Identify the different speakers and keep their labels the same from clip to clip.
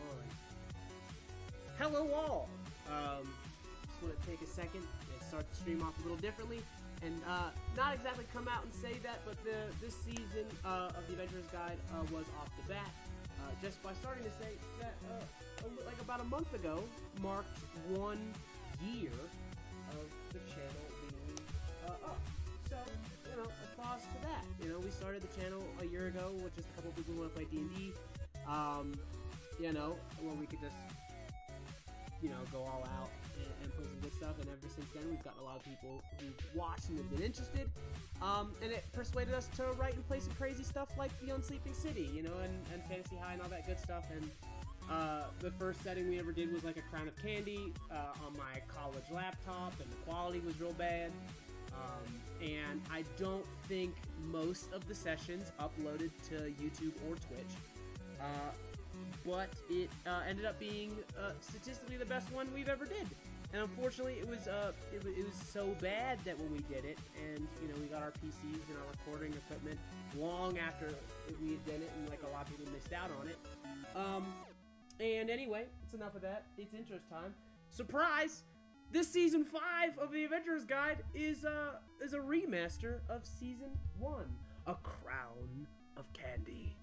Speaker 1: on. Hello all! Just want to take a second and start the stream off a little differently. And not exactly come out and say that, but this season of the Adventurer's Guide was off the bat. Just by starting to say that like about a month ago marked 1 year of the channel being up. So, applause to that. We started the channel a year ago with just a couple of people who want to play D&D. Where we could just, go all out and play some good stuff. And ever since then, we've gotten a lot of people who've watched and have been interested. And it persuaded us to write and play some crazy stuff like Beyond Sleeping City, and Fantasy High and all that good stuff. And the first setting we ever did was like a Crown of Candy on my college laptop, and the quality was real bad. And I don't think most of the sessions uploaded to YouTube or Twitch. But it ended up being statistically the best one we've ever did. And unfortunately, it was so bad that when we did it, and we got our PCs and our recording equipment long after we had done it, and like a lot of people missed out on it. And anyway, it's enough of that. It's intro time. Surprise! This season 5 of the Adventurer's Guide is a remaster of season 1, A Crown of Candy.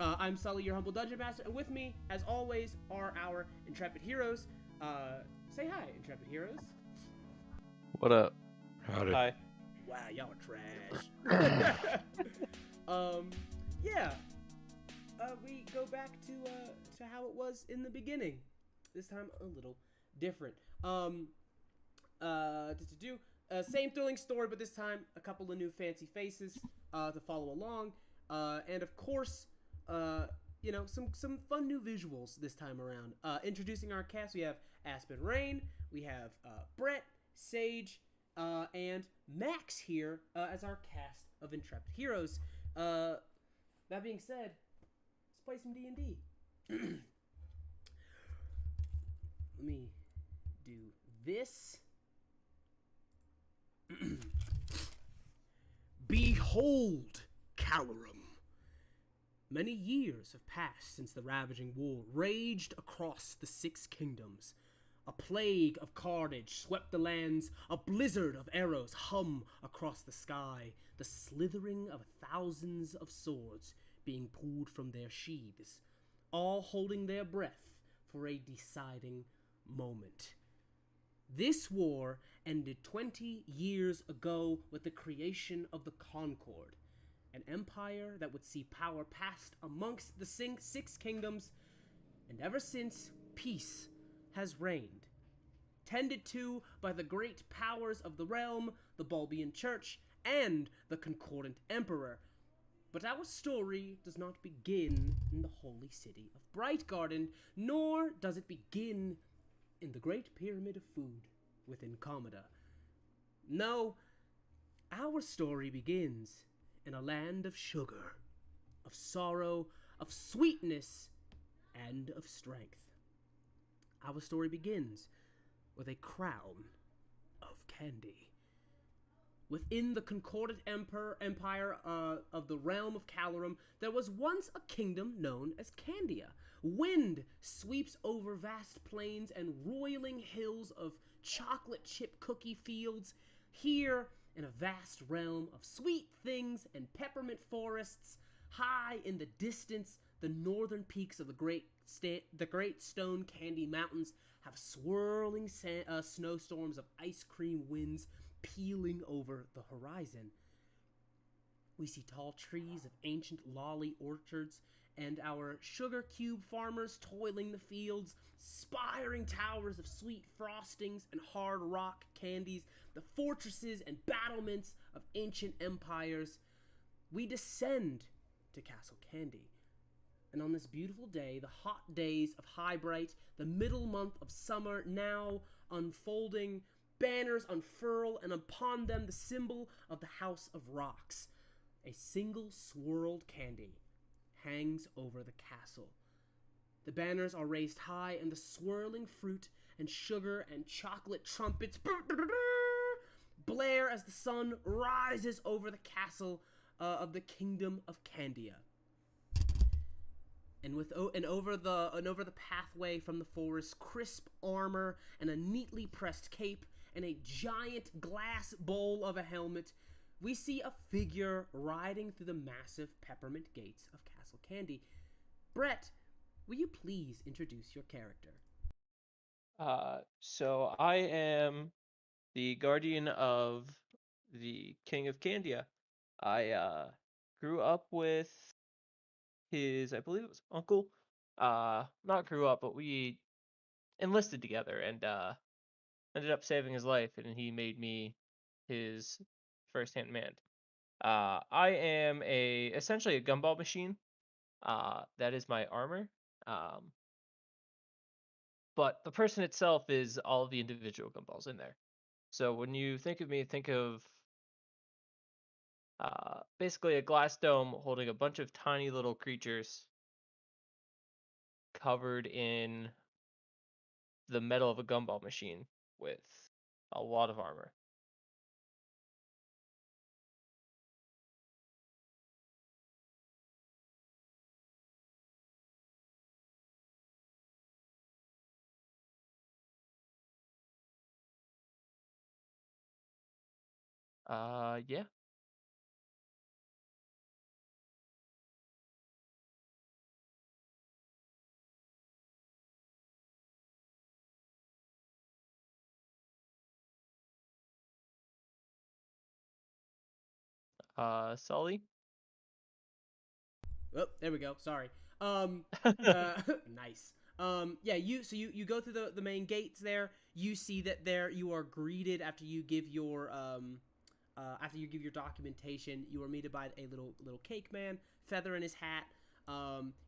Speaker 1: I'm Sully, your humble dungeon master, and with me, as always, are our intrepid heroes. Say hi, intrepid heroes.
Speaker 2: What up?
Speaker 3: Howdy.
Speaker 2: Hi.
Speaker 1: Wow, y'all are trash. We go back to how it was in the beginning. This time a little different. Same thrilling story, but this time a couple of new fancy faces to follow along, and of course, some fun new visuals this time around. Introducing our cast, we have Aspen Rain, we have Brett, Sage, and Max here as our cast of intrepid heroes. That being said, let's play some D&D. Let me do this. Behold, Calorum. Many years have passed since the ravaging war raged across the 6 kingdoms. A plague of carnage swept the lands, a blizzard of arrows hum across the sky, the slithering of thousands of swords being pulled from their sheaths, all holding their breath for a deciding moment. This war ended 20 years ago with the creation of the Concord, an empire that would see power passed amongst the 6 kingdoms, and ever since, peace has reigned, tended to by the great powers of the realm, the Bulbian Church, and the Concordant Emperor. But our story does not begin in the holy city of Brightgarden, nor does it begin in the Great Pyramid of Food within Comida. No, our story begins in a land of sugar, of sorrow, of sweetness, and of strength. Our story begins with a crown of candy. Within the Concordant Empire of the realm of Calorum, there was once a kingdom known as Candia. Wind sweeps over vast plains and roiling hills of chocolate chip cookie fields. Here, in a vast realm of sweet things and peppermint forests, high in the distance, the northern peaks of the great Stone Candy Mountains have swirling snowstorms of ice cream winds peeling over the horizon. We see tall trees of ancient lolly orchards and our sugar cube farmers toiling the fields, spiring towers of sweet frostings and hard rock candies, the fortresses and battlements of ancient empires. We descend to Castle Candy. And on this beautiful day, the hot days of Highbright, the middle month of summer now unfolding, banners unfurl, and upon them the symbol of the House of Rocks. A single swirled candy hangs over the castle. The banners are raised high, and the swirling fruit and sugar and chocolate trumpets blare as the sun rises over the castle of the Kingdom of Candia. and over the pathway from the forest, crisp armor and a neatly pressed cape and a giant glass bowl of a helmet, we see a figure riding through the massive peppermint gates of Castle Candy. Brett, will you please introduce your character?
Speaker 2: So I am the guardian of the King of Candia. I grew up with his, I believe it was uncle. Not grew up, but we enlisted together and ended up saving his life, and he made me his first-hand man. I am essentially a gumball machine. That is my armor. Um, but the person itself is all of the individual gumballs in there. So when you think of me, think of basically a glass dome holding a bunch of tiny little creatures covered in the metal of a gumball machine with a lot of armor. Yeah. Sully.
Speaker 1: Oh, there we go. Sorry. Nice. Yeah, you go through the main gates there. You see that there you are greeted after you give your documentation. You are greeted by a little cake man, feather in his hat.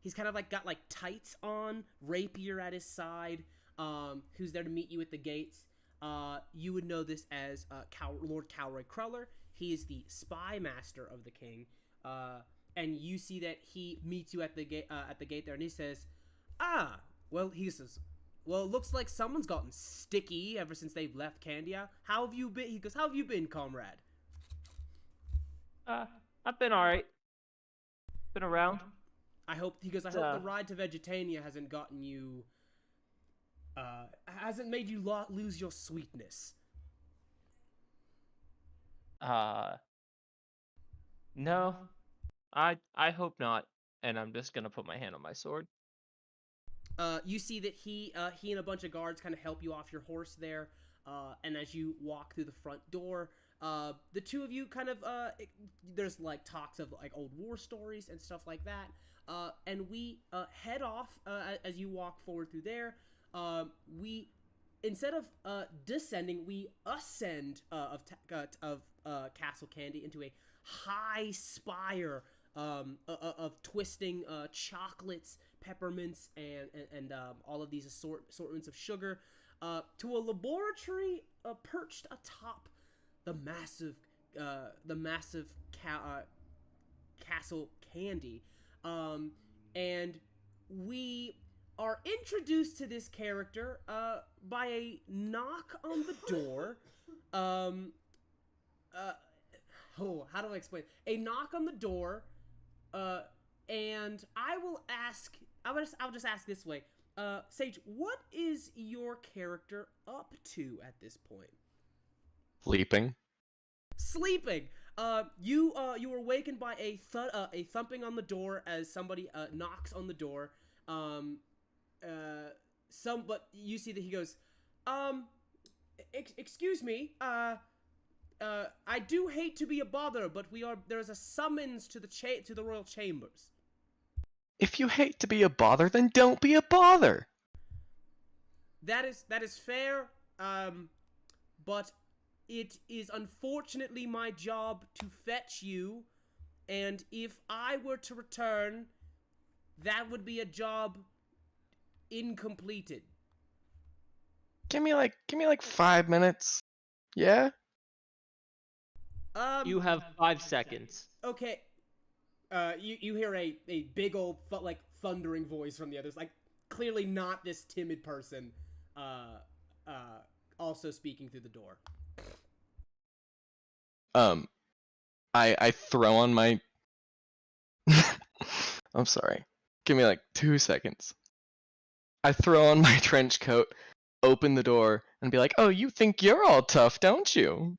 Speaker 1: He's kind of like got like tights on, rapier at his side. Who's there to meet you at the gates? You would know this as Lord Calroy Cruller. He is the spy master of the king. And you see that he meets you at the gate there, and he says, he says, well, it looks like someone's gotten sticky ever since they've left Candia. How have you been? He goes, how have you been, comrade?
Speaker 2: I've been alright. Been around.
Speaker 1: I hope the ride to Vegetania hasn't gotten you, hasn't made you lose your sweetness.
Speaker 2: No. I hope not, and I'm just gonna put my hand on my sword.
Speaker 1: You see that he and a bunch of guards kind of help you off your horse there, and as you walk through the front door, the two of you kind of there's like talks of like old war stories and stuff like that, and we head off as you walk forward through there. We instead of descending, we ascend of Castle Candy into a high spire of twisting chocolates, peppermints, and all of these assortments of sugar, to a laboratory perched atop the massive Castle Candy, and we are introduced to this character by a knock on the door. How do I explain? A knock on the door, and I'll just ask this way. Sage, what is your character up to at this point?
Speaker 2: Sleeping.
Speaker 1: Sleeping. You were awakened by a thumping on the door as somebody knocks on the door. But you see that he goes, excuse me, I do hate to be a bother, but there's a summons to the royal chambers.
Speaker 2: If you hate to be a bother, then don't be a bother.
Speaker 1: That is fair, but it is unfortunately my job to fetch you, and if I were to return, that would be a job incompleted.
Speaker 2: Give me like 5 minutes. Yeah?
Speaker 3: You have 5 seconds.
Speaker 1: Okay. You hear a big old like thundering voice from the others, like clearly not this timid person, also speaking through the door.
Speaker 2: I throw on my I'm sorry.
Speaker 4: Give me like 2 seconds. I throw on my trench coat, open the door, and be like, "Oh, you think you're all tough, don't you?"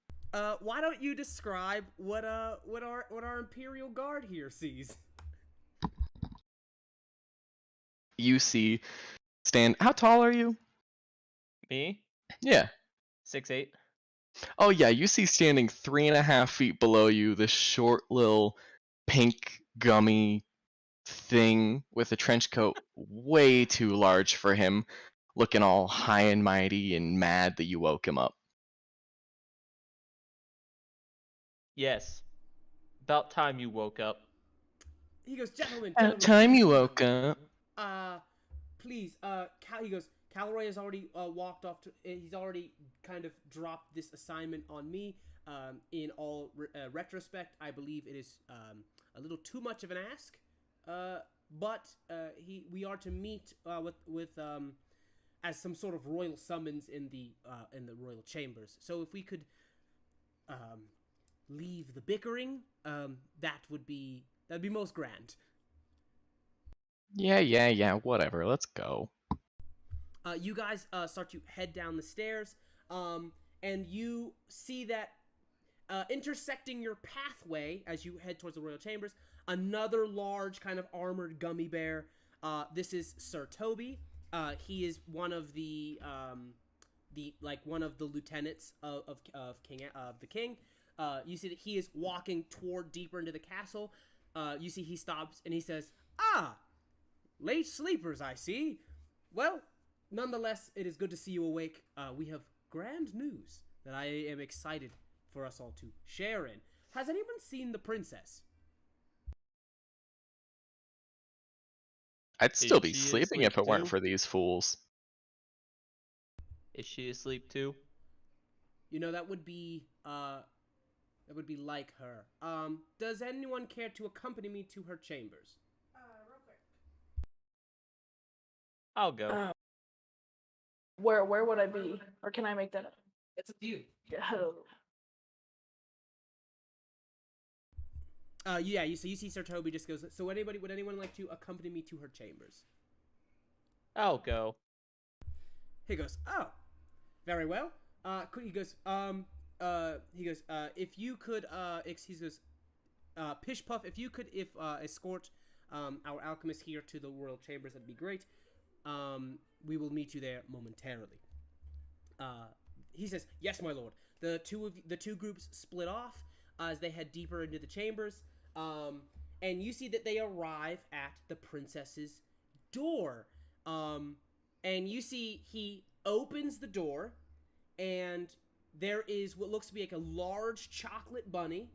Speaker 1: Why don't you describe what our Imperial Guard here sees?
Speaker 4: You see, stand. How tall are you?
Speaker 2: Me,
Speaker 4: Yeah.
Speaker 2: 6'8".
Speaker 4: Oh yeah, you see standing 3.5 feet below you this short little pink gummy thing with a trench coat way too large for him, looking all high and mighty and mad that you woke him up.
Speaker 2: Yes. About time you woke up.
Speaker 1: He goes, gentlemen,
Speaker 4: About
Speaker 1: gentlemen.
Speaker 4: time
Speaker 1: Please,
Speaker 4: you woke up.
Speaker 1: Please, he goes. Calroy has already walked off. He's already kind of dropped this assignment on me. In all retrospect, I believe it is a little too much of an ask. But we are to meet with as some sort of royal summons in the royal chambers. So if we could leave the bickering, that'd be most grand.
Speaker 4: Yeah, whatever, let's go.
Speaker 1: You guys start to head down the stairs, and you see that intersecting your pathway as you head towards the royal chambers, another large kind of armored gummy bear. This is Sir Toby. He is one of the one of the lieutenants of the king. You see that he is walking toward deeper into the castle. You see he stops and he says, "Ah, late sleepers, I see. Well, nonetheless, it is good to see you awake. We have grand news that I am excited for us all to share in. Has anyone seen the princess?"
Speaker 4: I'd still be
Speaker 2: she
Speaker 4: sleeping
Speaker 2: asleep
Speaker 4: if it weren't
Speaker 2: too?
Speaker 4: for these fools.
Speaker 2: Is she asleep too?
Speaker 1: You know, that would be like her. Does anyone care to accompany me to her chambers?
Speaker 5: Real quick.
Speaker 2: I'll go.
Speaker 5: Where would I be? Or can I make that up?
Speaker 1: It's up to you. Yeah, you see Sir Toby just goes, "So would anyone like to accompany me to her chambers?"
Speaker 2: I'll go.
Speaker 1: He goes, "Oh, very well." He goes, "If you could, Pish Puff, if you could, escort, our alchemist here to the royal chambers, that'd be great. We will meet you there momentarily." He says, "Yes, my lord." The two groups split off as they head deeper into the chambers. And you see that they arrive at the princess's door. And you see he opens the door, and there is what looks to be like a large chocolate bunny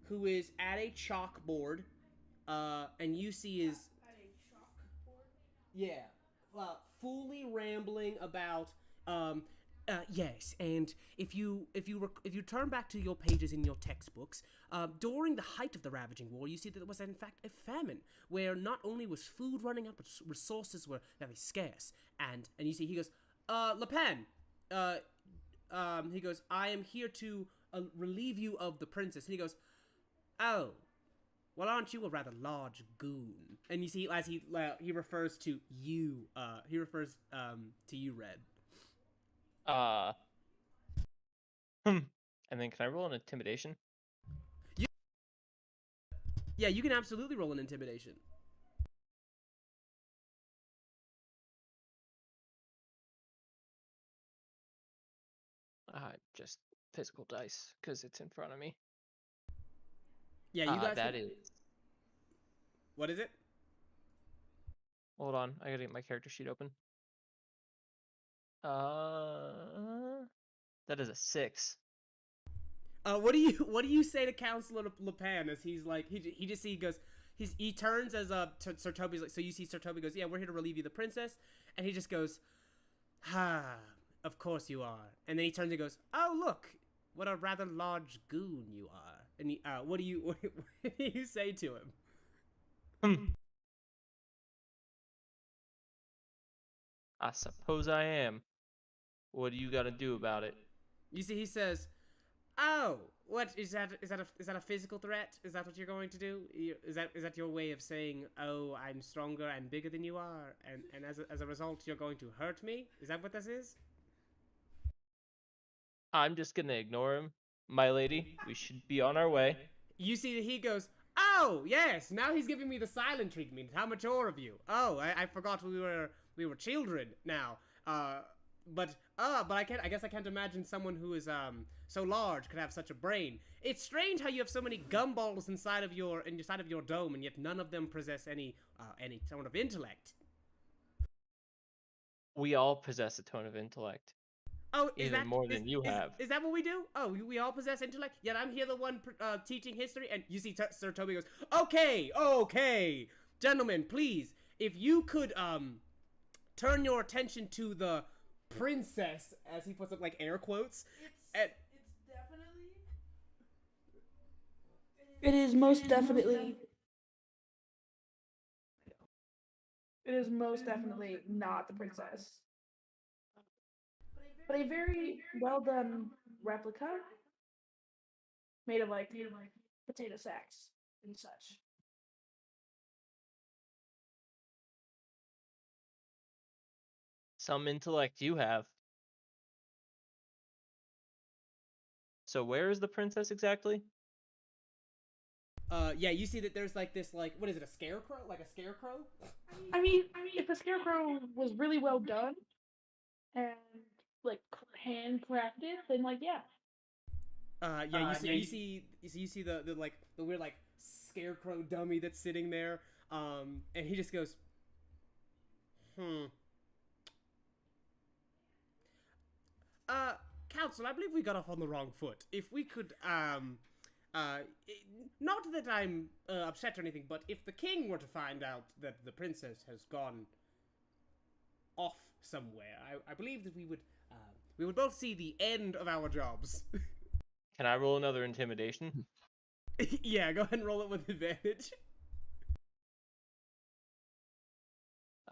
Speaker 1: who is at a chalkboard. And you see is
Speaker 5: At a chalkboard?
Speaker 1: yeah, fully rambling about yes, and if you turn back to your pages in your textbooks, during the height of the ravaging war, you see that there was in fact a famine where not only was food running out, but resources were very scarce. And you see he goes, Le Pen, he goes, "I am here to relieve you of the princess." And he goes, "Oh, well, aren't you a rather large goon?" And you see as he refers to you, to you, Red.
Speaker 2: And then can I roll an intimidation?
Speaker 1: Yeah, you can absolutely roll an intimidation.
Speaker 2: Just physical dice, because it's in front of me.
Speaker 1: Yeah, you guys.
Speaker 2: That is.
Speaker 1: What is it?
Speaker 2: Hold on, I gotta get my character sheet open. That is a 6.
Speaker 1: What do you say to Counselor Le Pen as he's like he goes he turns as Sir Toby's like, so you see Sir Toby goes, "Yeah, we're here to relieve you of the princess," and he just goes, "Ah, of course you are." And then he turns and goes, "Oh, look, what a rather large goon you are." And he, what do you say to him?
Speaker 2: I suppose I am. What do you gotta do about it?
Speaker 1: You see he says, "Oh, What is that? Is that a physical threat? Is that what you're going to do? Is that your way of saying, "Oh, I'm stronger and bigger than you are," and as a result, you're going to hurt me? Is that what this is?
Speaker 2: I'm just gonna ignore him. My lady, we should be on our way.
Speaker 1: You see that he goes, "Oh yes, now he's giving me the silent treatment. How mature of you. Oh, I forgot we were children now. But I can't. I guess I can't imagine someone who is so large could have such a brain. It's strange how you have so many gumballs inside of your dome, and yet none of them possess any sort of intellect.
Speaker 2: We all possess a tone of intellect.
Speaker 1: Oh, is
Speaker 2: Even
Speaker 1: that
Speaker 2: more than you have.
Speaker 1: Is that what we do? Oh, we all possess intellect. Yet I'm here, the one teaching history, and you see, Sir Toby goes, "Okay, gentlemen, please, if you could turn your attention to the princess," as he puts up like air quotes.
Speaker 5: It is most definitely. It is most definitely not the princess, but a very well done replica made of like potato sacks and such.
Speaker 2: Some intellect you have. So where is the princess exactly?
Speaker 1: Yeah, you see that there's like this, like, what is it, a scarecrow? Like a scarecrow?
Speaker 5: I mean, if the scarecrow was really well done and like handcrafted, then like yeah.
Speaker 1: Yeah, you see the like the weird like scarecrow dummy that's sitting there, and he just goes, Council, I believe we got off on the wrong foot. If we could, not that I'm upset or anything, but if the king were to find out that the princess has gone off somewhere, I believe that we would both see the end of our jobs.
Speaker 2: Can I roll another intimidation?
Speaker 1: Yeah, go ahead and roll it with advantage.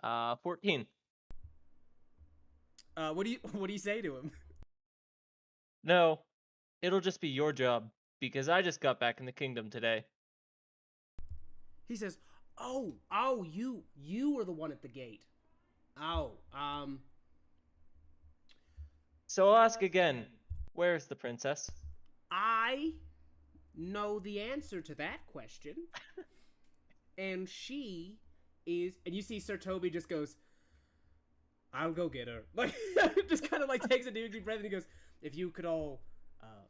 Speaker 2: 14.
Speaker 1: What do you say to him?
Speaker 2: No, it'll just be your job, because I just got back in the kingdom today.
Speaker 1: He says, "Oh, you were the one at the gate. Oh,
Speaker 2: So I'll ask again, where's the princess?
Speaker 1: I know the answer to that question, and she is." And you see, Sir Toby just goes, "I'll go get her." Like, just kind of like takes a deep breath, and he goes, "If you could all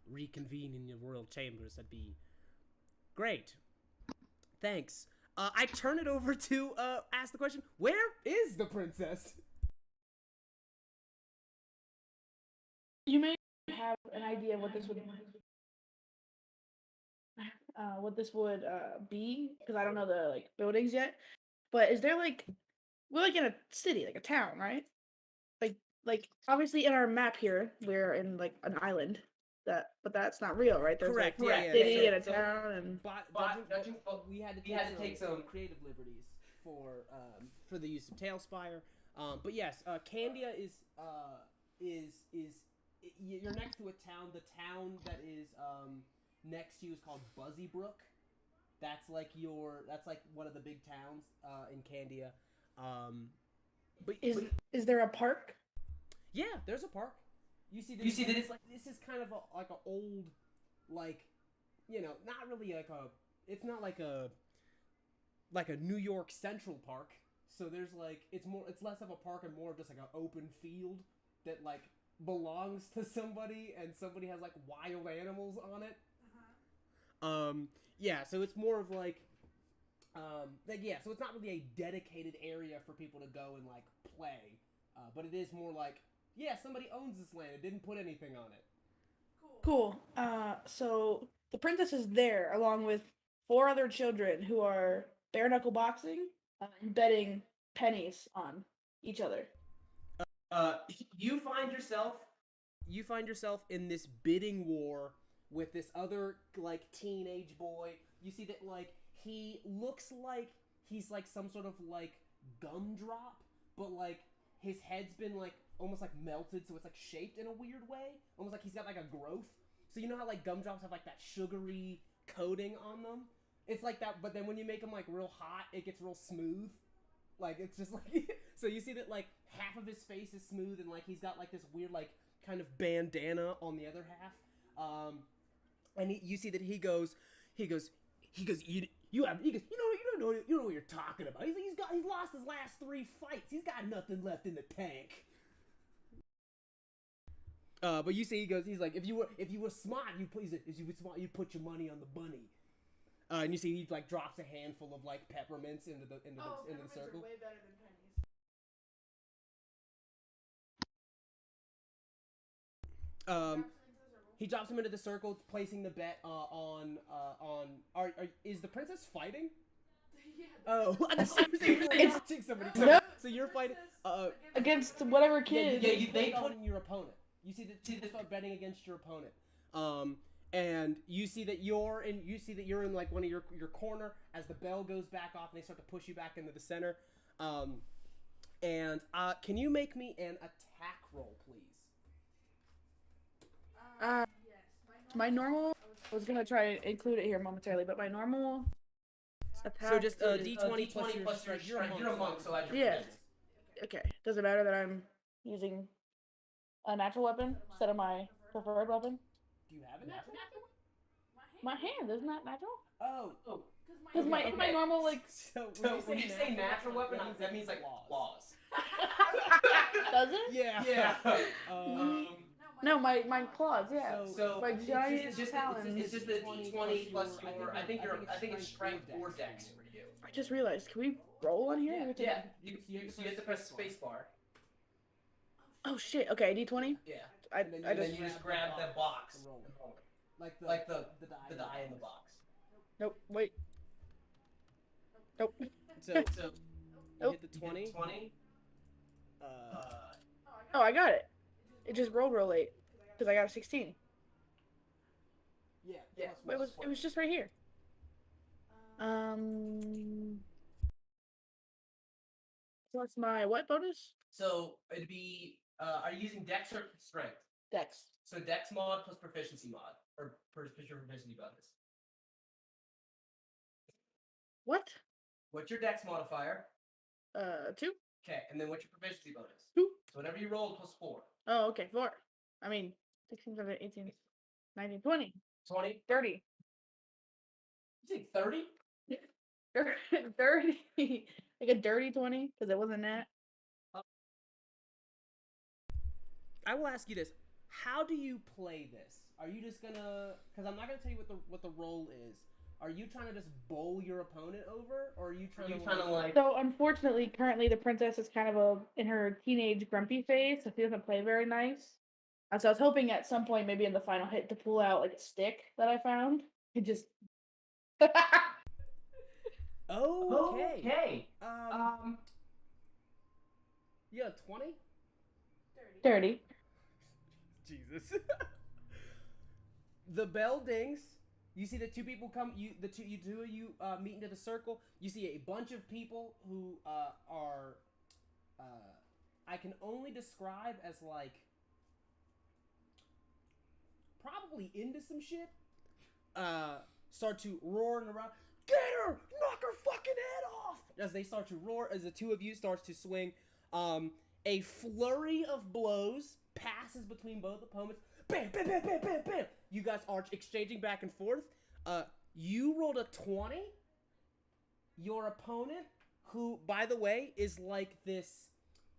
Speaker 1: reconvene in your royal chambers, that'd be great. Thanks." I turn it over to ask the question, where is the princess?
Speaker 5: You may have an idea what this would be, because I don't know the like buildings yet. But is there like, we're like in a city, like a town, right? Like obviously in our map here we're in like an island, but that's not real, right? There's
Speaker 1: Correct,
Speaker 5: like
Speaker 1: yeah,
Speaker 5: a city
Speaker 1: so-
Speaker 5: and a town and
Speaker 1: But we had to take some creative liberties for the use of Tailspire. But yes, Candia you're next to a town. The town that is next to you is called Buzzybrook. That's like one of the big towns in Candia. But
Speaker 5: is there a park?
Speaker 1: yeah, there's a park. You see that it's like, this is kind of like an old, like, not really like it's not like a New York Central Park. So there's like, it's less of a park and more of just like an open field that like belongs to somebody, and somebody has like wild animals on it. Yeah, so it's more of like yeah, so it's not really a dedicated area for people to go and like play, but it is more like, yeah, somebody owns this land and didn't put anything on it.
Speaker 5: Cool. So the princess is there along with 4 other children who are bare knuckle boxing and betting pennies on each other.
Speaker 1: You find yourself in this bidding war with this other like teenage boy. You see that like he looks like he's like some sort of like gumdrop, but like his head's been like almost like melted, so it's like shaped in a weird way, almost like he's got like a growth. So you know how like gumdrops have like that sugary coating on them? It's like that, but then when you make them like real hot, it gets real smooth. Like it's just like so you see that like half of his face is smooth and like he's got like this weird like kind of bandana on the other half. And you see that he goes you don't know what you're talking about. He's lost his last 3 fights. He's got nothing left in the tank. But you see he's like if you were smart you'd put your money on the bunny. And you see he like drops a handful of like peppermints into the circle.
Speaker 5: Are way better than pennies.
Speaker 1: He drops him into the circle, placing the bet on. Is the princess fighting?
Speaker 5: Yeah.
Speaker 1: Oh, somebody.
Speaker 5: No.
Speaker 1: So you're fighting
Speaker 5: Against whatever kid.
Speaker 1: Yeah, they put in your opponent. You see that they start betting against your opponent. And you see that you're in like one of your corner as the bell goes back off and they start to push you back into the center. And can you make me an attack roll, please?
Speaker 5: My normal. I was gonna try to include it here momentarily, but my normal attack.
Speaker 1: So just D20 plus your strength. You're a monk, so add your proficiency.
Speaker 5: Okay. Does it matter that I'm using a natural weapon instead of my preferred weapon?
Speaker 1: Do you have a natural weapon?
Speaker 5: My hand isn't that natural?
Speaker 1: Oh.
Speaker 5: Because my normal like.
Speaker 1: So when you say natural weapon, that means like laws.
Speaker 5: Does it?
Speaker 1: Yeah.
Speaker 5: No, my claws. Yeah.
Speaker 1: So
Speaker 5: my giant talons.
Speaker 1: It's just the D20 plus your. I think it's strength or dex for you.
Speaker 5: I just realized. Can we roll on here?
Speaker 1: Yeah. You have to press space bar.
Speaker 5: Oh shit. Okay, D20.
Speaker 1: Yeah.
Speaker 5: I
Speaker 1: Then you just grab the box. Like the die in the box.
Speaker 5: Nope. Wait. Nope.
Speaker 1: So you
Speaker 5: Nope.
Speaker 1: hit the 20.
Speaker 2: 20.
Speaker 5: Oh, I got it. It just rolled real late because I got a 16.
Speaker 1: Yeah.
Speaker 5: It was just right here. What's my what bonus?
Speaker 1: So it'd be. Are you using dex or strength?
Speaker 5: Dex.
Speaker 1: So dex mod plus proficiency mod or proficiency bonus.
Speaker 5: What?
Speaker 1: What's your dex modifier?
Speaker 5: 2.
Speaker 1: Okay, and then what's your proficiency bonus?
Speaker 5: 2.
Speaker 1: So whatever you roll plus 4.
Speaker 5: Oh, okay, 4. I mean, 16, 17, 18, 19, 20,
Speaker 1: 20.
Speaker 5: 30.
Speaker 1: You say 30?
Speaker 5: 30. Like a dirty 20 because it wasn't that.
Speaker 1: I will ask you this: how do you play this? Are you just gonna? Because I'm not gonna tell you what the role is. Are you trying to just bowl your opponent over, or are you trying to like?
Speaker 5: So unfortunately, currently the princess is kind of in her teenage grumpy phase, so she doesn't play very nice. And so I was hoping at some point, maybe in the final hit, to pull out like a stick that I found and just.
Speaker 1: Okay. You got a 20?
Speaker 5: 30.
Speaker 1: Jesus. The bell dings. You see the two people come. You two of you meet into the circle. You see a bunch of people who are I can only describe as like probably into some shit. Start to roar around. Get her! Knock her fucking head off! As they start to roar, as the two of you starts to swing, a flurry of blows passes between both opponents. Bam, bam, bam, bam, bam, bam. You guys are exchanging back and forth. You rolled a 20. Your opponent, who, by the way, is like this,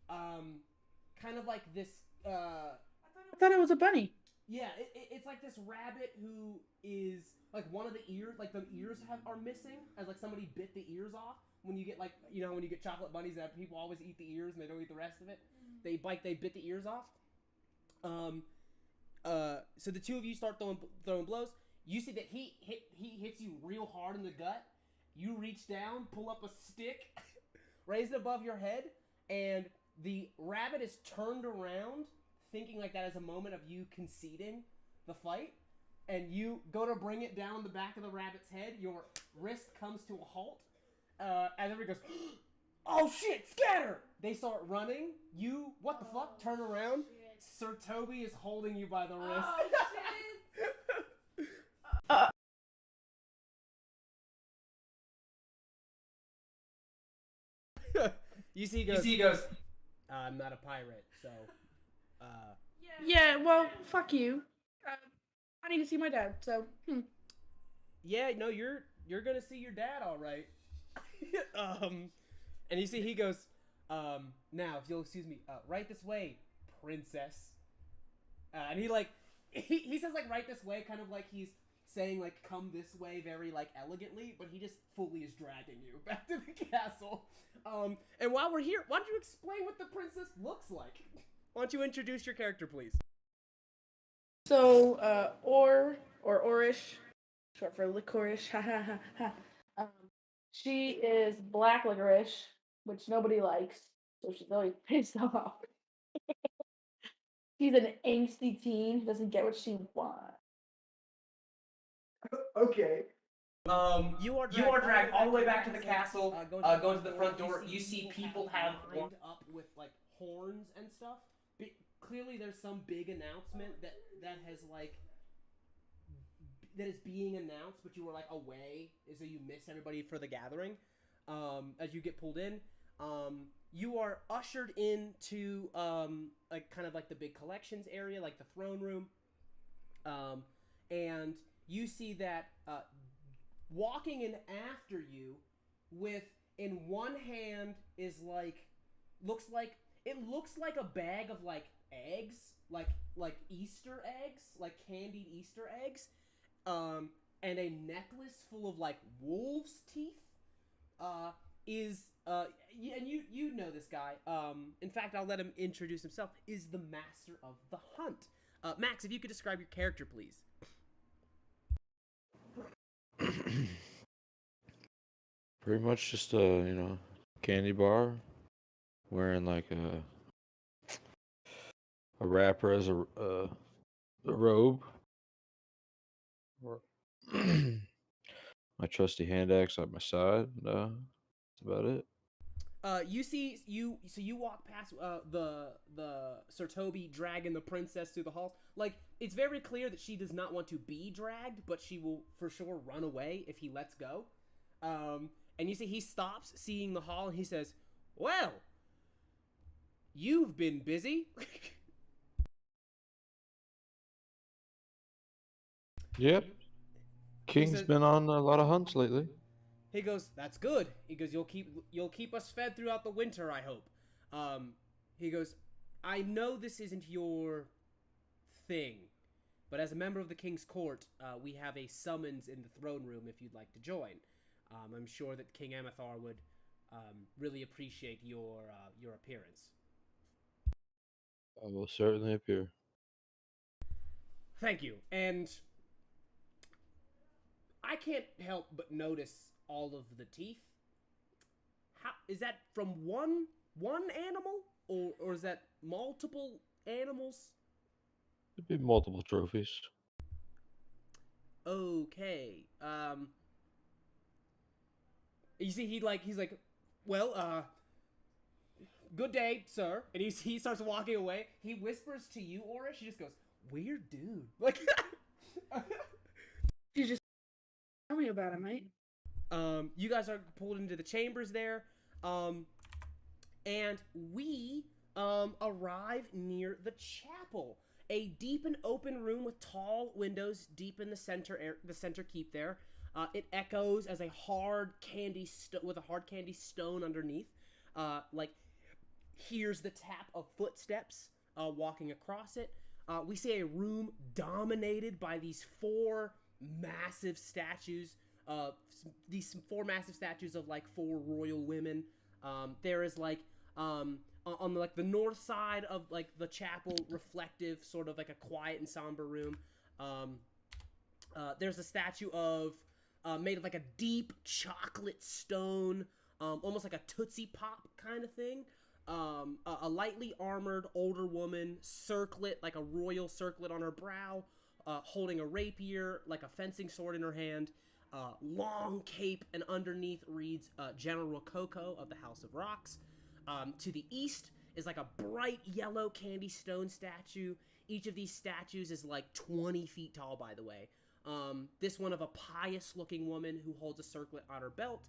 Speaker 1: kind of like this,
Speaker 5: I thought it was a bunny.
Speaker 1: yeah, it's like this rabbit who is, like, one of the ears, like, the ears are missing, as, like, somebody bit the ears off. When you get, like, you know, when you get chocolate bunnies, that people always eat the ears and they don't eat the rest of it. They bit the ears off. So the two of you start throwing blows. You see that he hits you real hard in the gut. You reach down, pull up a stick, raise it above your head, and the rabbit is turned around, thinking like that as a moment of you conceding the fight, and you go to bring it down the back of the rabbit's head. Your wrist comes to a halt, and everybody goes, "Oh shit, scatter!" They start running. You, what the fuck? Turn around. Sir Toby is holding you by the wrist.
Speaker 5: Oh, shit.
Speaker 1: You see, he goes. I'm not a pirate, so.
Speaker 5: Yeah, well, fuck you. I need to see my dad, so.
Speaker 1: Yeah, no, you're gonna see your dad, all right. And you see, he goes. Now, if you'll excuse me, right this way, princess. And he like, he says like right this way, kind of like he's saying like come this way very like elegantly, but he just fully is dragging you back to the castle. And while we're here, why don't you explain what the princess looks like? Why don't you introduce your character, please?
Speaker 5: So, or Orish, short for licorice. She is black licorice, which nobody likes, so she's always pissed off. She's an angsty teen who doesn't get what she wants.
Speaker 1: Okay. You are dragged all the way back to the castle. Going to the front door. You see people have lined up with like horns and stuff. Clearly, there's some big announcement that has like that is being announced, but you were like away, so you missed everybody for the gathering. As you get pulled in, you are ushered into like kind of like the big collections area, like the throne room, and you see that walking in after you, with in one hand is like looks like a bag of like eggs, like Easter eggs, like candied Easter eggs, and a necklace full of like wolves' teeth. And you know this guy. In fact, I'll let him introduce himself. Is the master of the hunt. Max, if you could describe your character, please.
Speaker 6: Pretty much just a candy bar, wearing like a wrapper as a robe. My trusty hand axe at my side. That's about it.
Speaker 1: You walk past the Sir Toby dragging the princess through the halls. Like, it's very clear that she does not want to be dragged, but she will for sure run away if he lets go. And you see he stops seeing the hall and he says, "Well, you've been busy."
Speaker 6: Yep. King's
Speaker 1: says-
Speaker 6: been on a lot of hunts lately.
Speaker 1: He goes, "That's good." He goes, "You'll keep us fed throughout the winter, I hope." He goes, "I know this isn't your thing, but as a member of the King's Court, we have a summons in the throne room if you'd like to join. I'm sure that King Amathar would really appreciate your appearance."
Speaker 6: I will certainly appear.
Speaker 1: Thank you. And I can't help but notice all of the teeth. How is that from one animal, or is that multiple animals?
Speaker 6: It'd be multiple trophies.
Speaker 1: Okay. You see, he's like, "Well, good day, sir." And he starts walking away. He whispers to you, Aura. She just goes, "Weird dude." Like,
Speaker 5: You just tell me about it, mate.
Speaker 1: you guys are pulled into the chambers there, and we arrive near the chapel, a deep and open room with tall windows deep in the center keep there. It echoes as a hard candy with a hard candy stone underneath. Like, hears the tap of footsteps walking across it. We see a room dominated by these four massive statues. These four massive statues of like four royal women. There is like on like the north side of like the chapel, reflective, sort of like a quiet and somber room. There's a statue of made of like a deep chocolate stone, almost like a Tootsie Pop kind of thing. A lightly armored older woman, circlet, like a royal circlet on her brow, holding a rapier, like a fencing sword in her hand, long cape, and underneath reads General Rococo of the House of Rocks. To the east is like a bright yellow candy stone statue. Each of these statues is like 20 feet tall, by the way. This one of a pious looking woman who holds a circlet on her belt.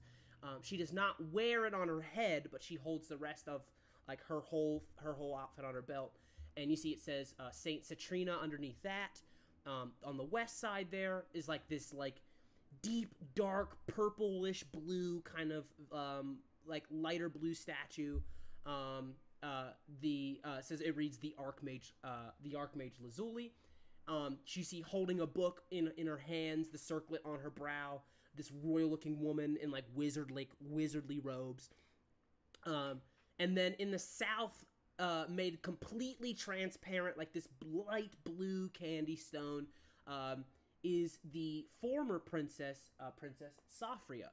Speaker 1: She does not wear it on her head, but she holds the rest of like her whole outfit on her belt. And you see it says Saint Citrina underneath that. On the west side there is like this like deep dark purplish blue kind of like lighter blue statue. Says it reads the Archmage Lazuli. You see holding a book in her hands, the circlet on her brow, this royal looking woman in like wizardly robes. And then in the south, made completely transparent, like this light blue candy stone, is the former Princess Safria.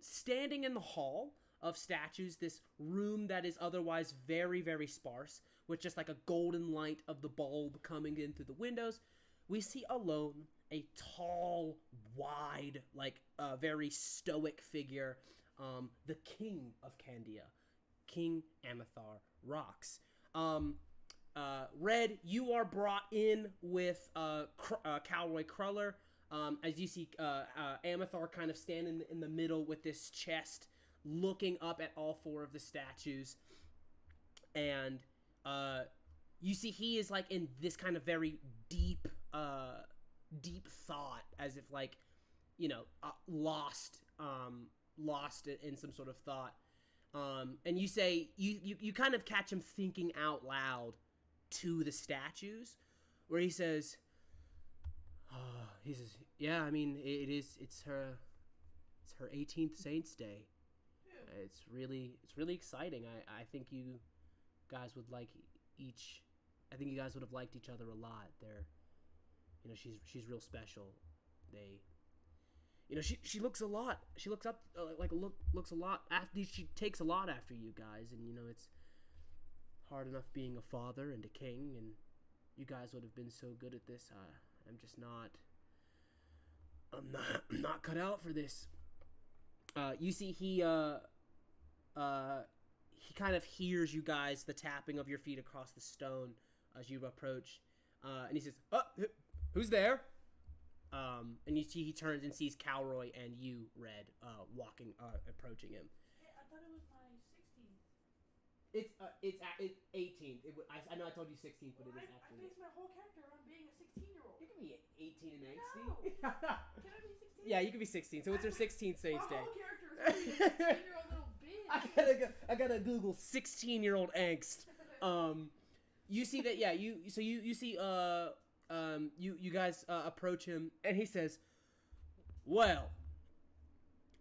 Speaker 1: Standing in the hall of statues, this room that is otherwise very, very sparse, with just like a golden light of the bulb coming in through the windows, we see alone a tall, wide, like very stoic figure, the King of Candia, King Amathar Rox. Red, you are brought in with Calroy Cruller. As you see Amathar kind of standing in the middle with this chest, looking up at all four of the statues. And you see he is like in this kind of very deep thought, as if like, you know, lost in some sort of thought. And you say you kind of catch him thinking out loud to the statues, where he says, yeah, I mean, it's her 18th Saints Day. It's really exciting. I think you guys would like I think you guys would have liked each other a lot. You know, she's real special. You know, she looks a lot. She looks up looks a lot after. She takes a lot after you guys, and you know it's hard enough being a father and a king, and you guys would have been so good at this. I'm just not. I'm not cut out for this. You see, he kind of hears you guys, the tapping of your feet across the stone as you approach, and he says, "Oh, who's there?" And you see he turns and sees Calroy and you, Red, approaching him.
Speaker 5: Hey, I thought it was my 16th.
Speaker 1: It's 18th. I know I told you 16th, but
Speaker 5: Well,
Speaker 1: it is
Speaker 5: I
Speaker 1: actually.
Speaker 5: based my whole character around being a 16-year-old.
Speaker 1: You can be 18 and angsty.
Speaker 5: No. Can I be 16?
Speaker 1: Yeah, you can be 16. So it's her 16th Saints
Speaker 5: My
Speaker 1: Day.
Speaker 5: whole character is being a 16-year-old little bitch.
Speaker 1: I gotta Google 16-year-old angst. You see that? Yeah. You see you guys approach him, and he says, "Well,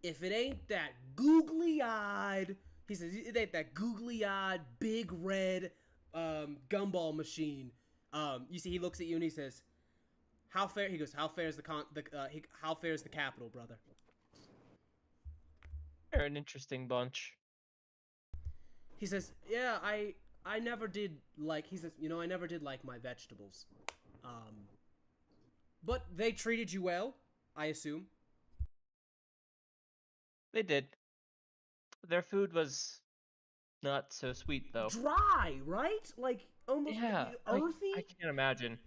Speaker 1: if it ain't that googly-eyed," he says, "it ain't that googly-eyed, big red gumball machine." You see, he looks at you and he says, "How fair?" He goes, "How fair is how fair is the capital, brother?"
Speaker 2: They're an interesting bunch.
Speaker 1: He says, "Yeah, I never did like." He says, "You know, I never did like my vegetables. But they treated you well, I assume."
Speaker 2: They did. Their food was not so sweet, though.
Speaker 1: Dry, right? Like almost earthy.
Speaker 2: I can't imagine.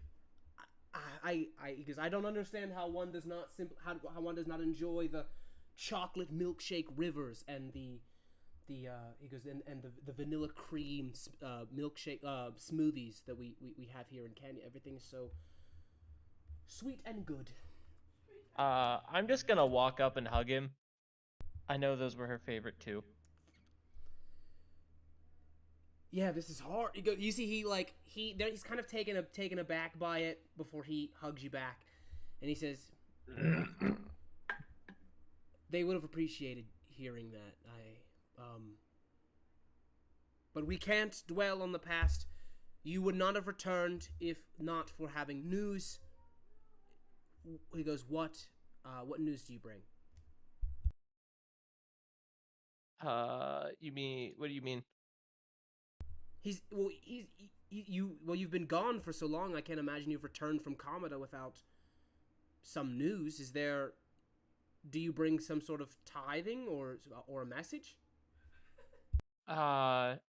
Speaker 1: Because I don't understand how one does not how one does not enjoy the chocolate milkshake rivers and the he goes and the vanilla cream milkshake smoothies that we have here in Canada. Everything is so sweet and good.
Speaker 2: I'm just gonna walk up and hug him. I know those were her favorite too.
Speaker 1: Yeah, this is hard. You see, he's kind of taken aback by it before he hugs you back, and he says, "They would have appreciated hearing that. But we can't dwell on the past. You would not have returned if not for having news." He goes, "What news do you bring?"
Speaker 2: What do you mean?
Speaker 1: You've been gone for so long. I can't imagine you've returned from Comida without some news. Do you bring some sort of tithing or a message?
Speaker 2: I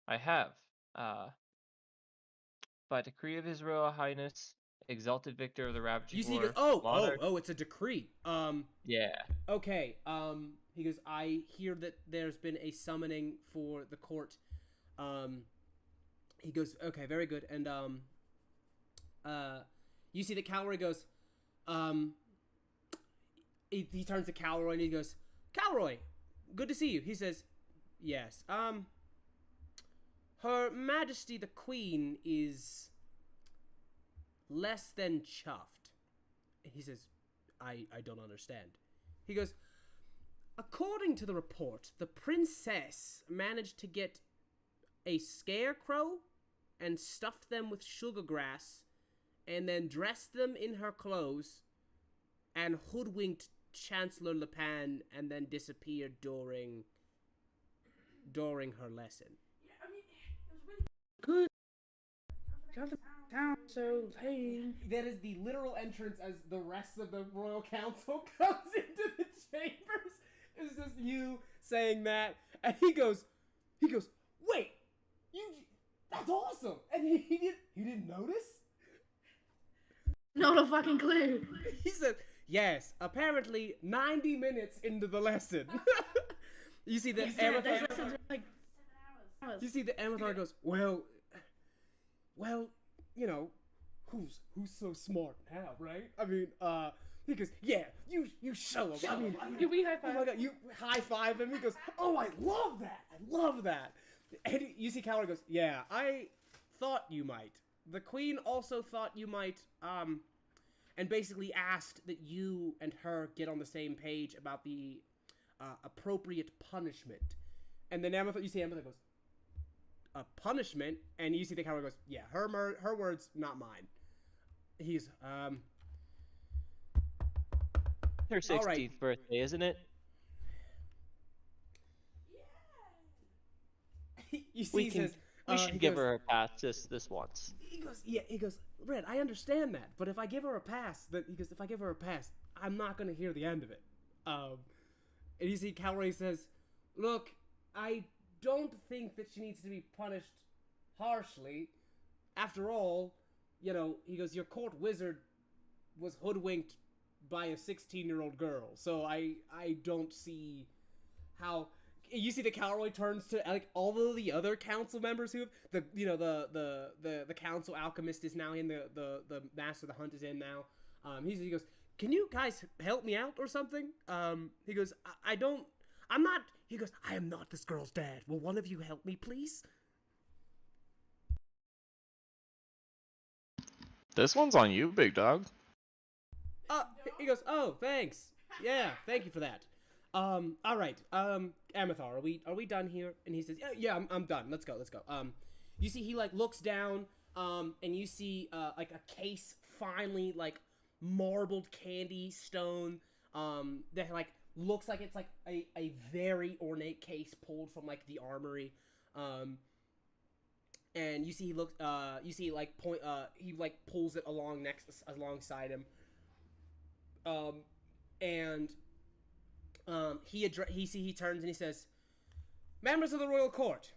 Speaker 2: have. By decree of His Royal Highness exalted victor of the ravaging
Speaker 1: You see, he
Speaker 2: war.
Speaker 1: goes, oh,
Speaker 2: monarch.
Speaker 1: it's a decree.
Speaker 2: Yeah.
Speaker 1: Okay. He goes, I hear that there's been a summoning for the court. He goes, okay, very good. And you see that Calroy goes, he turns to Calroy and he goes, Calroy, good to see you. He says, yes. Her Majesty the Queen is less than chuffed. He says, I don't understand. He goes, according to the report, the princess managed to get a scarecrow and stuffed them with sugar grass and then dressed them in her clothes and hoodwinked Chancellor Lepin and then disappeared during her lesson.
Speaker 5: Yeah, I mean, it was really good. Got the town, so hey.
Speaker 1: That is the literal entrance as the rest of the royal council comes into the chambers. It's just you saying that, and he goes, wait, that's awesome, and he didn't notice.
Speaker 5: Not a fucking clue.
Speaker 1: He said, yes, apparently 90 minutes into the lesson. You see that
Speaker 5: Those
Speaker 1: Amathar,
Speaker 5: lessons are like 7 hours.
Speaker 1: you see that Amathar goes, well, you know, who's so smart now, right? I mean, he goes, yeah, you show him. I mean,
Speaker 5: We high
Speaker 1: oh
Speaker 5: five.
Speaker 1: my god, you high five him. He goes, oh, I love that. And you see Calroy goes, yeah, I thought you might. The Queen also thought you might, and basically asked that you and her get on the same page about the appropriate punishment. And then you see Amathar goes, a punishment? And you see the Calroy goes, yeah, her words, not mine. He's,
Speaker 2: Her 16th
Speaker 1: All right.
Speaker 2: birthday, isn't it?
Speaker 1: you see,
Speaker 2: We
Speaker 1: he
Speaker 2: can.
Speaker 1: says,
Speaker 2: We
Speaker 1: he
Speaker 2: should give
Speaker 1: goes-
Speaker 2: her a pass this once.
Speaker 1: He goes, Red, I understand that, but if I give her a pass, I'm not gonna hear the end of it. And you see Calroy says, look, I don't think that she needs to be punished harshly. After all, you know, he goes, your court wizard was hoodwinked by a 16-year-old girl, so I don't see how. You see the Calroy turns to like all of the other council members who have the council alchemist is now in, the master of the hunt is in now. He goes, can you guys help me out or something? He goes, he goes, I am not this girl's dad. Will one of you help me, please?
Speaker 4: This one's on you, big dog.
Speaker 1: He goes, oh, thanks. Yeah, thank you for that. All right. Amathar, are we done here? And he says, yeah, I'm done. Let's go. You see, he like looks down, and you see, like a case finally like marbled candy stone, that like looks like it's like a very ornate case pulled from like the armory, and you see he looks, he like pulls it alongside him, and he turns and he says, members of the royal court,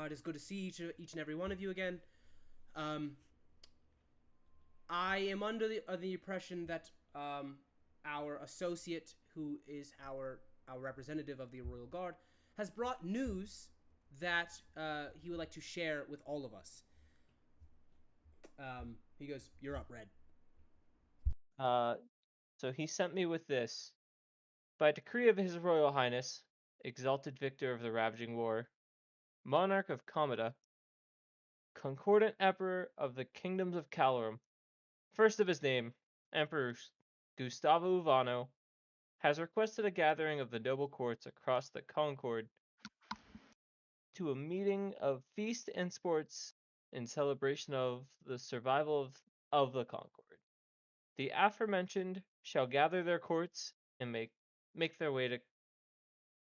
Speaker 1: it is good to see each and every one of you again. I am under the impression that our associate, who is our representative of the royal guard, has brought news that he would like to share with all of us. He goes, you're up, Red.
Speaker 2: So he sent me with this. By decree of His Royal Highness, exalted victor of the ravaging war, monarch of Comida, concordant emperor of the kingdoms of Calorum, first of his name, Emperor Gustavo Uvano, has requested a gathering of the noble courts across the Concord to a meeting of feast and sports in celebration of the survival of the Concord. The aforementioned shall gather their courts and make their way to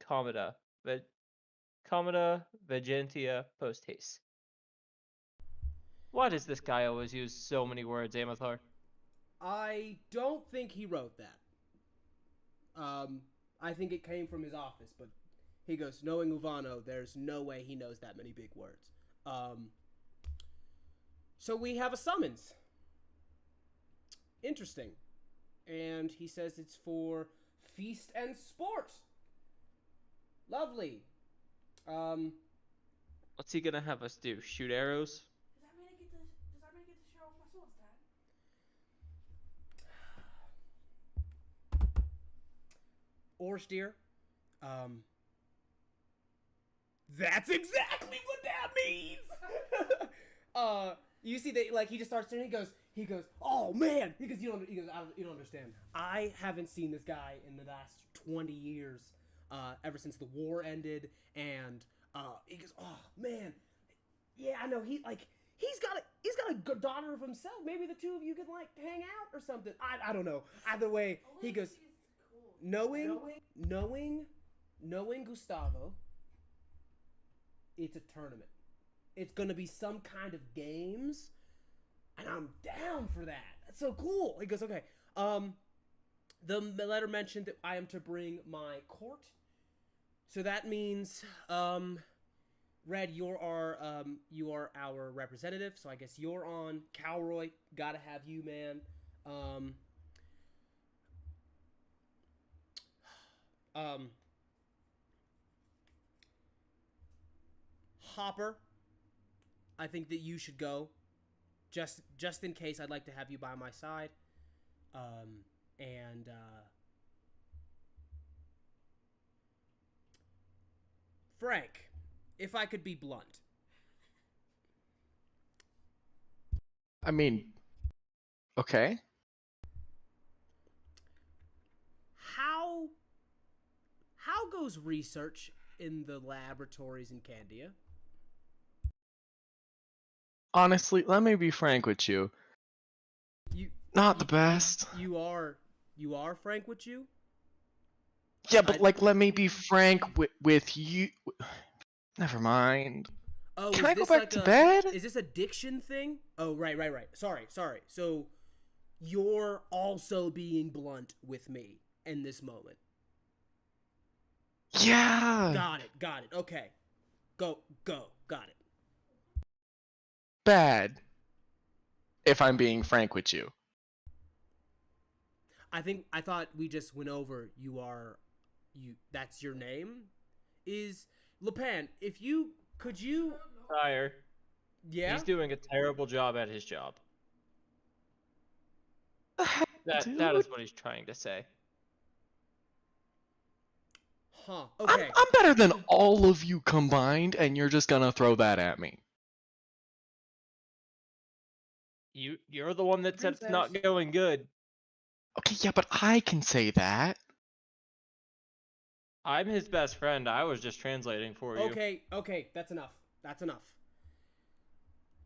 Speaker 2: Comida Vegentia post haste. Why does this guy always use so many words, Amathar?
Speaker 1: I don't think he wrote that. I think it came from his office, but he goes, knowing Uvano, there's no way he knows that many big words. So we have a summons. interesting. And he says it's for feast and sport. Lovely.
Speaker 2: What's he gonna have us do? Shoot arrows?
Speaker 5: Does that mean I get to show off my swords, Dad?
Speaker 1: Orsteer, that's exactly what that means. You see that, like, he just starts turning. He goes, oh man. You don't understand. I haven't seen this guy in the last 20 years, ever since the war ended, and he goes, oh man, yeah, I know. He's got a good daughter of himself. Maybe the two of you could like hang out or something. I don't know. Either way, he goes, knowing Gustavo, it's a tournament. It's gonna be some kind of games, and I'm down for that. That's so cool. He goes, okay. The letter mentioned that I am to bring my court, so that means, Red, you are our representative. So I guess you're on. Calroy, gotta have you, man. Hopper, I think that you should go. Just in case, I'd like to have you by my side. Frank, if I could be blunt.
Speaker 4: I mean, okay.
Speaker 1: How goes research in the laboratories in Candia?
Speaker 4: Honestly, let me be frank with you. Not the best.
Speaker 1: You are frank with you?
Speaker 4: Yeah, but like, let me be frank with you. Never mind.
Speaker 1: Oh,
Speaker 4: Can
Speaker 1: is
Speaker 4: I go
Speaker 1: this
Speaker 4: back
Speaker 1: like
Speaker 4: to bed?
Speaker 1: Is this a diction thing? Oh, right. Sorry. So, you're also being blunt with me in this moment.
Speaker 4: Yeah.
Speaker 1: Got it. Okay. Go. Got it.
Speaker 4: Bad. If I'm being frank with you.
Speaker 1: I thought we just went over that's your name? Is Lepan, could you
Speaker 2: Sire,
Speaker 1: Yeah?
Speaker 2: he's doing a terrible job at his job. That
Speaker 4: Dude.
Speaker 2: is what he's trying to say.
Speaker 1: Huh. Okay.
Speaker 4: I'm better than all of you combined, and you're just gonna throw that at me.
Speaker 2: You're the one that said it's not
Speaker 5: Princess.
Speaker 2: going good.
Speaker 4: Okay, yeah, but I can say that.
Speaker 2: I'm his best friend. I was just translating for you.
Speaker 1: Okay, that's enough.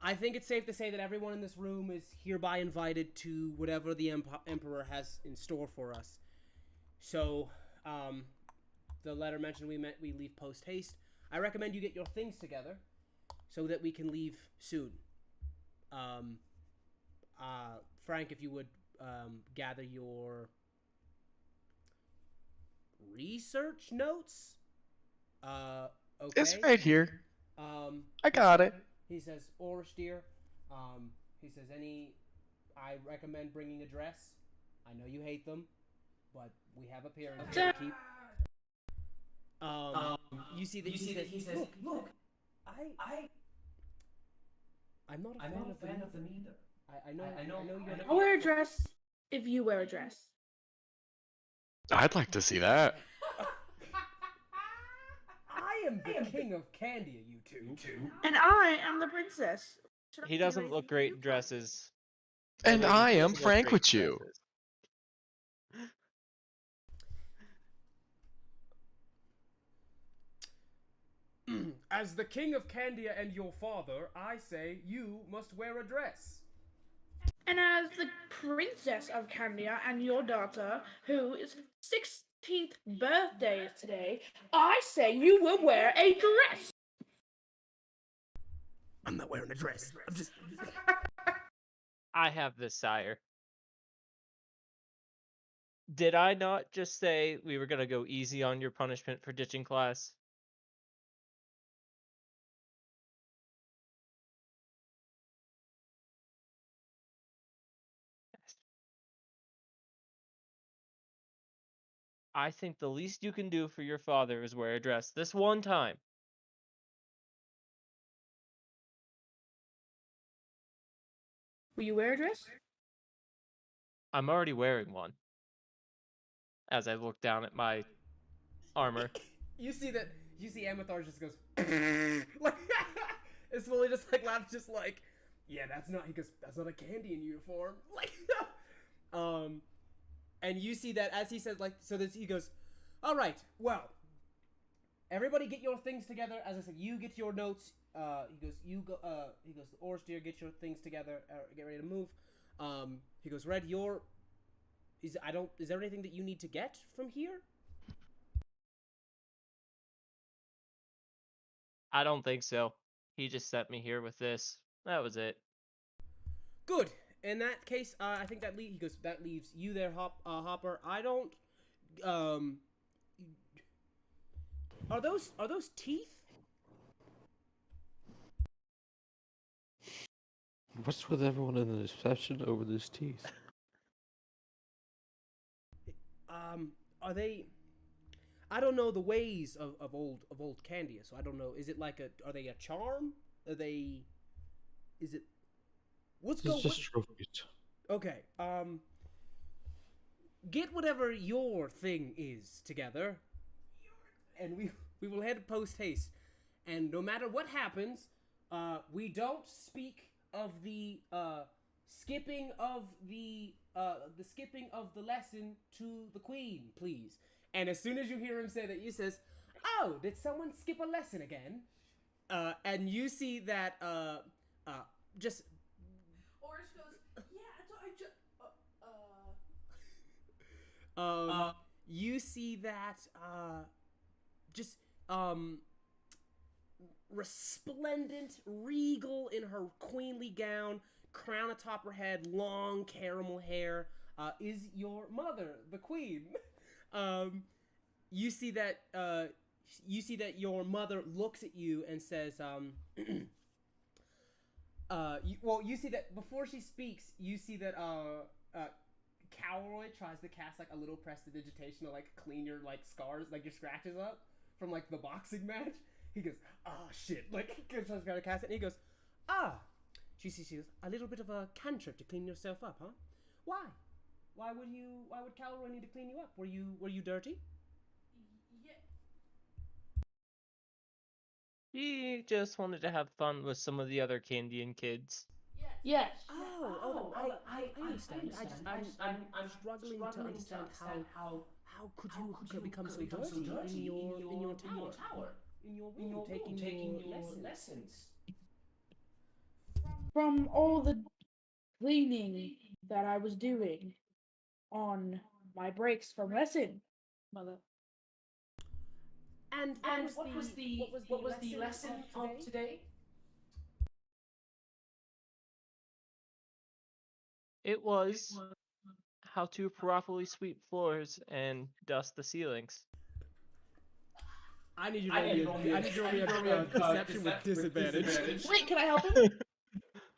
Speaker 1: I think it's safe to say that everyone in this room is hereby invited to whatever the Emperor has in store for us. So, the letter mentioned we leave post haste. I recommend you get your things together so that we can leave soon. Frank, if you would gather your research notes. Okay.
Speaker 4: It's right here. I got it.
Speaker 1: He says, Orsteer. He says, I recommend bringing a dress. I know you hate them, but we have appearances to keep. You see that he says, look, I'm not a fan of them either. I know you're not.
Speaker 5: I'll wear a dress if you wear a dress.
Speaker 4: I'd like to see that.
Speaker 1: I am the king of Candia, you two.
Speaker 5: And I am the princess. Should I
Speaker 2: He
Speaker 5: do
Speaker 2: doesn't
Speaker 5: anything
Speaker 2: look
Speaker 5: for
Speaker 2: great
Speaker 5: you?
Speaker 2: in dresses.
Speaker 4: And
Speaker 2: Ladies,
Speaker 4: I
Speaker 2: he
Speaker 4: am
Speaker 2: doesn't look
Speaker 4: frank
Speaker 2: great
Speaker 4: with
Speaker 2: in
Speaker 4: you.
Speaker 2: dresses.
Speaker 1: As the king of Candia and your father, I say you must wear a dress.
Speaker 5: And as the princess of Candia and your daughter, who is 16th birthday is today, I say you will wear a dress.
Speaker 1: I'm not wearing a dress. I'm just.
Speaker 2: I have this, sire. Did I not just say we were gonna go easy on your punishment for ditching class? I think the least you can do for your father is wear a dress this one time.
Speaker 5: Will you wear a dress?
Speaker 2: I'm already wearing one. As I look down at my armor.
Speaker 1: You see Amathar just goes like it's fully just like laughs just like, yeah, that's not, he goes, that's not a Candian uniform. Like and you see that as he says, like, so this, he goes, all right, well, everybody get your things together. As I said, you get your notes. He goes, the Orsteer, get your things together, get ready to move. He goes, Red, is there anything that you need to get from here?
Speaker 2: I don't think so. He just sent me here with this. That was it.
Speaker 1: Good. In that case, I think that he goes, that leaves you there, Hopper. I don't. Are those teeth?
Speaker 6: What's with everyone in the obsession over these teeth?
Speaker 1: Are they? I don't know the ways of old Candia, so I don't know. Is it like are they a charm? Are they? Is it? What's
Speaker 6: It's just trophies.
Speaker 1: Okay. Get whatever your thing is together, and we will head post haste. And no matter what happens, we don't speak of the skipping of the skipping of the lesson to the Queen, please. And as soon as you hear him say that, he says, "Oh, did someone skip a lesson again?" And you see that just.
Speaker 5: Orange goes, yeah,
Speaker 1: you see that just resplendent, regal in her queenly gown, crown atop her head, long caramel hair, is your mother, the queen. You see that your mother looks at you and says, you see that before she speaks, you see that Calroy tries to cast like a little prestidigitation to like clean your like scars, like your scratches up from like the boxing match. He goes, "Ah, shit!" Like he tries to cast it, and he goes, "Ah." She goes, "A little bit of a cantrip to clean yourself up, huh? Why? Why would Calroy need to clean you up? Were you dirty?"
Speaker 2: He just wanted to have fun with some of the other Candian kids.
Speaker 5: Yes.
Speaker 1: I understand. I'm struggling to understand how could you become so dirty in your tower, in your room, taking your lessons.
Speaker 5: From all the cleaning that I was doing on my breaks from lesson, mother.
Speaker 1: And what was the lesson of today?
Speaker 2: It was how to properly sweep floors and dust the ceilings.
Speaker 1: I need you to roll me a deception with disadvantage.
Speaker 5: Wait, can I help him?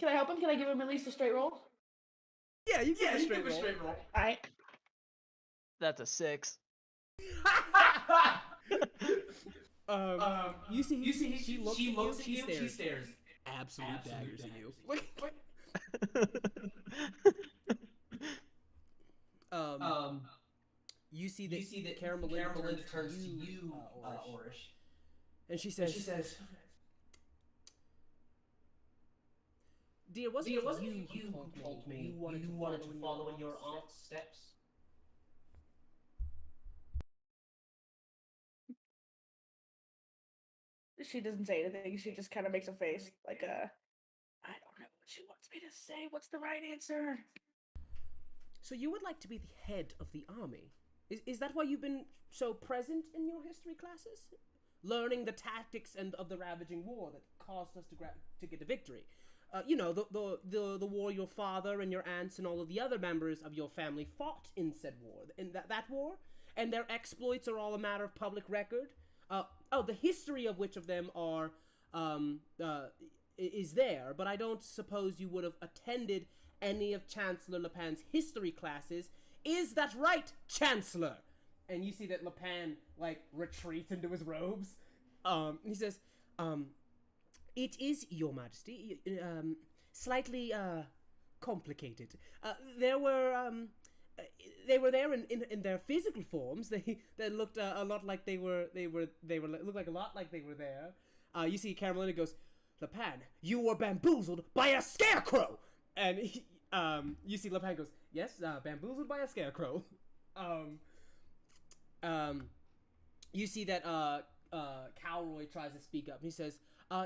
Speaker 5: Can I give him at least a straight roll?
Speaker 1: Yeah, you give a straight roll.
Speaker 5: Alright.
Speaker 2: That's a 6.
Speaker 1: You see, she looks at you, she stares absolute daggers at you. You see that Caramelinda turns to you, Orish, and she says, "Dear, wasn't it you who told me you wanted to follow in your aunt's steps?"
Speaker 5: She doesn't say anything. She just kind of makes a face like I don't know what she wants me to say. What's the right answer?
Speaker 1: So you would like to be the head of the army? Is that why you've been so present in your history classes? Learning the tactics of the ravaging war that caused us to get a victory. The war your father and your aunts and all of the other members of your family fought in said war. In that war? And their exploits are all a matter of public record? The history of which of them is there, but I don't suppose you would have attended any of Chancellor Lepin's history classes. Is that right, Chancellor? and you see that Lapan like retreats into his robes. He says, "It is, Your Majesty, slightly complicated. There were they were there in their physical forms. They looked a lot like they were looked like a lot like they were there. You see Carmelina goes, Lapan, you were bamboozled by a scarecrow, and you see Lapan goes, yes, bamboozled by a scarecrow. You see that Calroy tries to speak up. He says,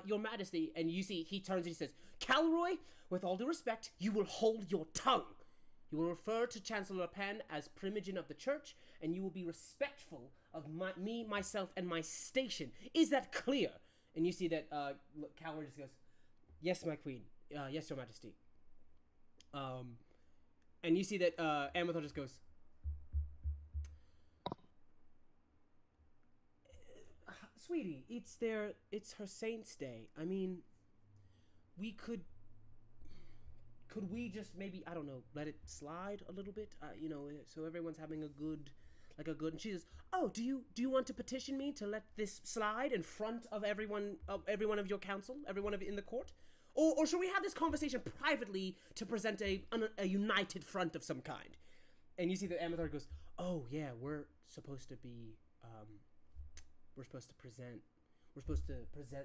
Speaker 1: Your Majesty, and you see he turns and he says, Calroy, with all due respect, you will hold your tongue. You will refer to Chancellor Lapan as Primogen of the Church, and you will be respectful of me, myself, and my station. Is that clear? And you see that Calroy just goes, yes, my queen. Yes, Your Majesty. And you see that Amethor just goes, sweetie, it's her saint's day. I mean, we could we just maybe, I don't know, let it slide a little bit, so everyone's having a good, and she says, oh, do you want to petition me to let this slide in front of every one of your council, everyone in the court? Or should we have this conversation privately to present a united front of some kind? And you see that Amethor goes, oh yeah, we're supposed to present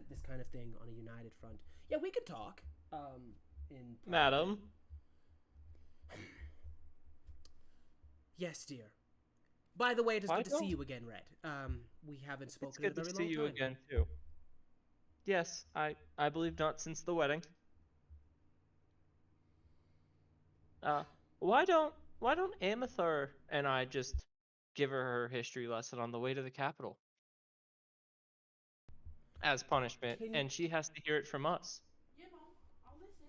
Speaker 1: this kind of thing on a united front. Yeah, we could talk.
Speaker 2: Madam.
Speaker 1: Yes, dear. By the way, it is
Speaker 2: Why
Speaker 1: good to see
Speaker 2: don't-
Speaker 1: you again, Red. We haven't
Speaker 2: It's
Speaker 1: spoken in a
Speaker 2: good
Speaker 1: very
Speaker 2: to
Speaker 1: long
Speaker 2: see you
Speaker 1: time.
Speaker 2: again too. Yes, I believe not since the wedding. Why don't Amethor and I just give her history lesson on the way to the capital as punishment,
Speaker 1: Can you-
Speaker 2: and she has to hear it from us.
Speaker 5: I'll listen.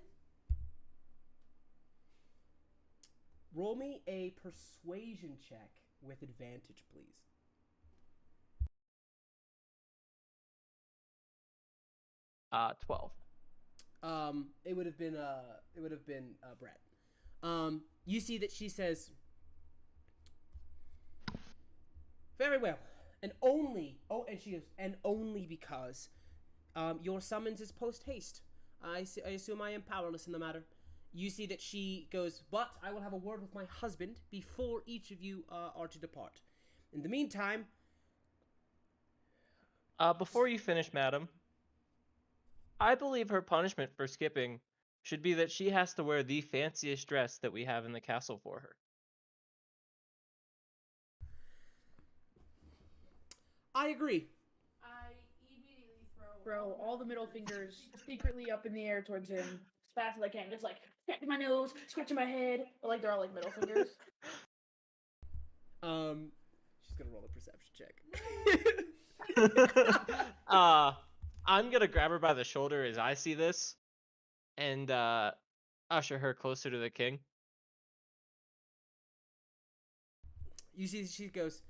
Speaker 1: Roll me a persuasion check with advantage, please.
Speaker 2: 12.
Speaker 1: It would have been Brett. You see that she says, very well, and she goes, and only because your summons is post haste. I assume I am powerless in the matter. You see that she goes, but I will have a word with my husband before each of you are to depart. In the meantime,
Speaker 2: Before you finish, madam, I believe her punishment for skipping should be that she has to wear the fanciest dress that we have in the castle for her.
Speaker 1: I agree.
Speaker 5: I immediately throw all the middle fingers secretly up in the air towards him as fast as I can, just like scratching my nose, scratching my head, but like they're all like middle fingers.
Speaker 1: She's gonna roll a perception check.
Speaker 2: I'm gonna grab her by the shoulder as I see this, and usher her closer to the king.
Speaker 1: You see, she goes,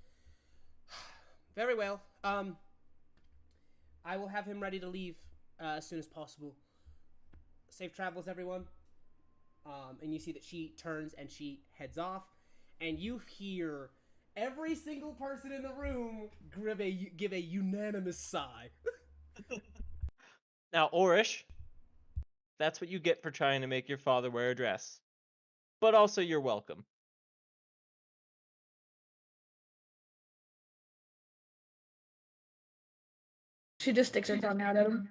Speaker 1: very well. I will have him ready to leave as soon as possible. Safe travels, everyone. And you see that she turns and she heads off, and you hear every single person in the room give a unanimous sigh.
Speaker 2: Now, Orish, that's what you get for trying to make your father wear a dress. But also, you're welcome.
Speaker 5: She just sticks her tongue out at him.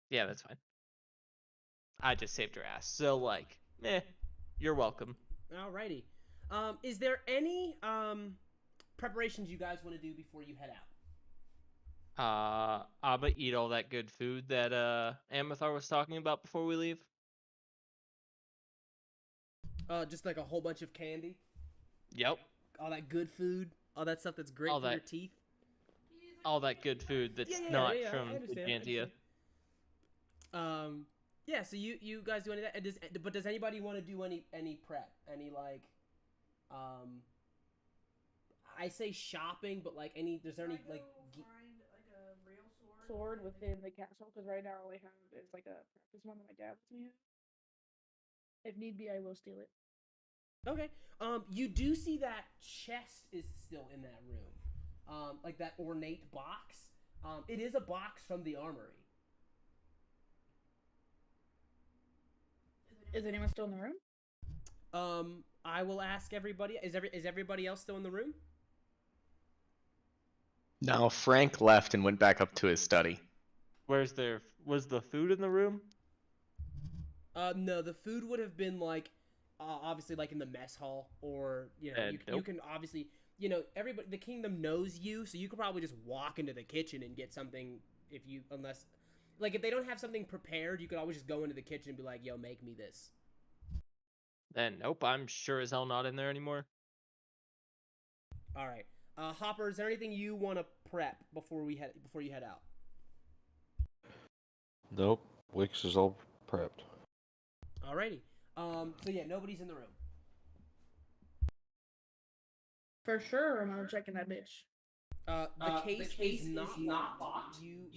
Speaker 2: Yeah, that's fine. I just saved her ass. So, like, you're welcome.
Speaker 1: Alrighty. Is there any preparations you guys want to do before you head out?
Speaker 2: I'ma eat all that good food that Amethar was talking about before we leave.
Speaker 1: Just like a whole bunch of candy,
Speaker 2: Yep.
Speaker 1: all that good food, all that stuff that's great
Speaker 2: All
Speaker 1: for your
Speaker 2: that-
Speaker 1: teeth.
Speaker 2: All that good food that's
Speaker 1: Yeah,
Speaker 2: not
Speaker 1: I
Speaker 2: from
Speaker 1: understand,
Speaker 2: Gigantia.
Speaker 1: Yeah. So you guys do any of that? But does anybody want to do any prep? Any like, I say shopping, but like is there any like?
Speaker 5: Find like a real sword within the castle, because right now all I have is like a practice one that my dad lets me have. If need be, I will steal it.
Speaker 1: Okay. You do see that chest is still in that room. Like that ornate box. It is a box from the armory.
Speaker 5: Is anyone still in the room?
Speaker 1: I will ask everybody. Is everybody else still in the room?
Speaker 4: No, Frank left and went back up to his study.
Speaker 2: Was the food in the room?
Speaker 1: No. The food would have been like, obviously like in the mess hall, or you
Speaker 2: Nope.
Speaker 1: can obviously everybody the kingdom knows you, so you could probably just walk into the kitchen and get something unless like if they don't have something prepared, you could always just go into the kitchen and be like, yo, make me this.
Speaker 2: Then nope, I'm sure as hell not in there anymore.
Speaker 1: All right. Hopper, is there anything you want to prep before you head out?
Speaker 6: Nope. Wix is all prepped.
Speaker 1: Alrighty. So yeah, nobody's in the room.
Speaker 5: For sure, I'm gonna check in that bitch.
Speaker 1: The case is not locked. You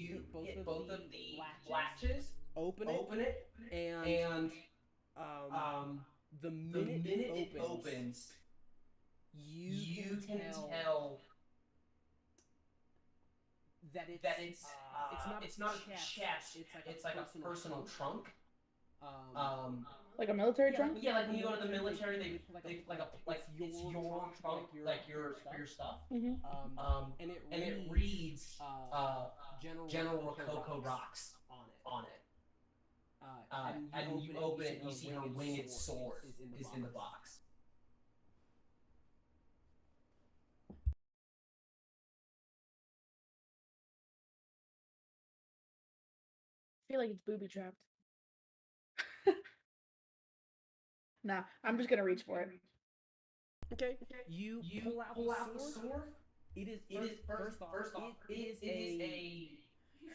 Speaker 1: hit both of the latches, open it, and the minute it opens, you can tell that it's not a chest. It's like a personal trunk.
Speaker 5: Like a military trunk?
Speaker 1: Yeah, like when you go to the military, they it's your trunk, like your stuff.
Speaker 5: Mm-hmm.
Speaker 1: And it reads General Rococo Rocks on it. And you open it, and you see her winged sword is in the box.
Speaker 5: I feel like it's booby trapped. Nah, I'm just gonna reach for it.
Speaker 1: Okay. You pull out the sword. It is first off. It is a.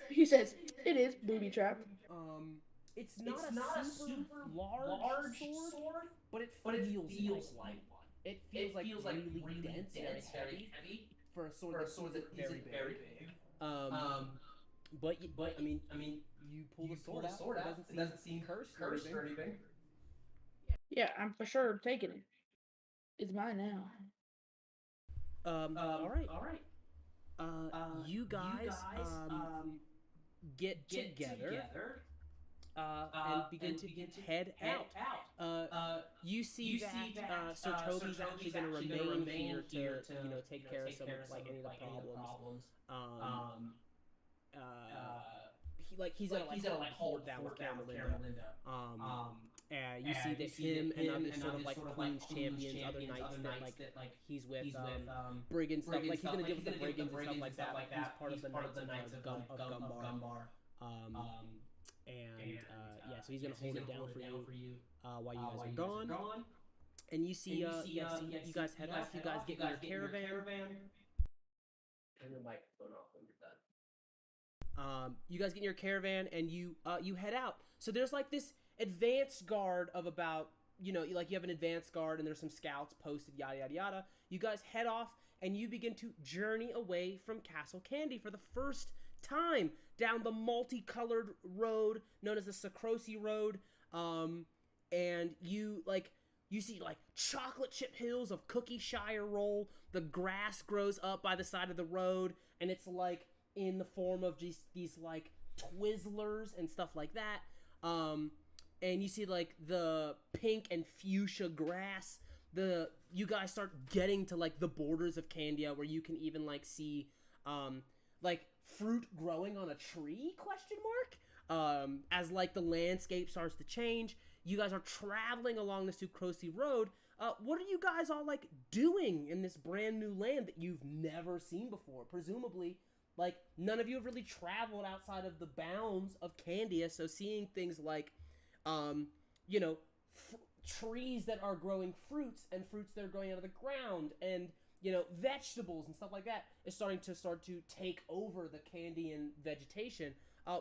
Speaker 5: He says it is booby trapped.
Speaker 1: It's not a super large sword, but it feels like one. It feels like really dense, very heavy for a sword that isn't very big. But I mean, you pull the sword out. It doesn't seem cursed or anything.
Speaker 5: Yeah, I'm for sure taking it. It's mine now.
Speaker 1: All right. You guys get together and begin to head out. You see that Sir Toby's actually going to remain here to take care of some like any of the problems. He's gonna hold down with Camerlinda. You see that him and other sort of like Queen's champions, other knights that like he's with brigands stuff. Like he's gonna deal with the brigands and stuff like that. He's part of the Knights of Gumbar. So he's gonna hold it down for you while you guys are gone. And you see, you guys head off. You guys get in your caravan. Turn your microphone off when you're done. You guys get in your caravan and you head out. So there's like this advanced guard of about, like you have an advanced guard and there's some scouts posted, yada, yada, yada. You guys head off and you begin to journey away from Castle Candy for the first time down the multicolored road known as the Sacrosi Road. And you see like chocolate chip hills of Cookie Shire roll. The grass grows up by the side of the road and it's like in the form of just these like Twizzlers and stuff like that. And you see like the pink and fuchsia grass. You guys start getting to like the borders of Candia where you can even like see like fruit growing on a tree ? As like the landscape starts to change. You guys are traveling along the Sacrosi Road. What are you guys all like doing in this brand new land that you've never seen before? Presumably, like none of you have really traveled outside of the bounds of Candia, so seeing things like, trees that are growing fruits and fruits that are growing out of the ground and vegetables and stuff like that is starting to take over the Candian vegetation.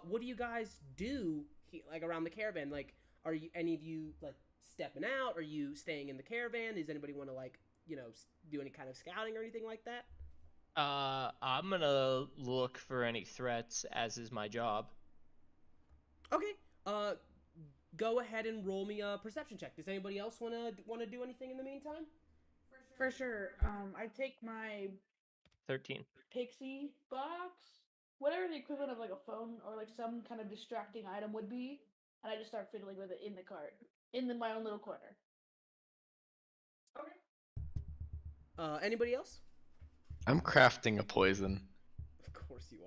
Speaker 1: What do you guys do like around the caravan? Like, are you any of you like stepping out? Are you staying in the caravan? Does anybody want to like do any kind of scouting or anything like that?
Speaker 2: I'm gonna look for any threats, as is my job.
Speaker 1: Okay. go ahead and roll me a perception check. Does anybody else wanna do anything in the meantime?
Speaker 5: For sure. I take my
Speaker 2: 13.
Speaker 5: pixie box, whatever the equivalent of like a phone or like some kind of distracting item would be, and I just start fiddling with it in the cart, my own little corner.
Speaker 1: Anybody else?
Speaker 4: I'm crafting a poison.
Speaker 1: Of course you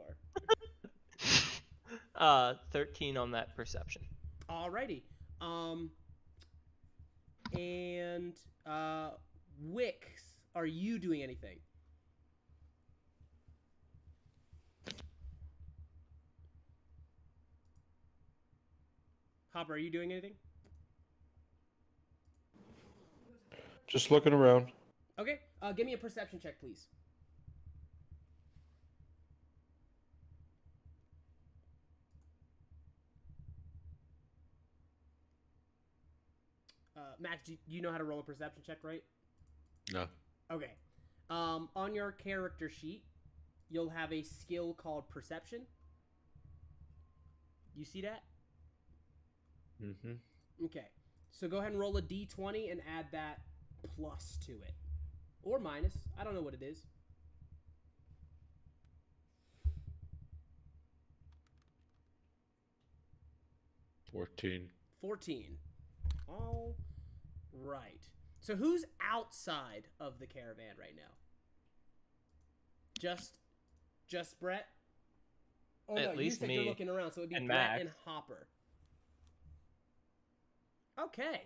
Speaker 1: are.
Speaker 2: 13 on that perception.
Speaker 1: Alrighty. And Wix, are you doing anything? Hopper, are you doing anything?
Speaker 6: Just looking around.
Speaker 1: Okay. Give me a perception check, please. Max, do you know how to roll a perception check, right?
Speaker 6: No.
Speaker 1: Okay. On your character sheet, you'll have a skill called Perception. You see that?
Speaker 6: Mm-hmm.
Speaker 1: Okay. So go ahead and roll a d20 and add that plus to it. Or minus. I don't know what it is.
Speaker 6: 14.
Speaker 1: 14. All right. So who's outside of the caravan right now? Just Brett? Oh,
Speaker 2: At
Speaker 1: no, you
Speaker 2: least
Speaker 1: said
Speaker 2: me
Speaker 1: you're looking around, so it'd be
Speaker 2: and
Speaker 1: Brett
Speaker 2: Max.
Speaker 1: and Hopper. Okay.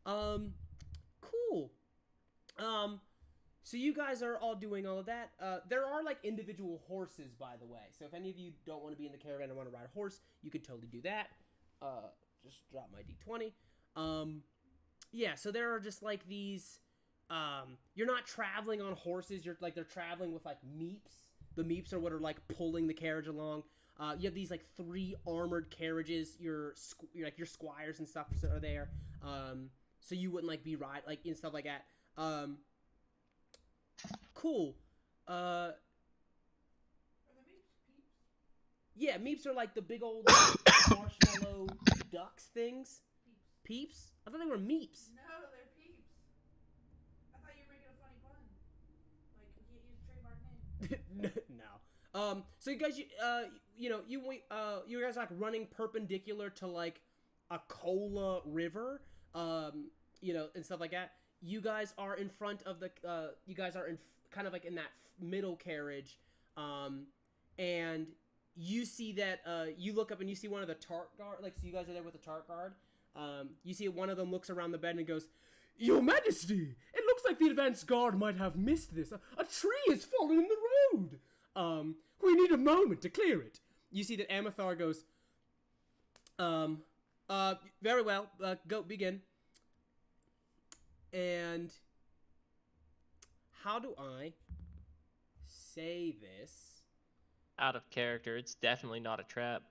Speaker 1: Cool. So you guys are all doing all of that. There are like individual horses, by the way. So if any of you don't want to be in the caravan and want to ride a horse, you could totally do that. Just drop my d20. Yeah, so there are just like these. You're not traveling on horses. You're like they're traveling with like meeps. The meeps are what are like pulling the carriage along. You have these like 3 armored carriages. Your squires and stuff are there. So you wouldn't like be and stuff like that. Cool. Yeah, meeps are like the big old marshmallow ducks things. Peeps? I thought they were meeps.
Speaker 5: No, they're peeps. I thought you were making a funny pun. Like you can't use trademark name.
Speaker 1: No. So you guys, you guys are like running perpendicular to like a cola river, and stuff like that. You guys are in front of the, kind of like in that middle carriage, and you see that, you look up and you see one of the Tart guard, so you guys are there with the Tart guard. You see one of them looks around the bend and goes, "Your Majesty, it looks like the advance guard might have missed this. A tree is falling in the road. We need a moment to clear it." You see that Amathar goes, very well, go begin. And how do I say this?
Speaker 2: Out of character, it's definitely not a trap.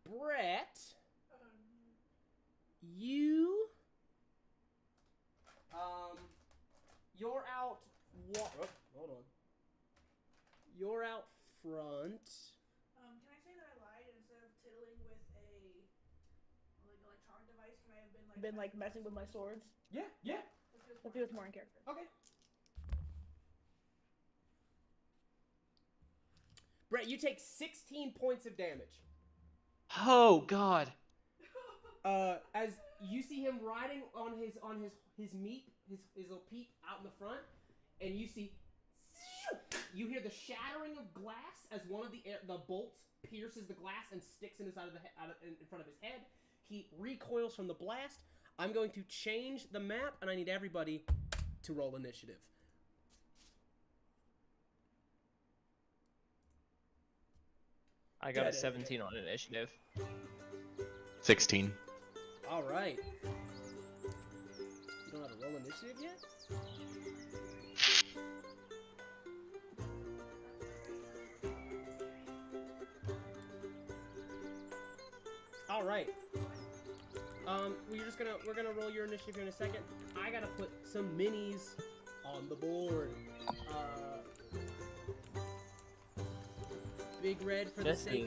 Speaker 1: Brett, you, you're out. Hold on. You're out front.
Speaker 5: Can I say that I lied and instead of tiddling with a electronic device? Can I have been like messing with my swords?
Speaker 1: Yeah.
Speaker 5: That feels more in character.
Speaker 1: Okay. Brett, you take 16 points of damage.
Speaker 2: Oh God.
Speaker 1: As you see him riding on his meep, his little peep out in the front, and you see, you hear the shattering of glass as one of the bolts pierces the glass and sticks in in front of his head. He recoils from the blast. I'm going to change the map, and I need everybody to roll initiative.
Speaker 2: I got a 17 on initiative.
Speaker 4: 16.
Speaker 1: All right. You don't have to roll initiative yet? All right. We're gonna roll your initiative here in a second. I gotta put some minis on the board. Big Red, for the
Speaker 2: This
Speaker 1: sake.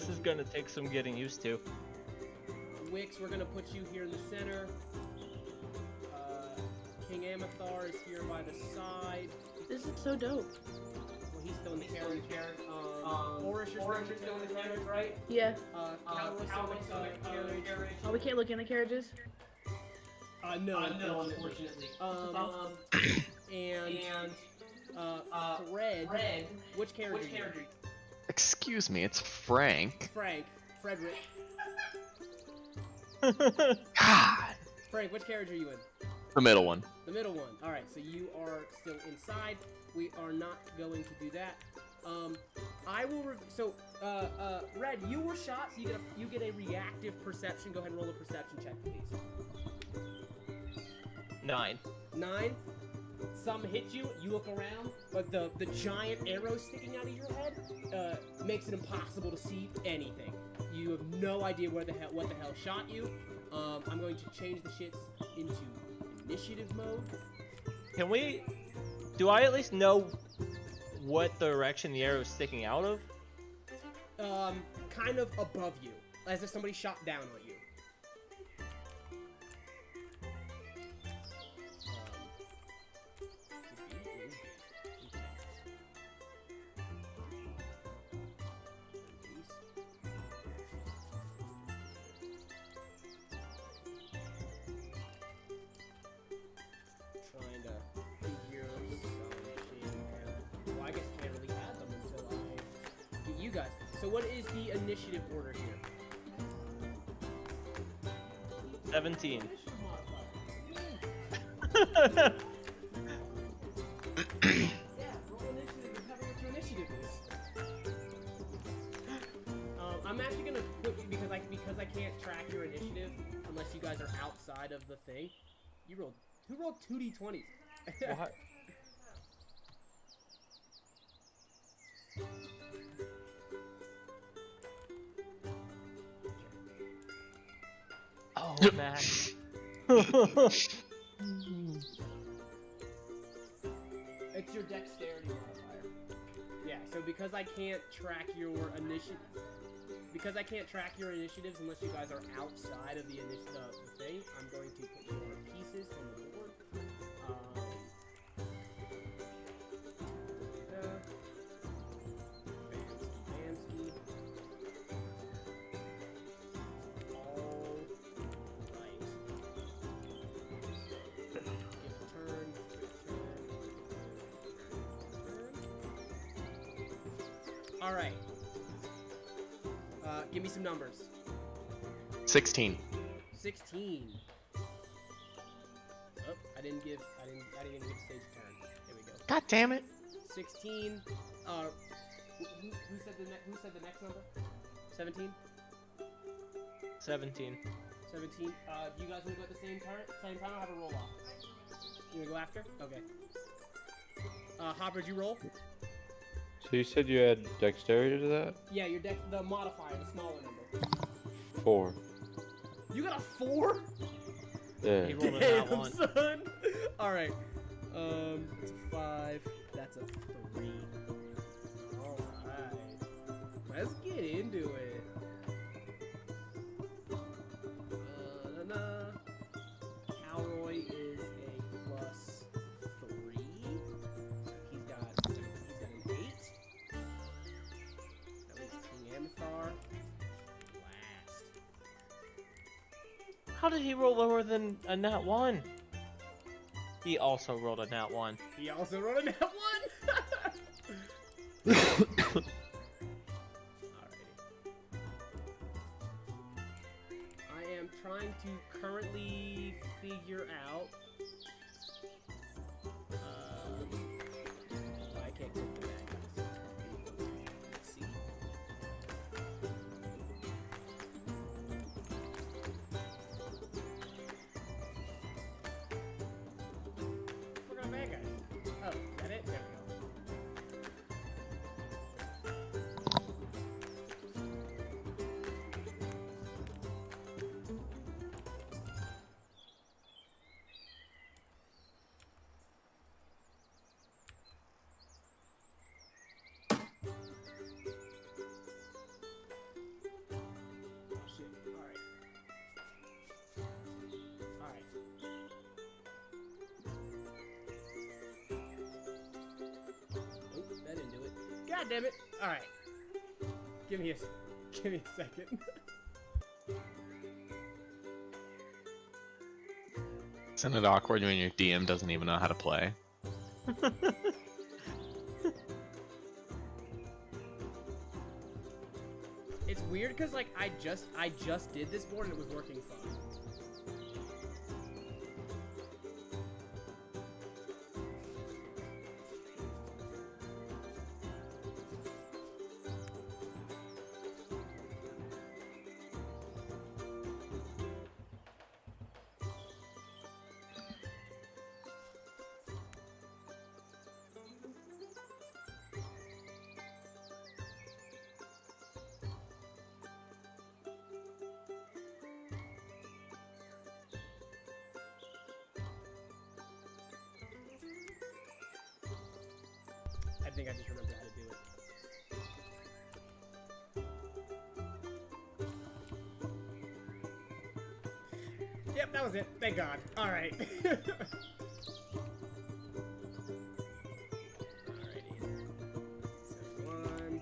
Speaker 2: is gonna take some getting used to.
Speaker 1: Wix, we're gonna put you here in the center. King Amathar is here by the side.
Speaker 5: This is so dope.
Speaker 1: Well, he's still in the carriage. Orish is still in the carriage, right?
Speaker 5: Yeah.
Speaker 1: Calrus still in the carriage.
Speaker 5: Oh, we can't look in the carriages.
Speaker 1: No, unfortunately. And Fred, which carriage are you in?
Speaker 4: Excuse me, it's Frank.
Speaker 1: Frederick.
Speaker 4: God.
Speaker 1: Frank, which carriage are you in?
Speaker 4: The middle one.
Speaker 1: The middle one. Alright, so you are still inside. We are not going to do that. I will Red, you were shot, so you get a reactive perception. Go ahead and roll a perception check, please.
Speaker 2: 9.
Speaker 1: 9. Some hit you, you look around, but the giant arrow sticking out of your head makes it impossible to see anything. You have no idea what the hell shot you. I'm going to change the shits into initiative mode.
Speaker 2: Can we? Do I at least know what direction the arrow is sticking out of?
Speaker 1: Kind of above you, as if somebody shot down on you. Trying to figure something out. Well, I guess I can't really add them until I get you guys. So what is the initiative order here?
Speaker 2: 17.
Speaker 1: Initiative modifier. Yeah, roll initiative and tell me what your initiative is. I'm actually gonna put you because I can't track your initiative unless you guys are outside of the thing. Who rolled 2d20s?
Speaker 2: What? Oh man.
Speaker 1: It's your dexterity modifier. Yeah, so because I can't track your initiatives unless you guys are outside of the thing, I'm going to put your pieces on the board. Bansky. All right. Give a turn. All right. Give me some numbers.
Speaker 4: 16.
Speaker 1: 16. Oh, I didn't give stage turn. There we go.
Speaker 4: God damn it.
Speaker 1: 16. Who said the next number? 17.
Speaker 2: 17.
Speaker 1: 17. You guys want to go at the same time? I'll have a roll off. You wanna go after? Okay. Hopper, did you roll?
Speaker 6: So you said you had dexterity to that?
Speaker 1: Yeah, the modifier, the smaller number.
Speaker 6: 4.
Speaker 1: You got a 4?
Speaker 6: Yeah.
Speaker 2: He rolled a
Speaker 1: Damn,
Speaker 2: nat 1.
Speaker 1: son. All right. It's a 5. That's a 3. All right. Let's get into it. Calroy is a plus 3. So he's got an 8. That leaves King Amathar last.
Speaker 2: How did he roll lower than a nat 1? He also rolled a nat 1.
Speaker 1: He also rolled a nat 1. I am trying to currently figure out. I can't click the bad guys. Let's see. Look at the bad guys. Oh, is that it? There we go. God damn it! All right. Give me a second.
Speaker 4: Isn't it awkward when your DM doesn't even know how to play?
Speaker 1: It's weird because like I just did this board and it was working fine. I think I just remembered how to do it. Yep, that was it. Thank God. All right. Alrighty. So 1,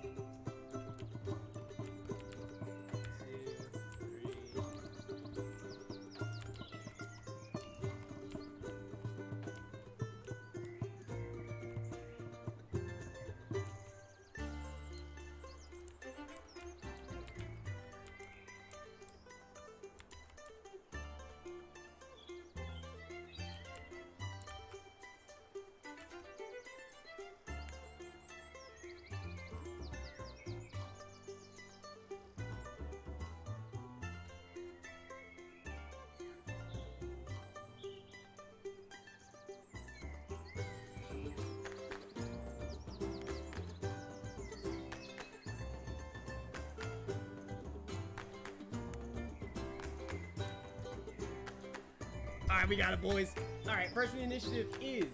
Speaker 1: 2, 3. Alright, we got it, boys. Alright, first in the initiative is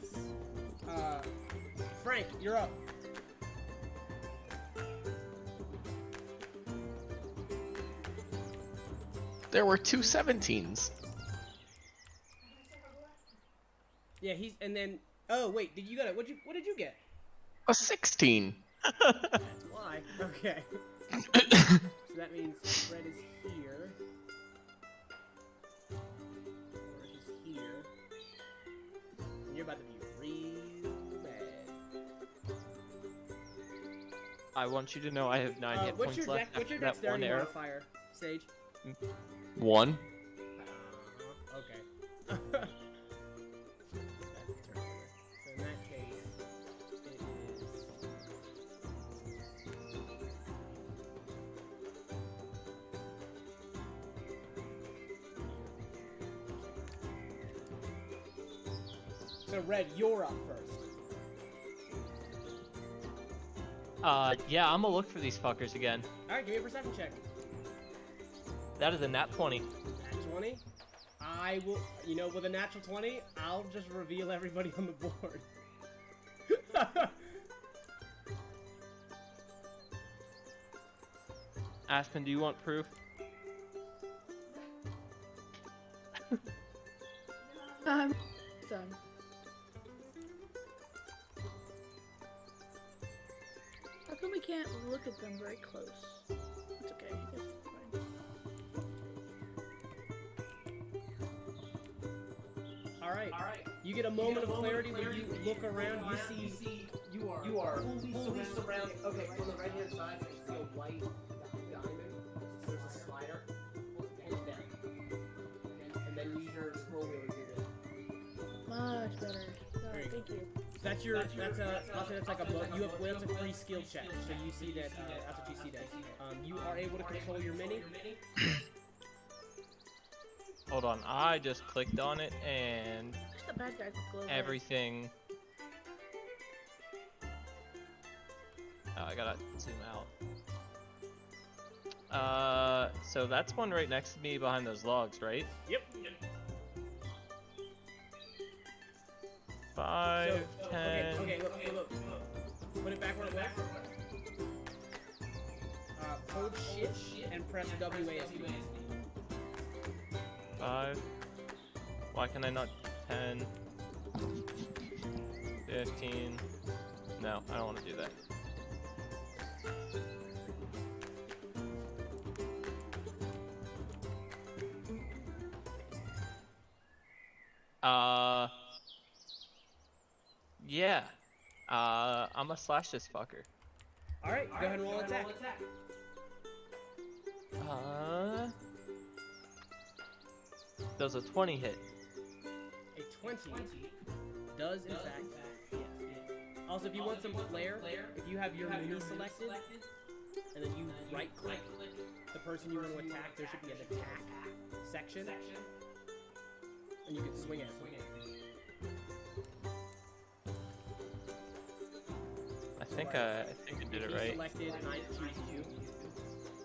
Speaker 1: Frank, you're up.
Speaker 4: There were 2 17s.
Speaker 1: Yeah, he's and then oh wait, did you get it? What did you get?
Speaker 4: A 16.
Speaker 1: That's why. Okay. So that means Fred is here. Or he's here. And you're about to be real bad.
Speaker 2: I want you to know I have 9 hit
Speaker 1: What's
Speaker 2: points
Speaker 1: your
Speaker 2: left
Speaker 1: what's your
Speaker 2: after that one
Speaker 1: dexterity
Speaker 2: arrow.
Speaker 1: modifier, Sage?
Speaker 4: 1.
Speaker 1: Okay. That's the turn order. So in that case, it is. So Red, you're up first.
Speaker 2: Yeah, I'm gonna look for these fuckers again.
Speaker 1: All right, give me a perception check.
Speaker 2: That is a nat 20.
Speaker 1: Nat 20. I will, you know, with a natural 20, I'll just reveal everybody on the board.
Speaker 2: Aspen, do you want proof?
Speaker 5: Done. How come we can't look at them very close? It's okay. It's fine.
Speaker 1: All right. You get a moment of clarity when you look around. You see you are fully surrounded. Okay, on the right hand side, there's still a white diamond. So there's a slider. Pull it down. And then use your scroll wheel to do that.
Speaker 5: Much better. No,
Speaker 1: There you go.
Speaker 5: thank you.
Speaker 1: That's your. I'll say that's like a. You have well, it's a free skill check. So you see that. That's what you see that. You are able to control your mini.
Speaker 2: Hold on, I just clicked on it and
Speaker 5: Just the bad guys with glow.
Speaker 2: everything. Oh, I gotta zoom out. So that's one right next to me behind those logs, right?
Speaker 1: Yep.
Speaker 2: 5, 10.
Speaker 1: Okay, look. Put it back where it was. Hold shift and press WASD.
Speaker 2: 5. Why can I not? 10. 15. No, I don't want to do that. Yeah. I'm gonna slash this fucker.
Speaker 1: All right, go ahead and roll attack.
Speaker 2: Does a 20 hit?
Speaker 1: A 20 does in fact. Yes. Also, if you want some flair, if you have your mini selected, and then you right-click the person you want to attack, there should be an attack section, and you can swing it.
Speaker 2: I think I did it right.
Speaker 1: Selected, and I choose you.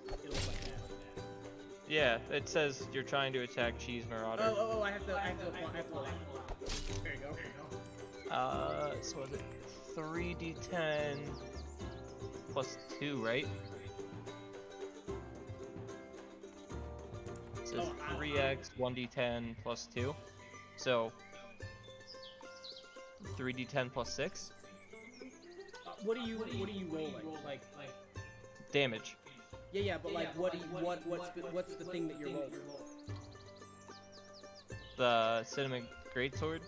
Speaker 1: It'll look like that.
Speaker 2: Yeah, it says you're trying to attack Cheese Marauder.
Speaker 1: Oh, I have to apply. There you go.
Speaker 2: So was it 3d10 plus 2, right? It says 3x 1d10 plus 2. So 3d10 plus 6?
Speaker 1: What are you rolling? Like
Speaker 2: Damage.
Speaker 1: yeah, but like what's the thing that you're rolling?
Speaker 2: The Cinnamon Greatsword?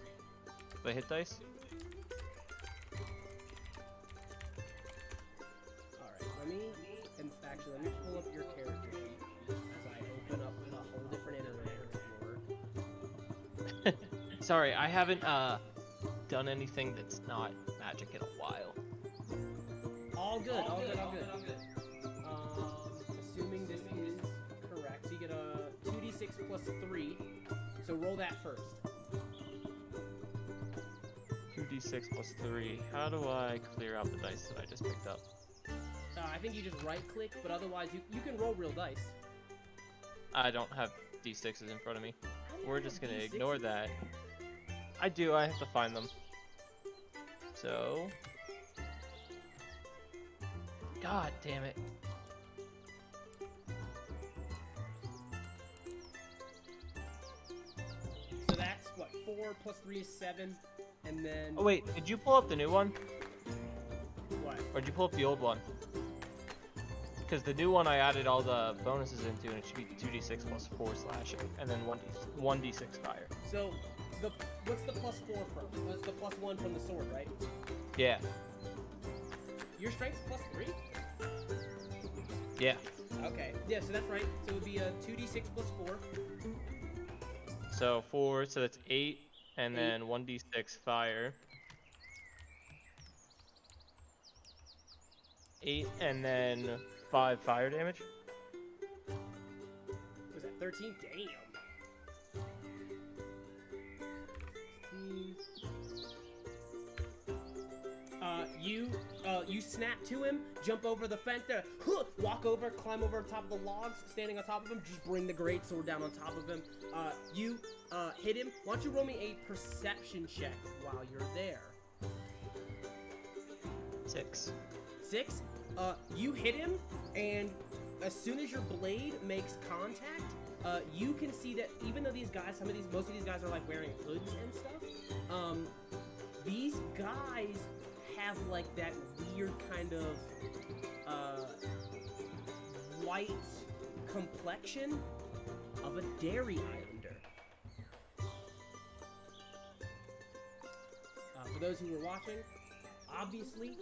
Speaker 2: The hit dice?
Speaker 1: Alright, let me pull up your character sheet as I open up a whole different Internet Explorer.
Speaker 2: Sorry, I haven't done anything that's not magic in a while.
Speaker 1: All good. Assuming this is correct, so you get a 2d6 plus 3. So roll that first.
Speaker 2: 2d6 plus 3. How do I clear out the dice that I just picked up?
Speaker 1: I think you just right-click, but otherwise you can roll real dice.
Speaker 2: I don't have d6s in front of me.
Speaker 1: How do you
Speaker 2: We're
Speaker 1: have
Speaker 2: just gonna
Speaker 1: D6s?
Speaker 2: ignore that. I do, I have to find them. So... God damn it.
Speaker 1: So that's what, 4 plus 3 is 7, and then
Speaker 2: Oh wait, did you pull up the new one?
Speaker 1: what?
Speaker 2: Or did you pull up the old one? Because the new one I added all the bonuses into, and it should be 2d6 plus 4 slashing, and then 1d6 fire.
Speaker 1: So what's the plus 4 from? What's the plus 1 from the sword, right?
Speaker 2: Yeah,
Speaker 1: Your strength's plus 3?
Speaker 2: yeah.
Speaker 1: Okay. Yeah, so that's right. So it would be a 2d6 plus 4.
Speaker 2: So 4, so that's 8, and then 1d6 fire. 8, and then 5 fire damage.
Speaker 1: What was that, 13? Damn. 16. You snap to him, jump over the fence there, walk over, climb over top of the logs, standing on top of him, just bring the greatsword down on top of him. You hit him. Why don't you roll me a perception check while you're there?
Speaker 2: 6.
Speaker 1: 6. You hit him, and as soon as your blade makes contact, you can see that even though most of these guys are like wearing hoods and stuff, these guys have like that weird kind of white complexion of a Dairy Islander. For those who were watching, obviously,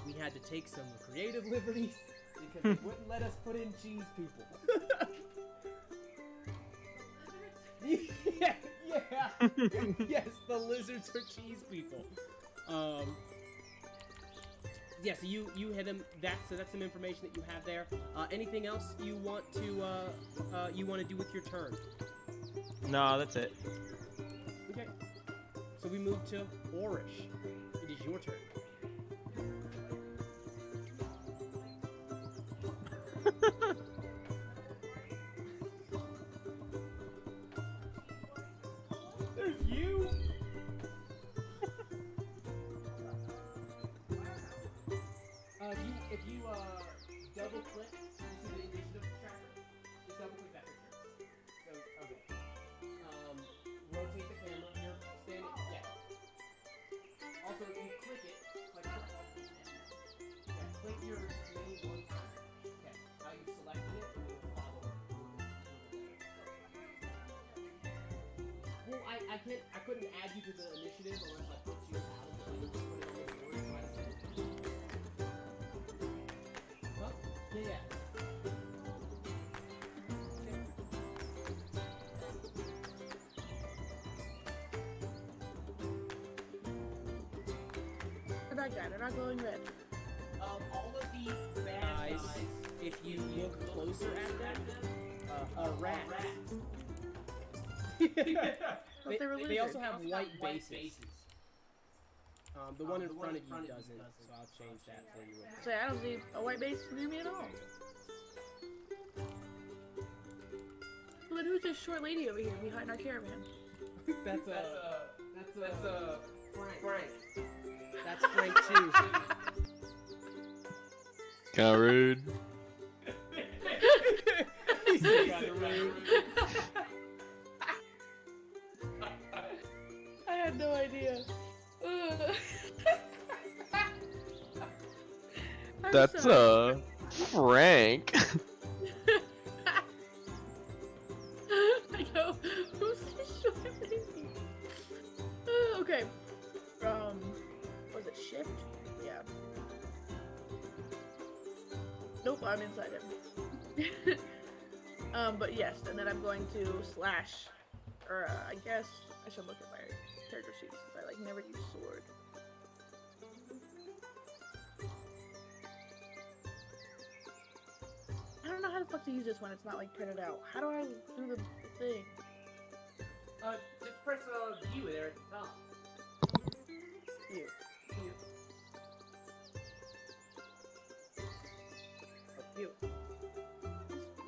Speaker 1: we had to take some creative liberties because they wouldn't let us put in cheese people. yeah. Yes, the lizards are cheese people. Yeah, so you hit him. That's some information that you have there. Anything else you want to do with your turn?
Speaker 2: No, that's it.
Speaker 1: Okay. So we move to Orish. It is your turn. There's you. If you double click, you see the initiative tracker. Just double click that picture. So okay. Rotate the camera. You're standing. Yeah. Also, if you click it, like click your I couldn't add you to the initiative unless I put you out. Like, put it on the board, so I said. Huh? Yeah.
Speaker 5: They're bad guy. They're not glowing red.
Speaker 1: All of the bad guys, if you look closer at them, are rats.
Speaker 5: But they were
Speaker 1: They also
Speaker 5: lizards.
Speaker 1: have white bases. The one in front of you doesn't, so I'll change that for you.
Speaker 5: So I don't see a white base near me at all. Well, then who's this short lady over here behind our caravan?
Speaker 1: That's Frank. That's Frank too.
Speaker 4: Kinda rude.
Speaker 1: He's kinda rude.
Speaker 5: I had no idea. I'm
Speaker 4: That's
Speaker 5: sorry.
Speaker 4: Frank.
Speaker 5: I go, who's this short lady? Okay. Was it shift? Yeah. Nope, I'm inside him. But yes, and then I'm going to slash, or I guess I should look at my character sheet since I like never use sword. I don't know how the fuck to use this when it's not like printed out. How do I do the thing?
Speaker 1: Just press view there at the top.
Speaker 5: View.
Speaker 1: View.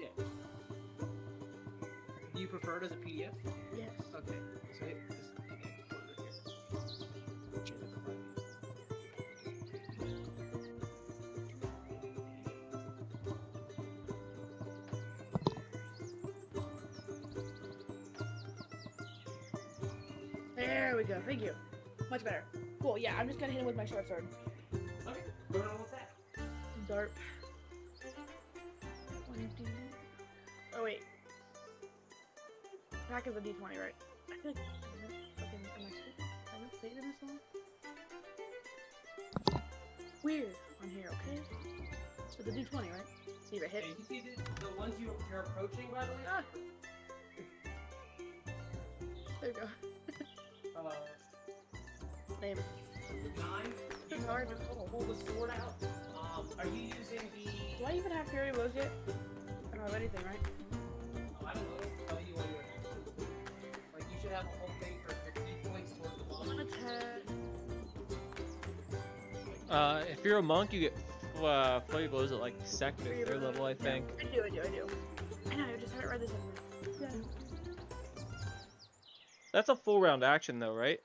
Speaker 1: Yeah. Do you prefer it as a PDF?
Speaker 5: Yes.
Speaker 1: Okay. So hit this export right here. Change it to file.
Speaker 5: There we go. Thank you. Much better. Cool. Yeah, I'm just gonna hit him with my short sword.
Speaker 1: Okay. What's that?
Speaker 5: Dart. 1D. Oh wait. Pack is a D20, right? I feel like fucking am I stupid? I haven't played in this long. Weird on here, okay? So the D20, right? See if it hit.
Speaker 1: You can see the ones you're approaching, by the way.
Speaker 5: Ah! There you go. Name.
Speaker 1: 9.
Speaker 5: It's hard to
Speaker 1: hold the sword out. Are you using the?
Speaker 5: Do I even have fairy blows yet? I don't have anything, right?
Speaker 1: I don't know. Tell you what you're. Like you should have a whole thing for 50 points towards the
Speaker 5: One
Speaker 1: bottom.
Speaker 5: attack.
Speaker 2: If you're a monk, you get Flurry Blows at like second or third level, I think.
Speaker 5: I do. I know, I just haven't read this anywhere. Yeah.
Speaker 2: That's a full round action though, right?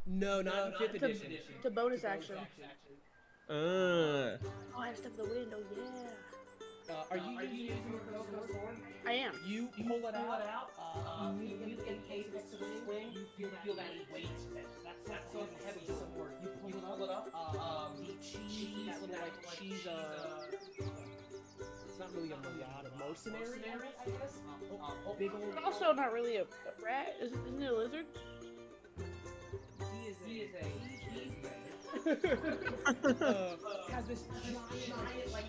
Speaker 1: No, not in 5th edition.
Speaker 5: It's a bonus action.
Speaker 2: Uh.
Speaker 5: Oh, I have stuff in the window, yeah.
Speaker 1: Are you using your sword?
Speaker 5: I am.
Speaker 1: You pull it out. You in case it's to the swing. You feel that weight. That's so heavy sword. You pull it up. The cheese, that would like cheese. It's not really a mercenary, I guess. Big old.
Speaker 5: But also not really a rat. Isn't it a lizard?
Speaker 1: He is a has this giant like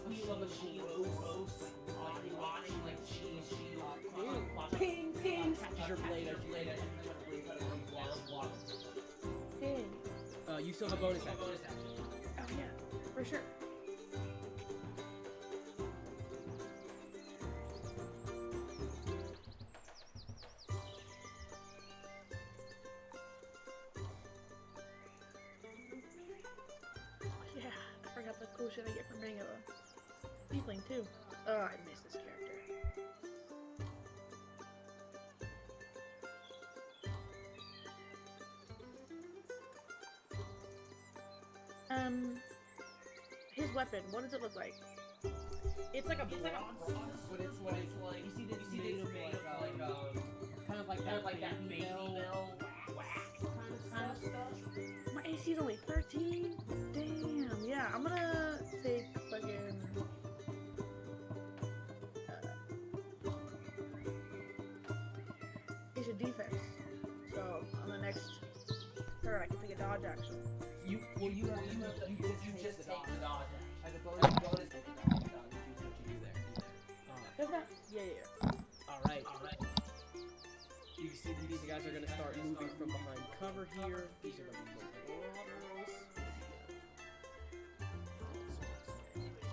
Speaker 1: wheel of a shield, rotting like cheese. Ping, ping. Catches your blade.
Speaker 5: Dang.
Speaker 1: You still have a bonus action.
Speaker 5: Oh yeah, for sure. Yeah, I forgot the cool shit I get from being a tiefling too. Oh, I miss this character. His weapon, what does it look like?
Speaker 1: It's like a bronze, but it's like you see this made of like kind of like that baby bell wax kind of stuff.
Speaker 5: My AC is only 13? Damn, yeah, I'm gonna take fucking... I should defense. So on the next turn, I can take a dodge action.
Speaker 1: You just take the dodge action. As a bonus to the dodge, you use there.
Speaker 5: Doesn't that? Yeah.
Speaker 1: All right. You can see these guys are gonna start moving from behind cover here. These are gonna be marauders.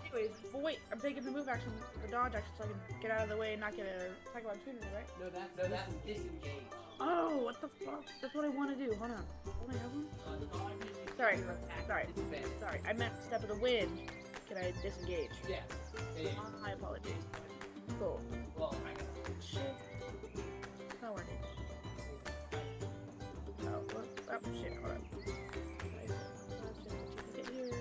Speaker 5: Anyways, but wait, I'm taking the move action, the dodge action, so I can get out of the way and not get a attack of opportunity, right?
Speaker 1: No, that's disengage.
Speaker 5: Oh, what the fuck? That's what I want to do. Hold on. Don't I have one? Sorry. I meant step of the wind. Can I disengage?
Speaker 1: Yeah.
Speaker 5: My apologies. Cool.
Speaker 1: Well,
Speaker 5: Shit. It's not working. Oh, what? Oh, shit. Hold on. Get here.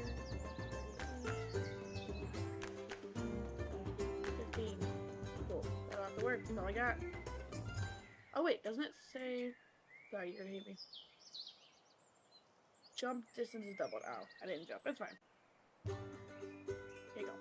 Speaker 5: 15. Cool. That'll have to work. That's all I got. Oh, wait. Doesn't it say... Sorry, you're gonna hate me. Jump distance is doubled. Oh, I didn't jump. It's fine. Here you go.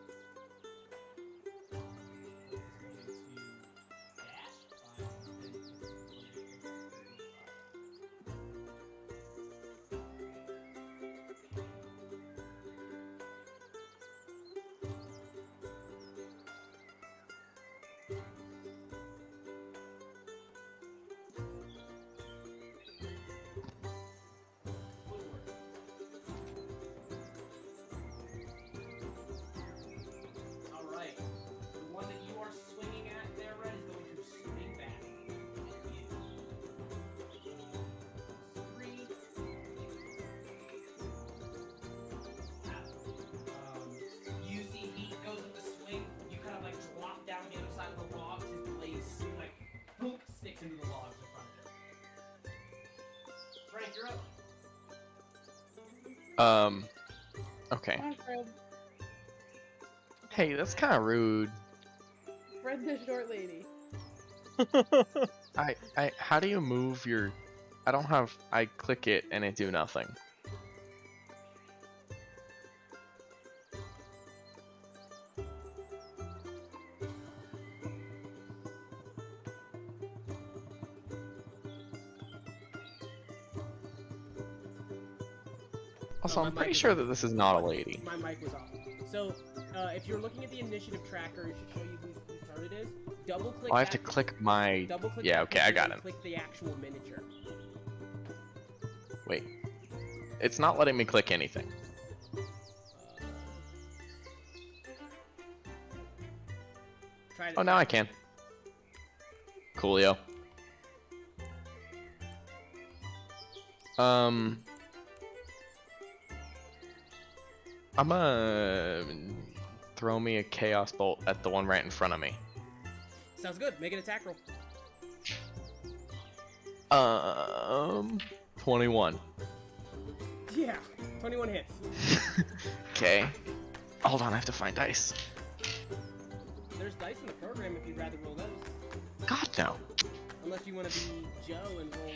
Speaker 1: Alright. The one that you are swinging at there, Red, is going to swing back at you. 3. You see he goes with the swing, you kind of like drop down the other side of the logs, his blades like boom, sticks into the logs in front of him. Frank, you're up.
Speaker 4: Okay.
Speaker 5: Come on, Fred.
Speaker 4: Hey, that's kind of rude.
Speaker 5: Fred the short lady.
Speaker 4: How do you move your... I click it and it do nothing. Also,
Speaker 1: my
Speaker 4: I'm
Speaker 1: mic
Speaker 4: pretty
Speaker 1: is
Speaker 4: sure
Speaker 1: off.
Speaker 4: that this is not a lady.
Speaker 1: My mic was off. So, if you're looking at the initiative tracker, it should show you whose turn it is. Double click.
Speaker 4: Oh, I have to click my...
Speaker 1: Double click.
Speaker 4: Yeah,
Speaker 1: that
Speaker 4: okay, I
Speaker 1: picture
Speaker 4: got
Speaker 1: and
Speaker 4: him.
Speaker 1: Click the actual miniature.
Speaker 4: Wait. It's not letting me click anything.
Speaker 1: Try it.
Speaker 4: Oh, now I can. Coolio. I'm gonna throw me a chaos bolt at the one right in front of me.
Speaker 1: Sounds good. Make an attack roll.
Speaker 4: 21.
Speaker 1: Yeah, 21 hits.
Speaker 4: Okay. Hold on, I have to find dice.
Speaker 1: There's dice in the program if you'd rather roll those.
Speaker 4: God no.
Speaker 1: Unless you want to be Joe and roll,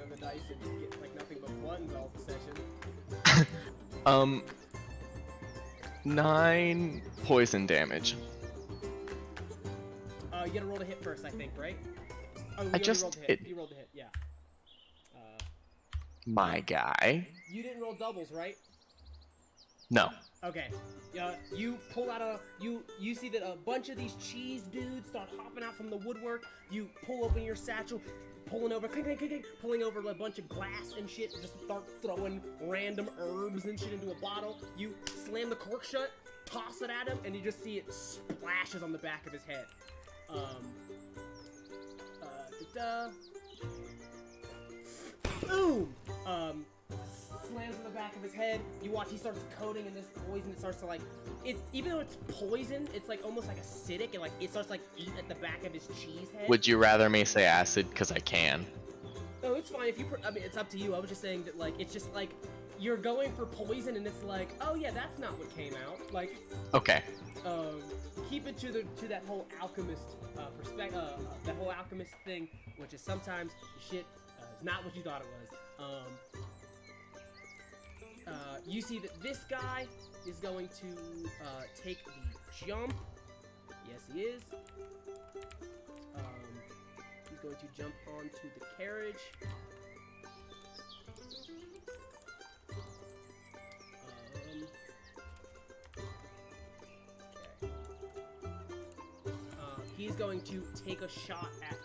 Speaker 1: the dice and get like nothing but ones all the session.
Speaker 4: 9 poison damage.
Speaker 1: You gotta roll to hit first, I think, right? Oh, you
Speaker 4: I
Speaker 1: already
Speaker 4: just
Speaker 1: rolled to hit.
Speaker 4: hit.
Speaker 1: You rolled to hit, yeah.
Speaker 4: My guy.
Speaker 1: You didn't roll doubles, right?
Speaker 4: No.
Speaker 1: Okay. You pull out you see that a bunch of these cheese dudes start hopping out from the woodwork. You pull open your satchel, pulling over, clink, clink, clink, clink, pulling over a bunch of glass and shit. Just start throwing random herbs and shit into a bottle. You slam the cork shut, toss it at him, and you just see it splashes on the back of his head. Boom! Slams on the back of his head. You watch he starts coating in this poison. It starts to like, even though it's poison, it's like almost like acidic, and like it starts like eat at the back of his cheese head.
Speaker 4: Would you rather me say acid? Because I can.
Speaker 1: No, it's fine if you. I mean, it's up to you. I was just saying that like it's just like you're going for poison, and it's like, oh yeah, that's not what came out. Like,
Speaker 4: Okay.
Speaker 1: Keep it to that whole alchemist perspective, that whole alchemist thing, which is sometimes shit is not what you thought it was. You see that this guy is going to take the jump. Yes, he is. He's going to jump onto the carriage. Okay. He's going to take a shot at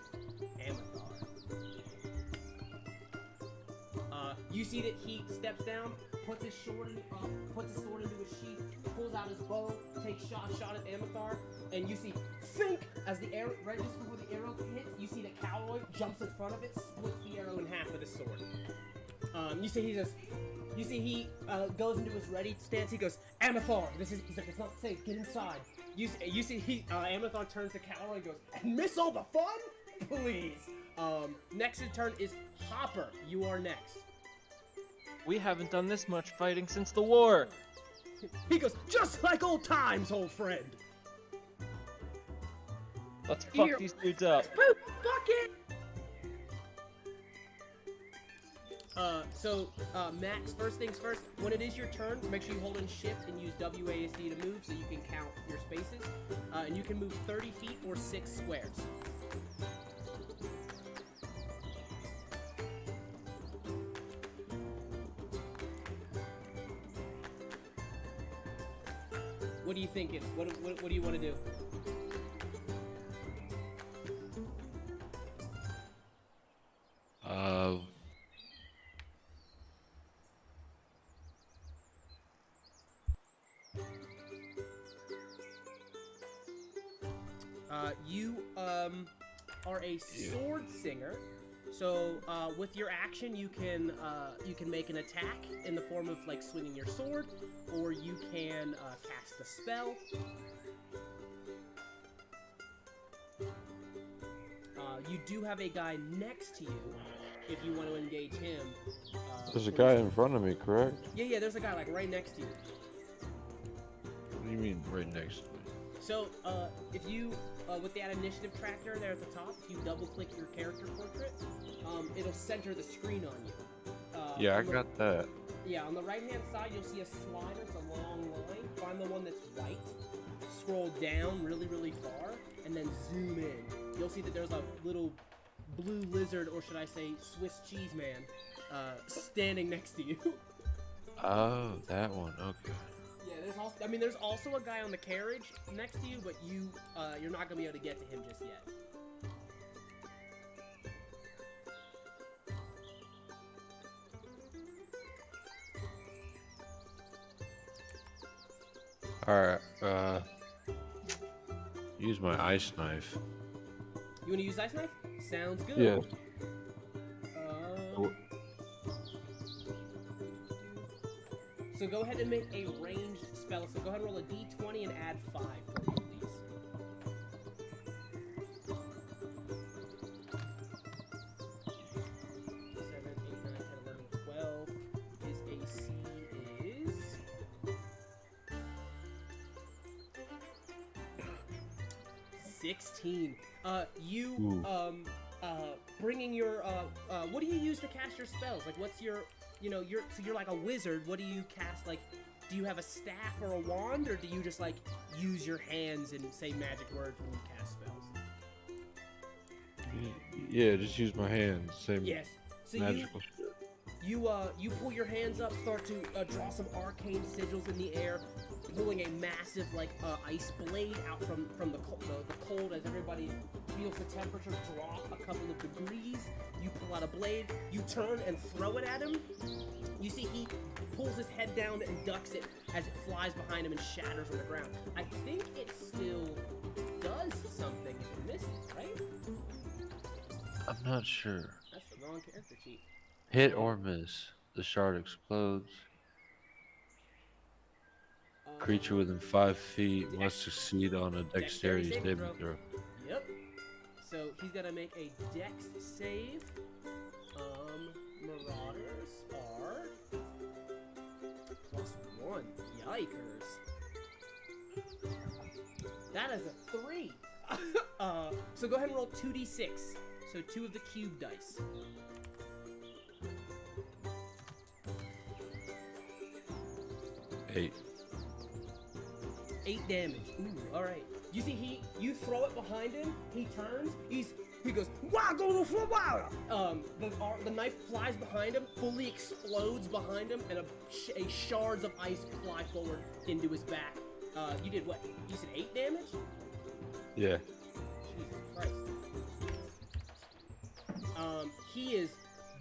Speaker 1: Amathar. You see that he steps down, puts his sword into his sheath, pulls out his bow, takes shot at Amathar, and you see think as the arrow right just before the arrow hits, you see that Cowboy jumps in front of it, splits the arrow in half with his sword. You see he goes into his ready stance. He goes, Amathar, he's like, it's not safe. Get inside. You see Amathar turns to Cowboy and goes, and miss all the fun, please. Next in turn is Hopper. You are next.
Speaker 3: We haven't done this much fighting since the war.
Speaker 1: He goes, just like old times, old friend.
Speaker 3: Let's fuck
Speaker 5: Here.
Speaker 3: these dudes up.
Speaker 5: Poop bucket.
Speaker 1: Max, first things first, when it is your turn, make sure you hold in shift and use WASD to move so you can count your spaces. And you can move 30 feet or 6 squares. What are you thinking? What do you want to do? You are a sword singer, so with your action you can make an attack in the form of like swinging your sword, or you can cast a spell. You do have a guy next to you if you want to engage him.
Speaker 6: There's a guy in front of me, correct?
Speaker 1: Yeah, there's a guy like right next to you.
Speaker 6: What do you mean right next to me?
Speaker 1: So, if you, with that initiative tracker there at the top, if you double-click your character portrait, it'll center the screen on you.
Speaker 6: Yeah, I got that.
Speaker 1: Yeah, on the right-hand side, you'll see a slider. It's a long line. Find the one that's white. Scroll down really, really far, and then zoom in. You'll see that there's a little blue lizard, or should I say Swiss cheese man, standing next to you.
Speaker 6: Oh, that one. Okay.
Speaker 1: Yeah, there's also a guy on the carriage next to you, but you're not gonna be able to get to him just yet.
Speaker 6: Alright, use my ice knife.
Speaker 1: You wanna use ice knife? Sounds good.
Speaker 6: Yeah.
Speaker 1: So go ahead and make a ranged spell. So go ahead and roll a d20 and add 5 for me, please. 7, 8, 9, 10, 11, 12. His AC is 16.
Speaker 6: Ooh.
Speaker 1: Bringing your what do you use to cast your spells? Like, what's your, so you're like a wizard. What do you cast? Like, do you have a staff or a wand, or do you just like use your hands and say magic words when you cast spells?
Speaker 6: Yeah, just use my hands. Same
Speaker 1: Yes. So
Speaker 6: magical shit.
Speaker 1: you pull your hands up, start to draw some arcane sigils in the air, pulling a massive ice blade out from the cold as everybody feels the temperature drop a couple of degrees. You pull out a blade, you turn and throw it at him. You see he pulls his head down and ducks it as it flies behind him and shatters on the ground. I think it still does something if it misses, right?
Speaker 6: I'm not sure.
Speaker 1: That's the wrong character sheet.
Speaker 6: Hit or miss. The shard explodes. Creature within 5 feet must succeed on a dexterity saving throw.
Speaker 1: Yep. So he's gonna make a dex save. Marauders are +1. Yikers. That is a 3. So go ahead and roll 2d6. So 2 of the cube dice.
Speaker 6: 8.
Speaker 1: 8 damage. Ooh, alright. You see you throw it behind him, he turns, he's He goes, wow, go to the wow. The knife flies behind him, fully explodes behind him, and a shards of ice fly forward into his back. You did what? You said 8 damage?
Speaker 6: Yeah.
Speaker 1: Jesus Christ. He is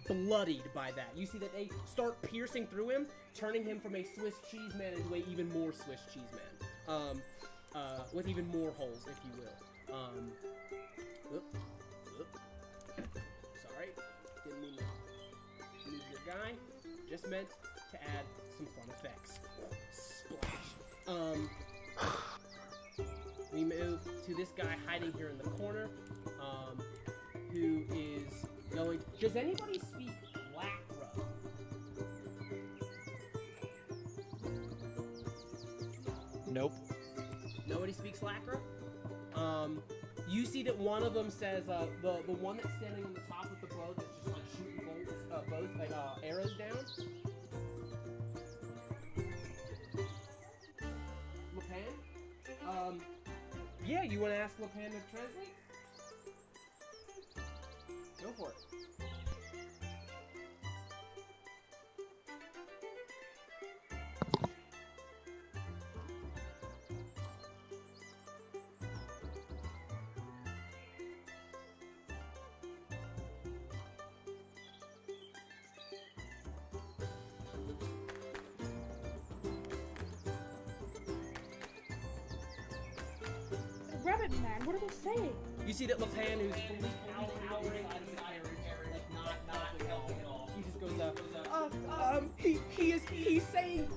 Speaker 1: bloodied by that. You see that they start piercing through him, turning him from a Swiss cheese man into a even more Swiss cheese man. With even more holes, if you will. Sorry, didn't mean to move your guy. Just meant to add some fun effects. Splash. We move to this guy hiding here in the corner, who is going. Does anybody speak Lacra?
Speaker 2: Nope.
Speaker 1: Nobody speaks Lacra? You see that one of them says, the one that's standing on the top with the bow that's just like shooting arrows down. Lapan? Yeah, you want to ask Lapan to translate? Go for it.
Speaker 5: Rabbit man, what are they saying?
Speaker 1: You see that Lapan, who's fully cowering inside of the carriage, like not helping at all. He just goes, he's saying,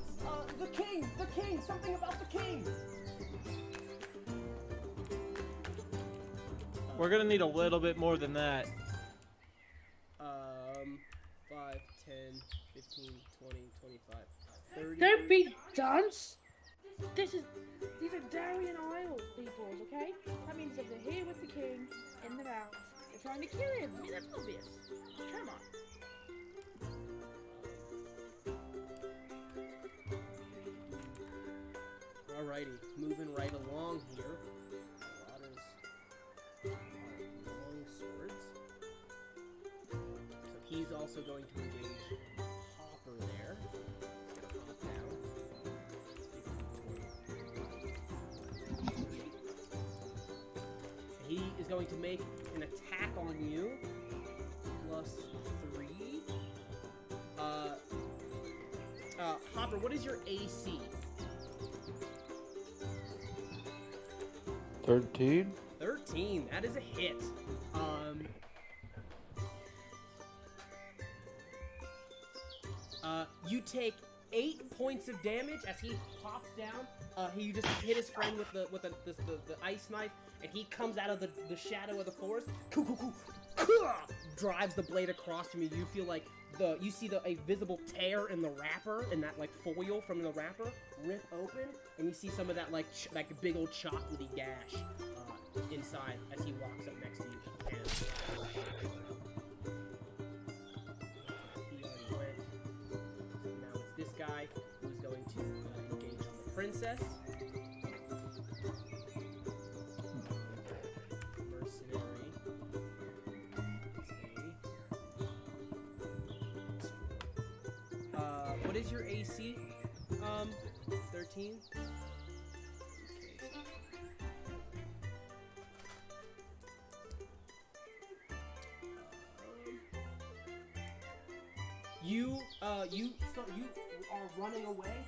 Speaker 1: the king, something about the king.
Speaker 2: We're gonna need a little bit more than that.
Speaker 1: 5, 10, 15, 20, 25, 30.
Speaker 5: Don't be dunce! These are Darien Isles peoples, okay? That means that they're here with the king in the mountains. They're trying to kill him. I mean, that's obvious. Come on.
Speaker 1: Alrighty, moving right along here. Marauders are long swords. So he's also going to engage Hopper there. Hop down. He is going to make an attack on you. +3. Hopper, what is your AC?
Speaker 6: 13?
Speaker 1: 13, that is a hit. You take 8 points of damage as he pops down. He just hit his friend with the ice knife, and he comes out of the shadow of the forest. Drives the blade across from you. You feel like you see a visible tear in the wrapper, in that like foil from the wrapper, rip open, and you see some of that like big old chocolatey gash inside as he walks up next to you. And he already went. So now it's this guy who's going to engage on the princess. Mercenary. What is your AC? 13? You are running away,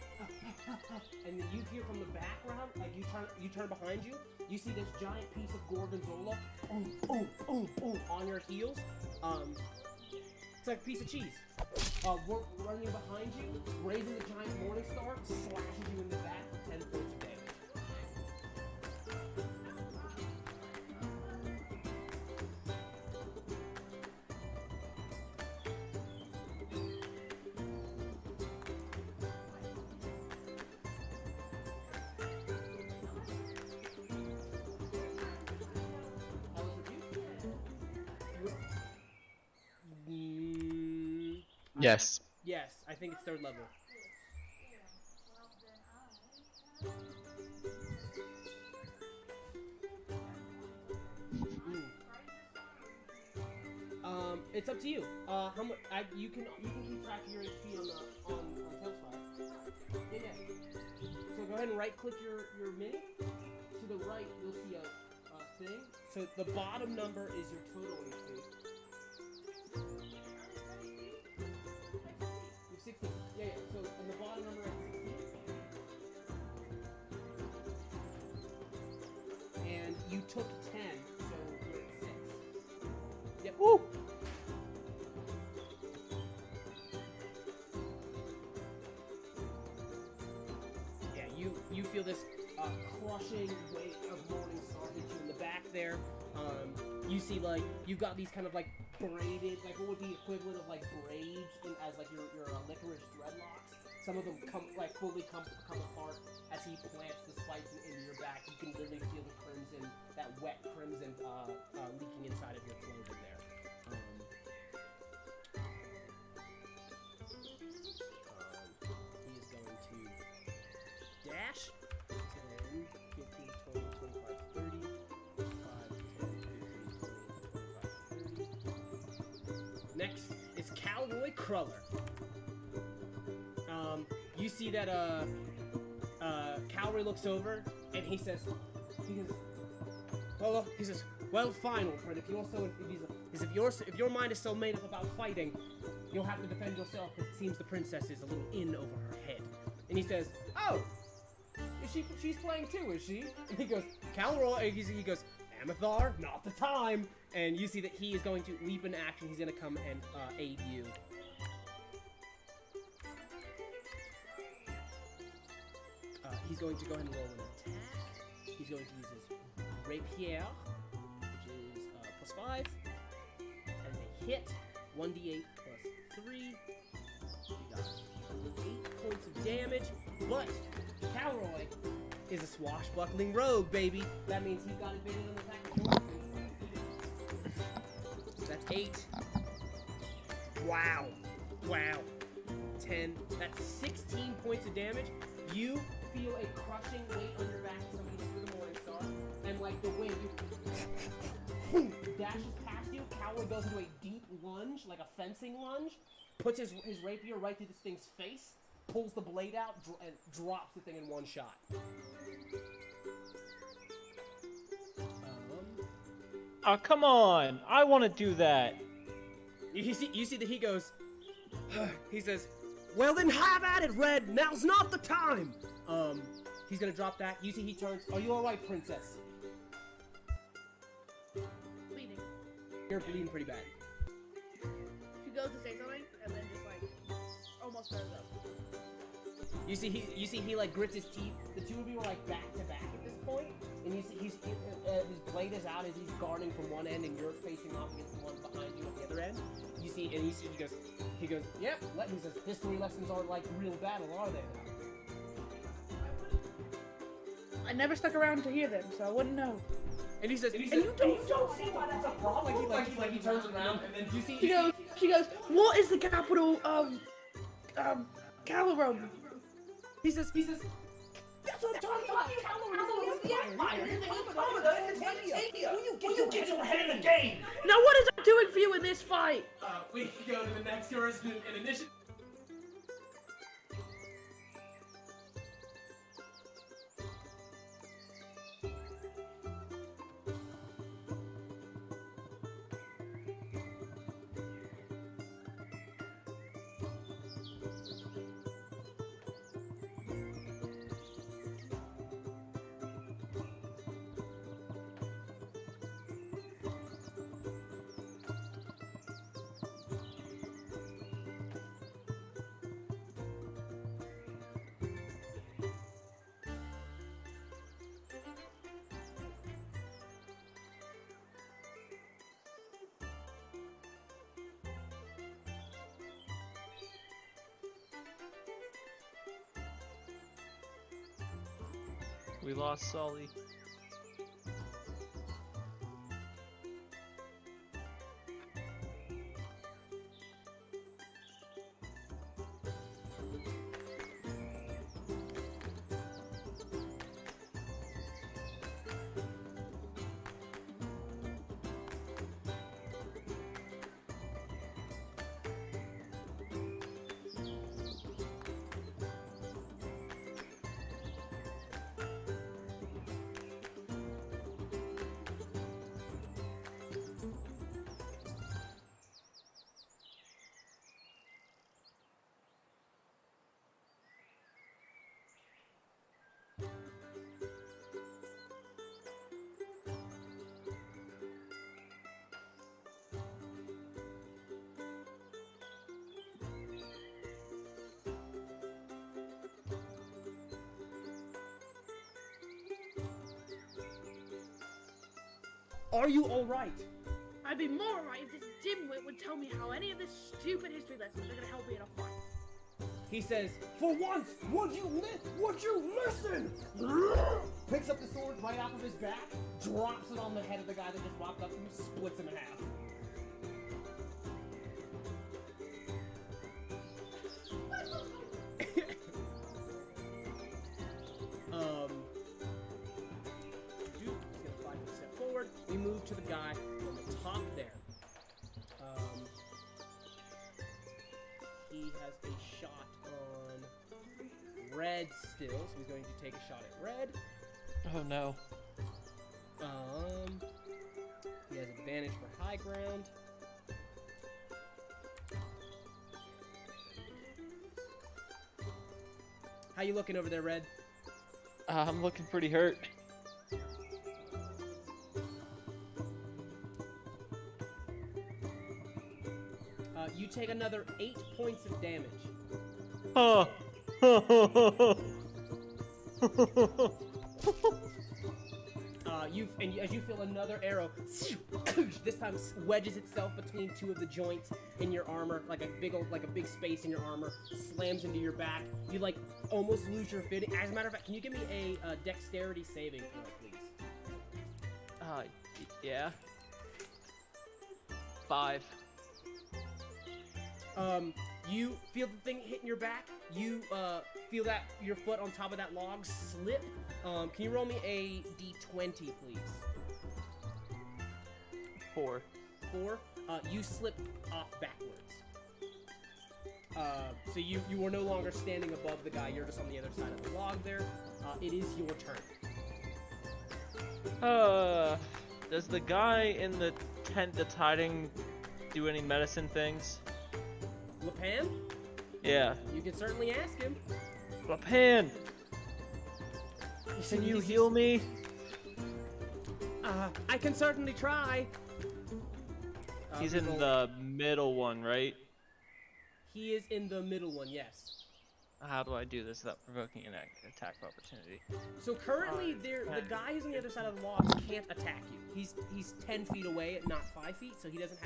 Speaker 1: and then you hear from the background, like you turn behind you, you see this giant piece of gorgonzola, boom, boom, boom, boom, on your heels. It's like a piece of cheese. Running behind you, raising the giant morning star, slashes you in the back for 10 points of damage.
Speaker 4: Yes.
Speaker 1: Yes, I think it's 3rd level. It's up to you. How much? You can keep track of your HP on Tailspire. Yeah. So go ahead and right click your mini. To the right, you'll see a thing. So the bottom number is your total HP. You're 16. Yeah. So on the bottom number is 16. And you took 10, so you're at 6. Yep. Woo! Yeah, you feel this crushing weight of Morning Star hit you in the back there. You see, like, you've got these kind of, like, braided, like, what would be equivalent of, like, braids as, like, your licorice dreadlocks. Some of them fully come apart as he plants the spikes into your back. You can literally feel the crimson, that wet crimson, leaking inside of your clothing there. He is going to dash. 10, 15, 20, 25, 30. 5, 10, 15, 20, 25, 30. Next is Cowboy Cruller. You see that Cowboy looks over and he says, well, fine, old friend. If your mind is so made up about fighting, you'll have to defend yourself. Because it seems the princess is a little in over her head. And he says, oh, she's playing too, is she? And he goes, Calroy. He goes, Amathar, not the time. And you see that he is going to leap into action. He's going to come and aid you. He's going to go ahead and roll an attack. He's going to use his rapier, which is +5. That is a hit. 1d8 + 3. We got 8 points of damage. But Calroy is a swashbuckling rogue, baby. That means he's got advantage on the attack. So that's 8. Wow. 10. That's 16 points of damage. You feel a crushing weight on your back as somebody through the Morning Star, and like the wind dashes past you. Cowboy goes into a deep lunge, like a fencing lunge, puts his rapier right through this thing's face, pulls the blade out, and drops the thing in one shot.
Speaker 3: Oh, come on! I want to do that!
Speaker 1: You see that he goes, he says, well then have at it, Red! Now's not the time! He's gonna drop that. You see he turns, are you alright, princess?
Speaker 5: Bleeding.
Speaker 1: You're bleeding pretty bad.
Speaker 5: She goes to say something, and then just like almost throws up.
Speaker 1: You see he like grits his teeth. The two of you are like back to back at this point, and you see his blade is out as he's guarding from one end, and you're facing off against the one behind you at the other end. You see he goes, yep. He says, history lessons aren't like real battle, are they?
Speaker 5: I never stuck around to hear them, so I wouldn't know.
Speaker 1: And he says,
Speaker 5: you don't
Speaker 1: see why that's a problem. Like he turns around, and then you see.
Speaker 5: She goes, what is the capital of Calarum?
Speaker 1: He says, that's what I'm talking about. Calarum is the Empire. Will you get your head in the game?
Speaker 5: Now what is that doing for you in this fight?
Speaker 1: We can go to the next yours in initiative.
Speaker 3: We lost Sully.
Speaker 1: Are you alright?
Speaker 5: I'd be more right if this dimwit would tell me how any of this stupid history lessons are gonna help me in a fight.
Speaker 1: He says, "For once, would you listen?" Picks up the sword right off of his back, drops it on the head of the guy that just walked up to him, splits him in half. He's gonna 5 step forward. We move to the guy on the top there. He has a shot on red still, so he's going to take a shot at red.
Speaker 3: Oh no.
Speaker 1: He has advantage for high ground. How you looking over there, Red?
Speaker 3: I'm looking pretty hurt.
Speaker 1: You take another 8 points of damage.
Speaker 3: Oh.
Speaker 1: As you feel another arrow, this time wedges itself between two of the joints in your armor, like a big space in your armor, slams into your back. You like almost lose your footing. As a matter of fact, can you give me a dexterity saving throw, please?
Speaker 3: Yeah. 5.
Speaker 1: You feel the thing hitting your back. You feel that your foot on top of that log slip. Can you roll me a d20, please?
Speaker 3: 4.
Speaker 1: 4. You slip off backwards. So you are no longer standing above the guy. You're just on the other side of the log there. It is your turn.
Speaker 3: Does the guy in the tent that's hiding do any medicine things?
Speaker 1: Lapan?
Speaker 3: Yeah.
Speaker 1: You can certainly ask him.
Speaker 3: Lapan! Can you heal me?
Speaker 1: I can certainly try.
Speaker 3: He's in the middle one, right?
Speaker 1: He is in the middle one, yes.
Speaker 3: How do I do this without provoking an attack of opportunity?
Speaker 1: So currently, the guy who's on the other side of the logs can't attack you. He's 10 feet away, not 5 feet, so he doesn't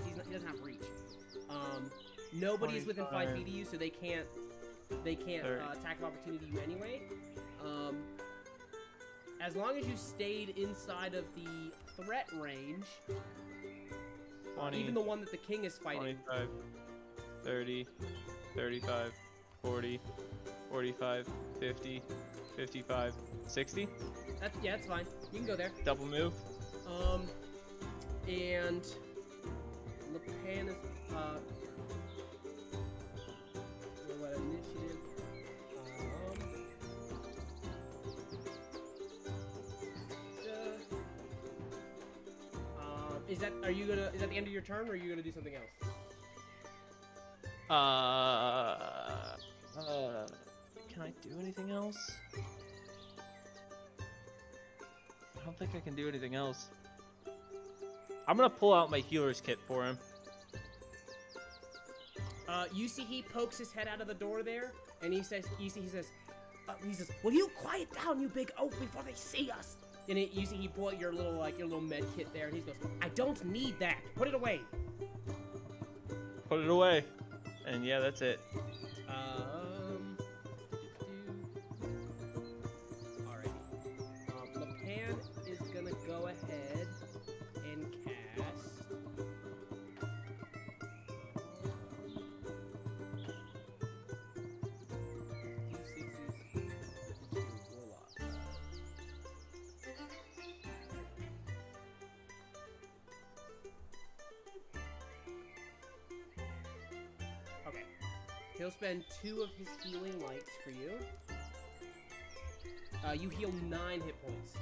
Speaker 1: have reach. Nobody is within 5 feet of you, so they can't attack of opportunity you anyway. As long as you stayed inside of the threat range,
Speaker 3: 20,
Speaker 1: even the one that the king is fighting.
Speaker 3: 25, 30, 35, 40, 45, 50, 55, 60.
Speaker 1: That's fine. You can go there.
Speaker 3: Double move.
Speaker 1: And Lapan is what initiative? Is that the end of your turn, or are you gonna do something else?
Speaker 3: Can I do anything else? I don't think I can do anything else. I'm gonna pull out my healer's kit for him.
Speaker 1: You see he pokes his head out of the door there, and he says, "Will you quiet down, you big oaf, before they see us?" And you see he pull out your little med kit there, and he goes, "I don't need that. Put it away."
Speaker 3: Put it away. And yeah, that's it.
Speaker 1: Alrighty. Lapan is gonna go ahead and cast. Okay. He'll spend 2 of his healing lights for you. You heal 9 hit points.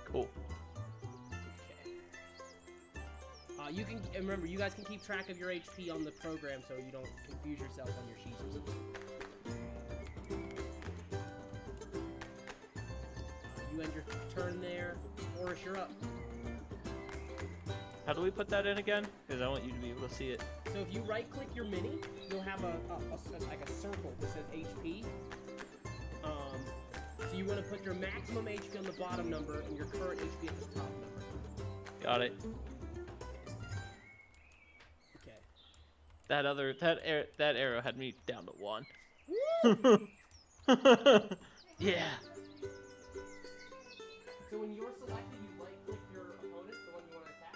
Speaker 3: Cool.
Speaker 1: Okay. You can remember, you guys can keep track of your HP on the program so you don't confuse yourself on your sheets or something. You end your turn there. Boris, you're up.
Speaker 3: How do we put that in again? Because I want you to be able to see it.
Speaker 1: So if you right-click your mini, you'll have like a circle that says HP. So you want to put your maximum HP on the bottom number and your current HP at the top number.
Speaker 3: Got it.
Speaker 1: Okay.
Speaker 3: That arrow had me down to 1. Yeah.
Speaker 1: So when you're selected, you right click your opponent, the one you want to attack.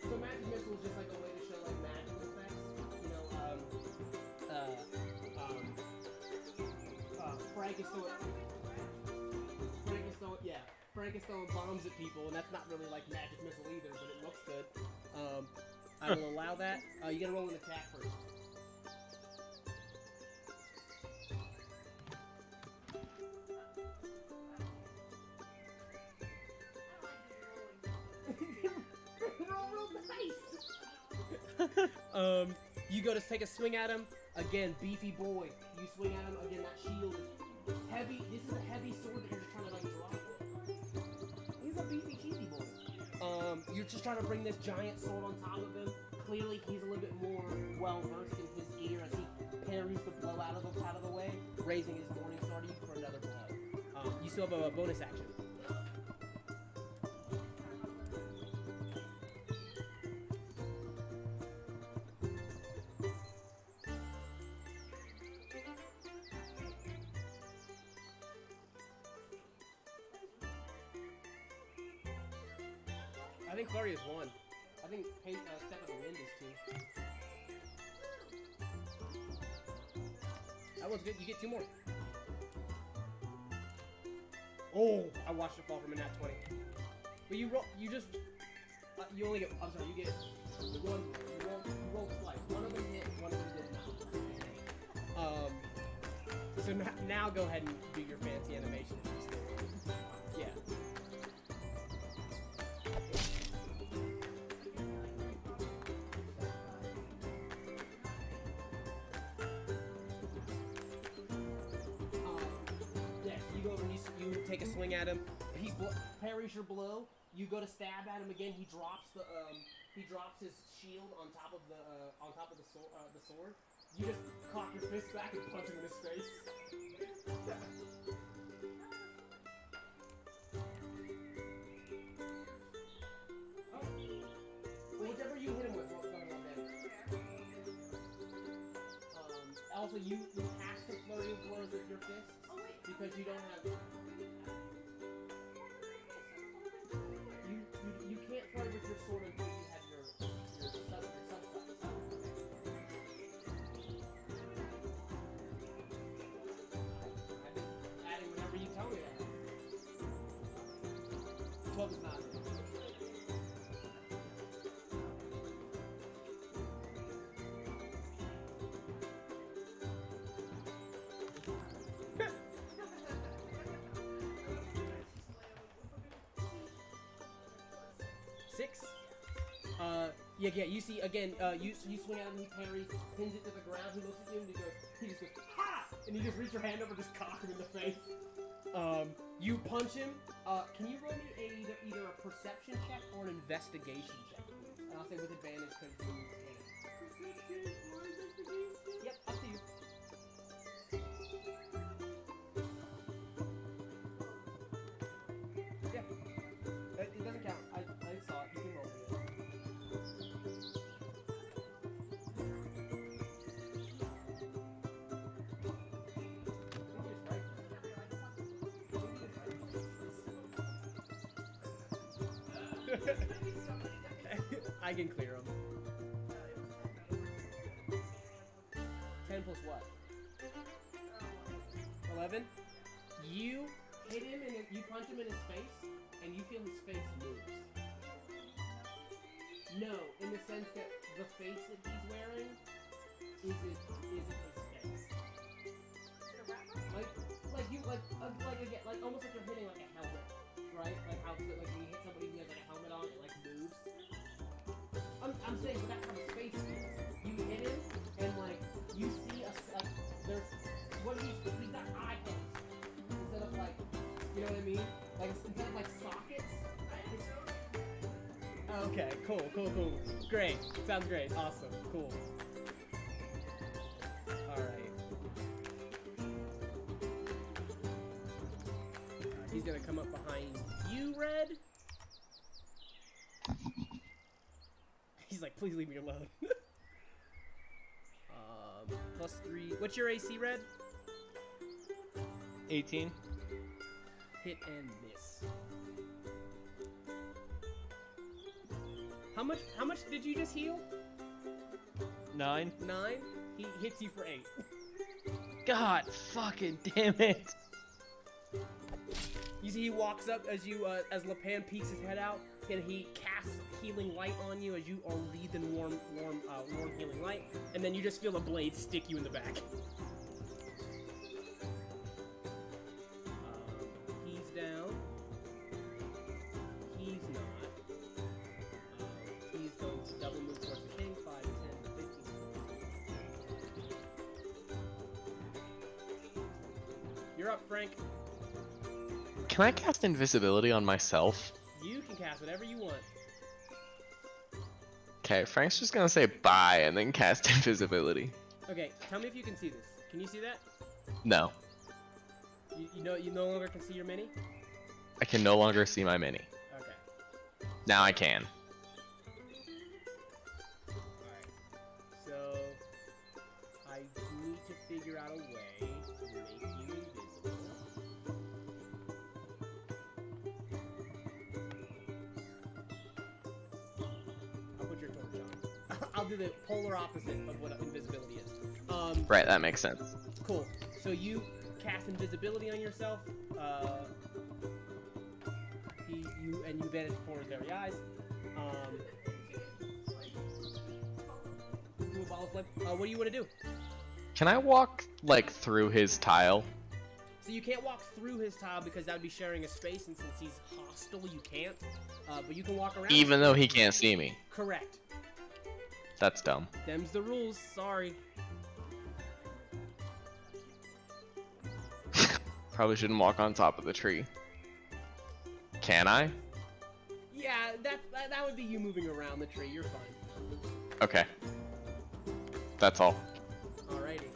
Speaker 1: So magic missile is just like a way to show like magic effects. You know, Frank is throwing bombs at people, and that's not really like magic missile either, but it looks good. I will allow that. You gotta roll an attack first. You go to take a swing at him. Again, beefy boy. You swing at him. Again, that shield is heavy. This is a heavy sword that you're just trying to like drop with. He's a beefy, cheesy boy. You're just trying to bring this giant sword on top of him. Clearly, he's a little bit more well versed in his gear as he parries the blow out of the way, raising his morning star to you for another blow. You still have a bonus action. I think Flurry is 1. I think Step of the Wind is 2. That one's good. You get 2 more. Oh, I watched it fall from a nat 20. But you roll. You just. You only get. I'm sorry. You get one. You roll twice. One of them hit. One of them did not. So now go ahead and do your fancy animation. Yeah. You take a swing at him. He parries your blow. You go to stab at him again. He drops his shield on top of the sword. You just cock your fist back and punch him in his face. Well, whichever you hit him with, what's going on damage. Also, you have to flurry of blows with your fists because you don't have. You can't flurry with your sword until you have your sub adding whenever you tell me that. 12 is not. Yeah, you see, again, you swing at him, he parries, pins it to the ground, he looks at you, and he just goes, ha! And you just reach your hand over, just cock him in the face. You punch him, can you roll me either a perception check or an investigation check, please? And I'll say with advantage, because you can. Yep, up to you. Yeah, it doesn't count, I saw it, you can roll it. I can clear him. 10 plus what? 11? You hit him and you punch him in his face, and you feel his face moves. No, in the sense that the face that he's wearing is it his face? Like again, like almost like you're hitting like a helmet, right? Like how like when you hit somebody who has like a helmet on, it like moves. I'm saying that's how his face is. You hit him and like you see there's what he's got eye heads instead of like, you know what I mean? Like instead of like sockets. Okay, cool. Great. Sounds great. Awesome. Cool. Alright. He's gonna come up behind you, Red. He's like, please leave me alone. +3. What's your AC, Red?
Speaker 3: 18.
Speaker 1: Hit and miss. How much did you just heal?
Speaker 3: 9.
Speaker 1: 9? He hits you for 8.
Speaker 3: God fucking damn it.
Speaker 1: You see he walks up as you as Lapan peeks his head out, and he casts healing light on you as you are wreathed in warm healing light, and then you just feel a blade stick you in the back. He's down. He's not. He's going to double move towards the king. 5, 10, 15. You're up, Frank.
Speaker 4: Can I cast invisibility on myself?
Speaker 1: You can cast whatever you want.
Speaker 4: Okay, Frank's just gonna say bye and then cast invisibility.
Speaker 1: Okay, tell me if you can see this. Can you see that?
Speaker 4: No,
Speaker 1: You no longer can see your mini?
Speaker 4: I can no longer see my mini.
Speaker 1: Okay.
Speaker 4: Now I can.
Speaker 1: Alright. So I need to figure out a way to make you invisible. I'll put your torch on. I'll do the polar opposite of what invisibility is.
Speaker 4: Right, that makes sense.
Speaker 1: Cool. So you cast invisibility on yourself. You vanish before his very eyes. What do you want to do?
Speaker 4: Can I walk, like, through his tile?
Speaker 1: So you can't walk through his tile because that would be sharing a space, and since he's hostile, you can't. But you can walk around.
Speaker 4: Even though he can't see me?
Speaker 1: Correct.
Speaker 4: That's dumb.
Speaker 1: Them's the rules. Sorry.
Speaker 4: Probably shouldn't walk on top of the tree. Can I?
Speaker 1: Yeah, that would be you moving around the tree. You're fine.
Speaker 4: Okay. That's all.
Speaker 1: Alrighty.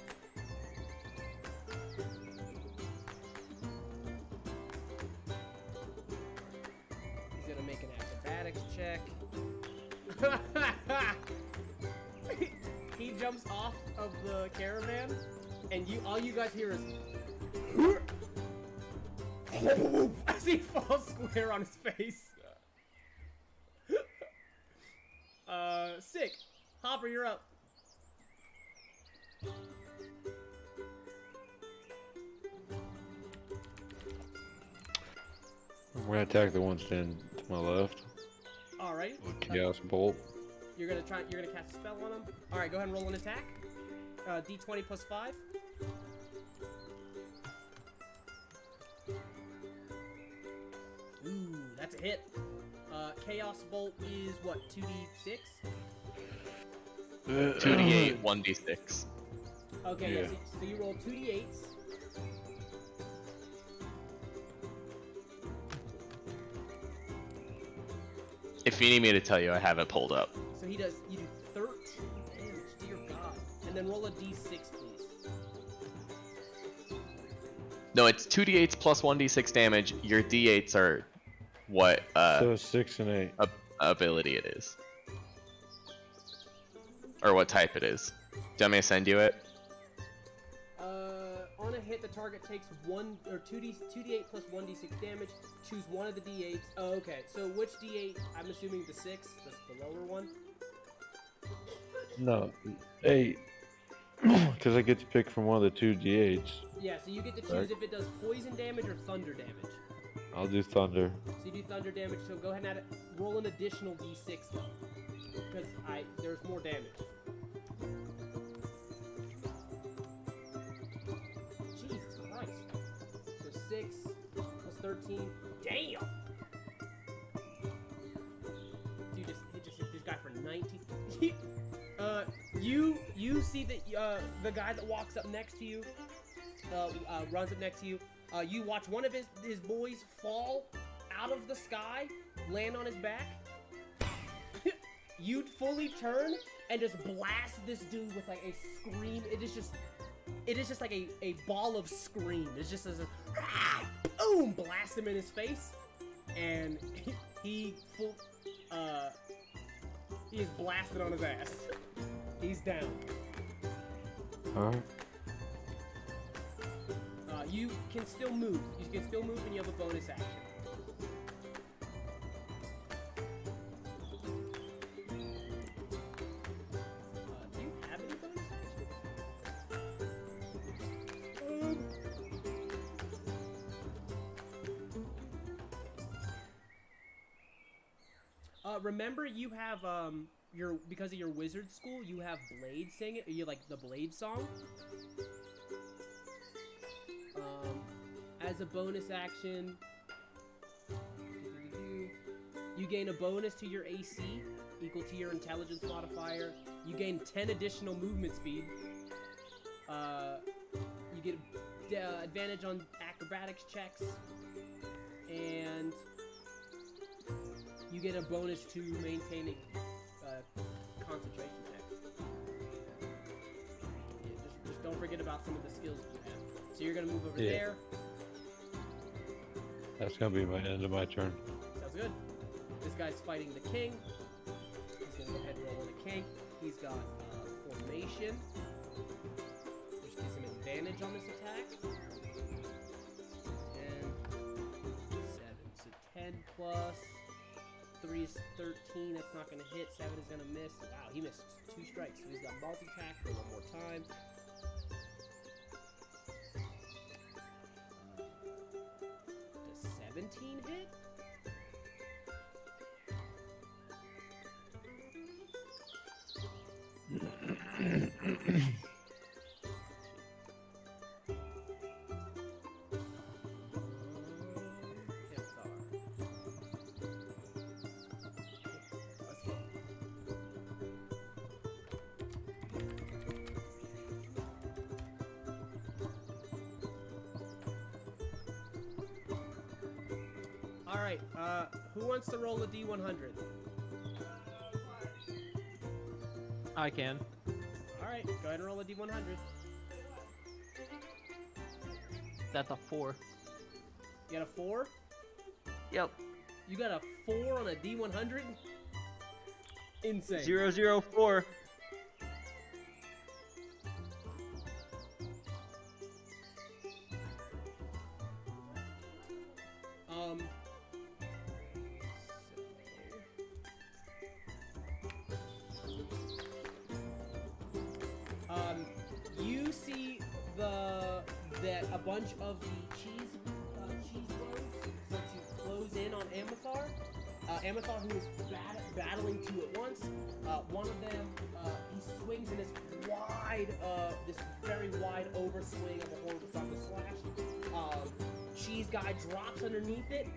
Speaker 1: He's gonna make an acrobatics check. He jumps off of the caravan, and all you guys hear is as he falls square on his face. Sick. Hopper, you're up.
Speaker 6: I'm gonna attack the one standing to my left.
Speaker 1: Alright.
Speaker 6: With Chaos Bolt.
Speaker 1: You're gonna cast a spell on him. Alright, go ahead and roll an attack. D20 plus 5. Ooh, that's a hit. Chaos Bolt is what, 2d6?
Speaker 4: 2d8, 1d6.
Speaker 1: Okay, yeah.
Speaker 6: Yeah.
Speaker 1: So you roll 2d8s.
Speaker 4: If you need me to tell you, I have it pulled up.
Speaker 1: So you do 13 damage, dear God. And then roll a d6, please.
Speaker 4: No, it's 2d8s plus 1d6 damage. Your d8s are what
Speaker 6: So 6 and 8.
Speaker 4: ability it is. Or what type it is. Do you want me to send you it?
Speaker 1: On a hit, the target takes 2d8 plus 1d6 damage. Choose one of the d8s. Oh, okay. So which d8? I'm assuming the 6, the lower one.
Speaker 6: No, 8. Because I get to pick from one of the 2 D8s.
Speaker 1: Yeah, so you get to choose
Speaker 6: Right.
Speaker 1: if it does poison damage or thunder damage.
Speaker 6: I'll do Thunder.
Speaker 1: So you do thunder damage. So go ahead and roll an additional d6 though, because there's more damage. 14. Damn! Dude, just hit this guy for 19. You see that the guy that walks up next to you, runs up next to you. You watch one of his boys fall out of the sky, land on his back. You'd fully turn and just blast this dude with like a scream. It is just like a ball of scream. It's just as a boom, blast him in his face, and he is blasted on his ass. He's down.
Speaker 6: Alright.
Speaker 1: You can still move. You can still move, and you have a bonus action. Do you have any bonus actions? Remember, you have because of your wizard school, you have Blade sing it. You like the Blade song. As a bonus action, you gain a bonus to your AC equal to your intelligence modifier. You gain 10 additional movement speed. You get advantage on acrobatics checks, and you get a bonus to maintaining concentration check. Yeah, just don't forget about some of the skills that you have. So you're gonna move over there.
Speaker 6: That's gonna be my end of my turn.
Speaker 1: Sounds good. This guy's fighting the king. He's gonna go ahead and roll on the king. He's got formation, which gives him advantage on this attack. 10, 7. So 10 plus 3 is 13. That's not gonna hit. 7 is gonna miss. Wow, he missed 2 strikes. So he's got multi-attack for one more time. Does 17 hit? Alright, who wants to roll a D100?
Speaker 3: I can.
Speaker 1: Alright, go ahead and roll a D100.
Speaker 3: That's a 4.
Speaker 1: You got a 4?
Speaker 3: Yep.
Speaker 1: You got a 4 on a D100? Insane.
Speaker 3: 004.
Speaker 1: You see that a bunch of the cheese roads start to close in on Amathar. Amathar, who is battling two at once. One of them, he swings in this very wide overswing of a horizontal slash. Cheese guy drops underneath it,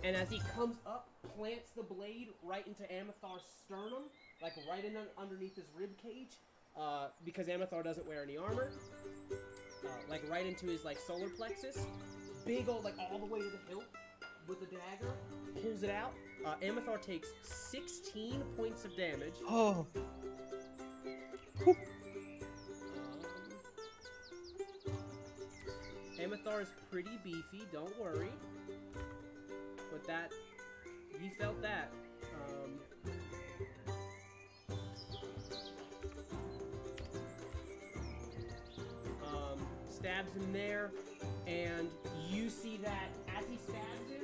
Speaker 1: and as he comes up, plants the blade right into Amathar's sternum, like right underneath his rib cage. Because Amathar doesn't wear any armor, like right into his like solar plexus, big old, like all the way to the hilt with the dagger, pulls it out. Amathar takes 16 points of damage.
Speaker 3: Oh.
Speaker 1: Amathar is pretty beefy, don't worry. But that, he felt that. Stabs him there, and you see that as he stabs him,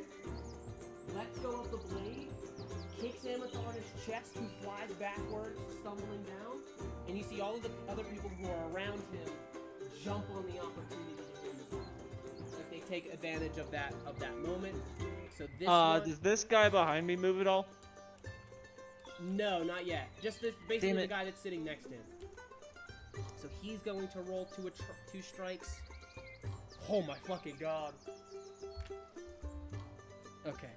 Speaker 1: lets go of the blade, kicks Amathar in his chest, who flies backwards, stumbling down, and you see all of the other people who are around him jump on the opportunity to hit him. Like they take advantage of that moment. So this
Speaker 3: Does this guy behind me move at all?
Speaker 1: No, not yet. Just this, basically
Speaker 3: Damn
Speaker 1: the
Speaker 3: it.
Speaker 1: guy that's sitting next to him. So he's going to roll two strikes. Oh my fucking god. Okay.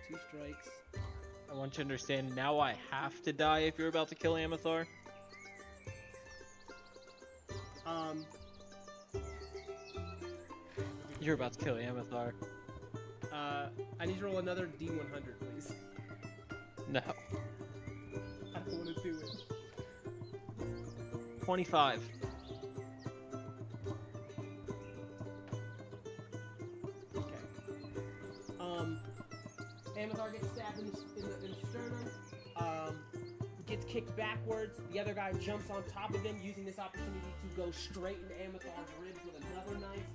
Speaker 1: 2 strikes.
Speaker 3: I want you to understand, now I have to die if you're about to kill Amathar. You're about to kill Amathar.
Speaker 1: I need to roll another D100, please.
Speaker 3: No.
Speaker 1: I don't want to do it.
Speaker 3: 25.
Speaker 1: Okay. Amathar gets stabbed in the sternum. Gets kicked backwards. The other guy jumps on top of him, using this opportunity to go straight into Amathar's ribs with another knife,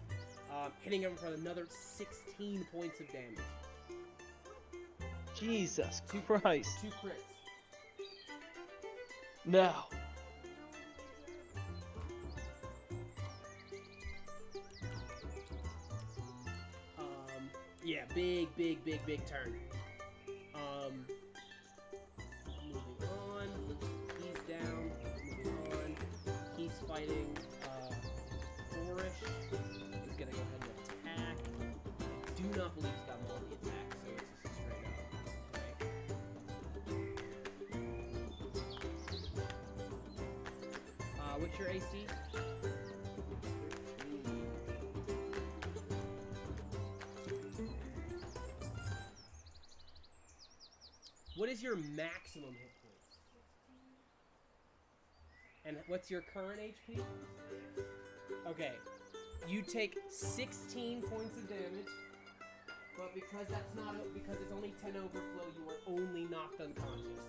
Speaker 1: hitting him for another 16 points of damage.
Speaker 3: Jesus Christ.
Speaker 1: 2 crits.
Speaker 3: No.
Speaker 1: Yeah, big turn. Moving on. He's down. Moving on. He's fighting Boorish. He's gonna go ahead and attack. I do not believe he's got multi attack, so it's just straight up. Okay. What's your AC? What is your maximum hit points? And what's your current HP? Okay. You take 16 points of damage, but because because it's only 10 overflow, you are only knocked unconscious.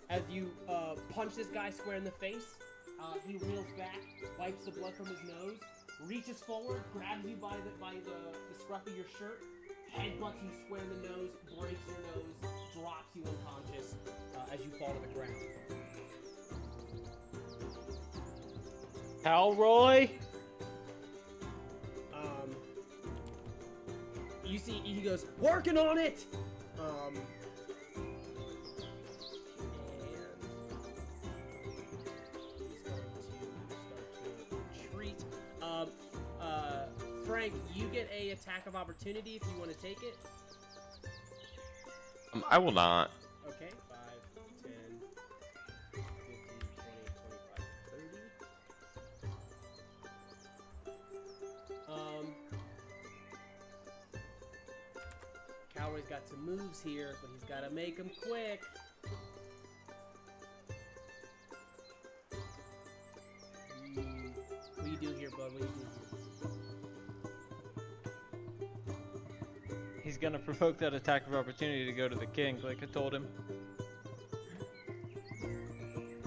Speaker 1: As you punch this guy square in the face, he reels back, wipes the blood from his nose, reaches forward, grabs you by the scruff of your shirt, headbutts you square in the nose, breaks your nose, drops you unconscious as you fall to the ground.
Speaker 3: Calroy?
Speaker 1: You see, he goes, working on it! And he's going to start to retreat. Frank, you get a attack of opportunity if you want to take it.
Speaker 4: I will not.
Speaker 1: Okay, 5, 10, 15, 20, 25, 30. Cowboy's got some moves here, but he's got to make them quick. What do you do here, bud? What do you do here?
Speaker 3: He's gonna provoke that attack of opportunity to go to the king, like I told him.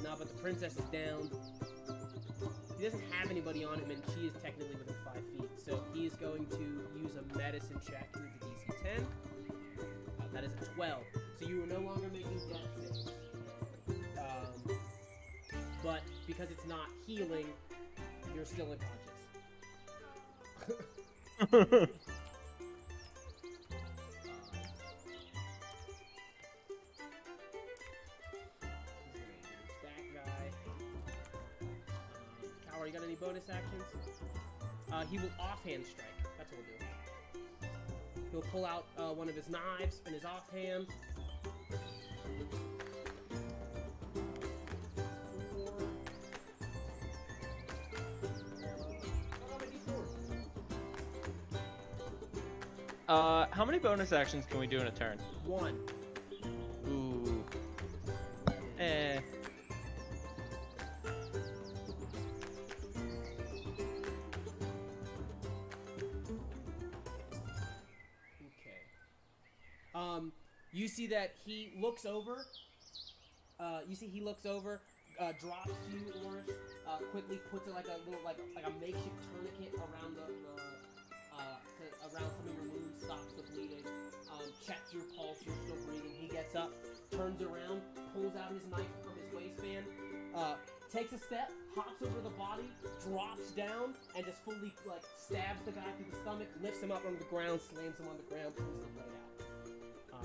Speaker 1: Nah, but the princess is down. He doesn't have anybody on him, and she is technically within 5 feet. So he is going to use a medicine check with the DC 10. That is a 12. So you are no longer making death saves. But because it's not healing, you're still unconscious. You got any bonus actions? He will offhand strike. That's what we'll do. He'll pull out one of his knives and his offhand.
Speaker 3: How many bonus actions can we do in a turn?
Speaker 1: 1.
Speaker 3: Ooh. Eh.
Speaker 1: You see that he looks over. Drops you, Orish. Quickly puts it like a little, like a makeshift tourniquet around around some of your wounds, stops the bleeding. Checks your pulse, you're still breathing. He gets up, turns around, pulls out his knife from his waistband, takes a step, hops over the body, drops down, and just fully stabs the guy through the stomach, lifts him up on the ground, slams him on the ground, pulls the blade out.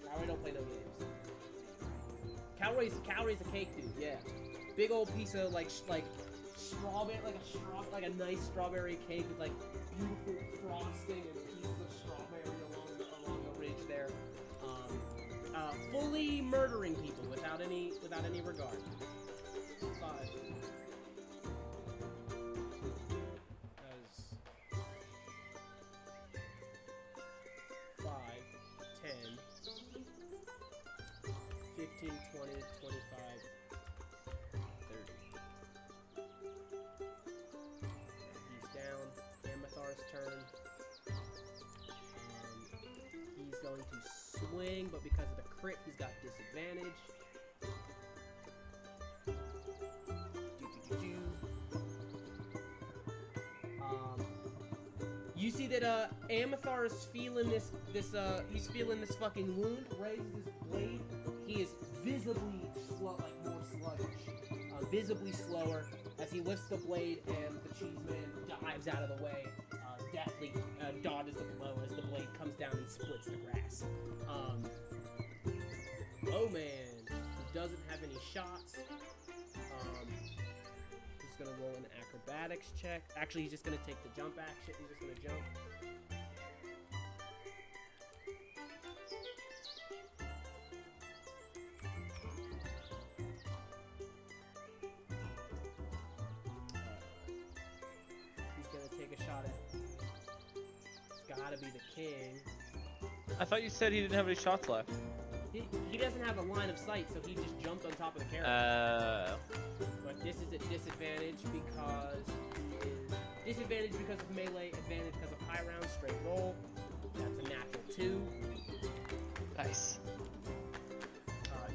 Speaker 1: Cowboy don't play no games. Cowboy's a cake dude, yeah. Big old piece of strawberry, like a nice strawberry cake with like beautiful frosting and pieces of strawberry along the ridge there. Fully murdering people without any regard. 5. As 5, 10, 15, 20, 25, 30. He's down. Amethar's turn. He's going to swing, but because of the crit, he's got disadvantage. You see that Amathar is feeling he's feeling this fucking wound. Raises his blade. He is visibly more sluggish, visibly slower as he lifts the blade, and the cheese man dives out of the way, deftly dodges the blow as the blade comes down and splits the grass. Oh man, he doesn't have any shots. He's gonna roll an acrobatics check. Actually, he's just gonna take the jump action. He's just gonna jump. He's gonna take a shot at. It's gotta be the king.
Speaker 3: I thought you said he didn't have any shots left.
Speaker 1: He doesn't have a line of sight, so he just jumped on top of the character. But this is at disadvantage because of melee, advantage because of high round, straight roll. That's a natural 2.
Speaker 3: Nice.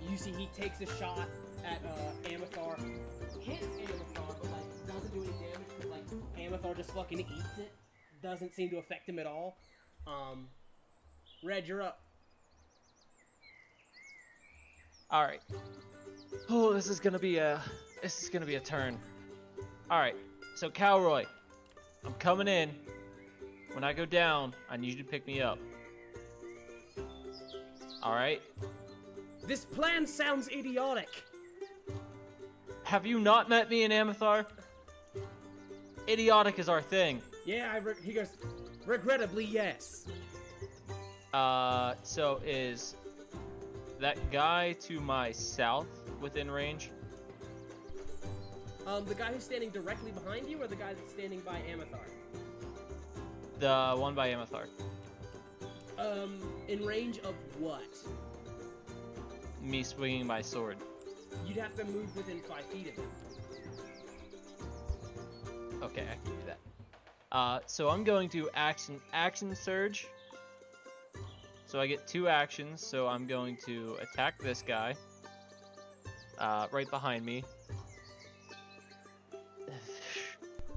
Speaker 1: You see he takes a shot at Amathar, hits Amathar, but like doesn't do any damage because like Amathar just fucking eats it. Doesn't seem to affect him at all. Red, you're up.
Speaker 3: All right. Oh, this is gonna be a turn. All right. So Calroy, I'm coming in. When I go down, I need you to pick me up. All right.
Speaker 1: This plan sounds idiotic.
Speaker 3: Have you not met me in Amathar? Idiotic is our thing.
Speaker 1: Yeah, he goes, regrettably, yes.
Speaker 3: So is that guy to my south within range?
Speaker 1: The guy who's standing directly behind you, or the guy that's standing by Amathar?
Speaker 3: The one by Amathar.
Speaker 1: In range of what?
Speaker 3: Me swinging my sword.
Speaker 1: You'd have to move within 5 feet of him.
Speaker 3: Okay, I can do that. So I'm going to action surge. So I get 2 actions, so I'm going to attack this guy. Right behind me.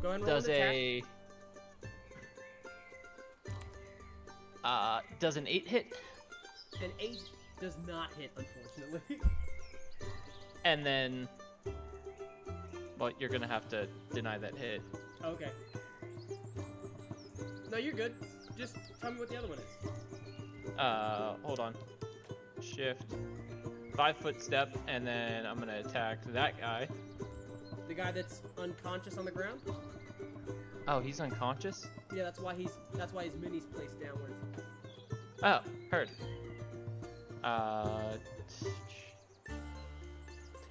Speaker 1: Go ahead and roll an attack.
Speaker 3: Does an 8 hit?
Speaker 1: An 8 does not hit, unfortunately.
Speaker 3: And then... Well, you're gonna have to deny that hit.
Speaker 1: Okay. No, you're good. Just tell me what the other one is.
Speaker 3: Hold on. Shift. 5-foot step, and then I'm gonna attack that guy.
Speaker 1: The guy that's unconscious on the ground?
Speaker 3: Oh, he's unconscious?
Speaker 1: Yeah, that's why his mini's placed downwards.
Speaker 3: Oh, heard.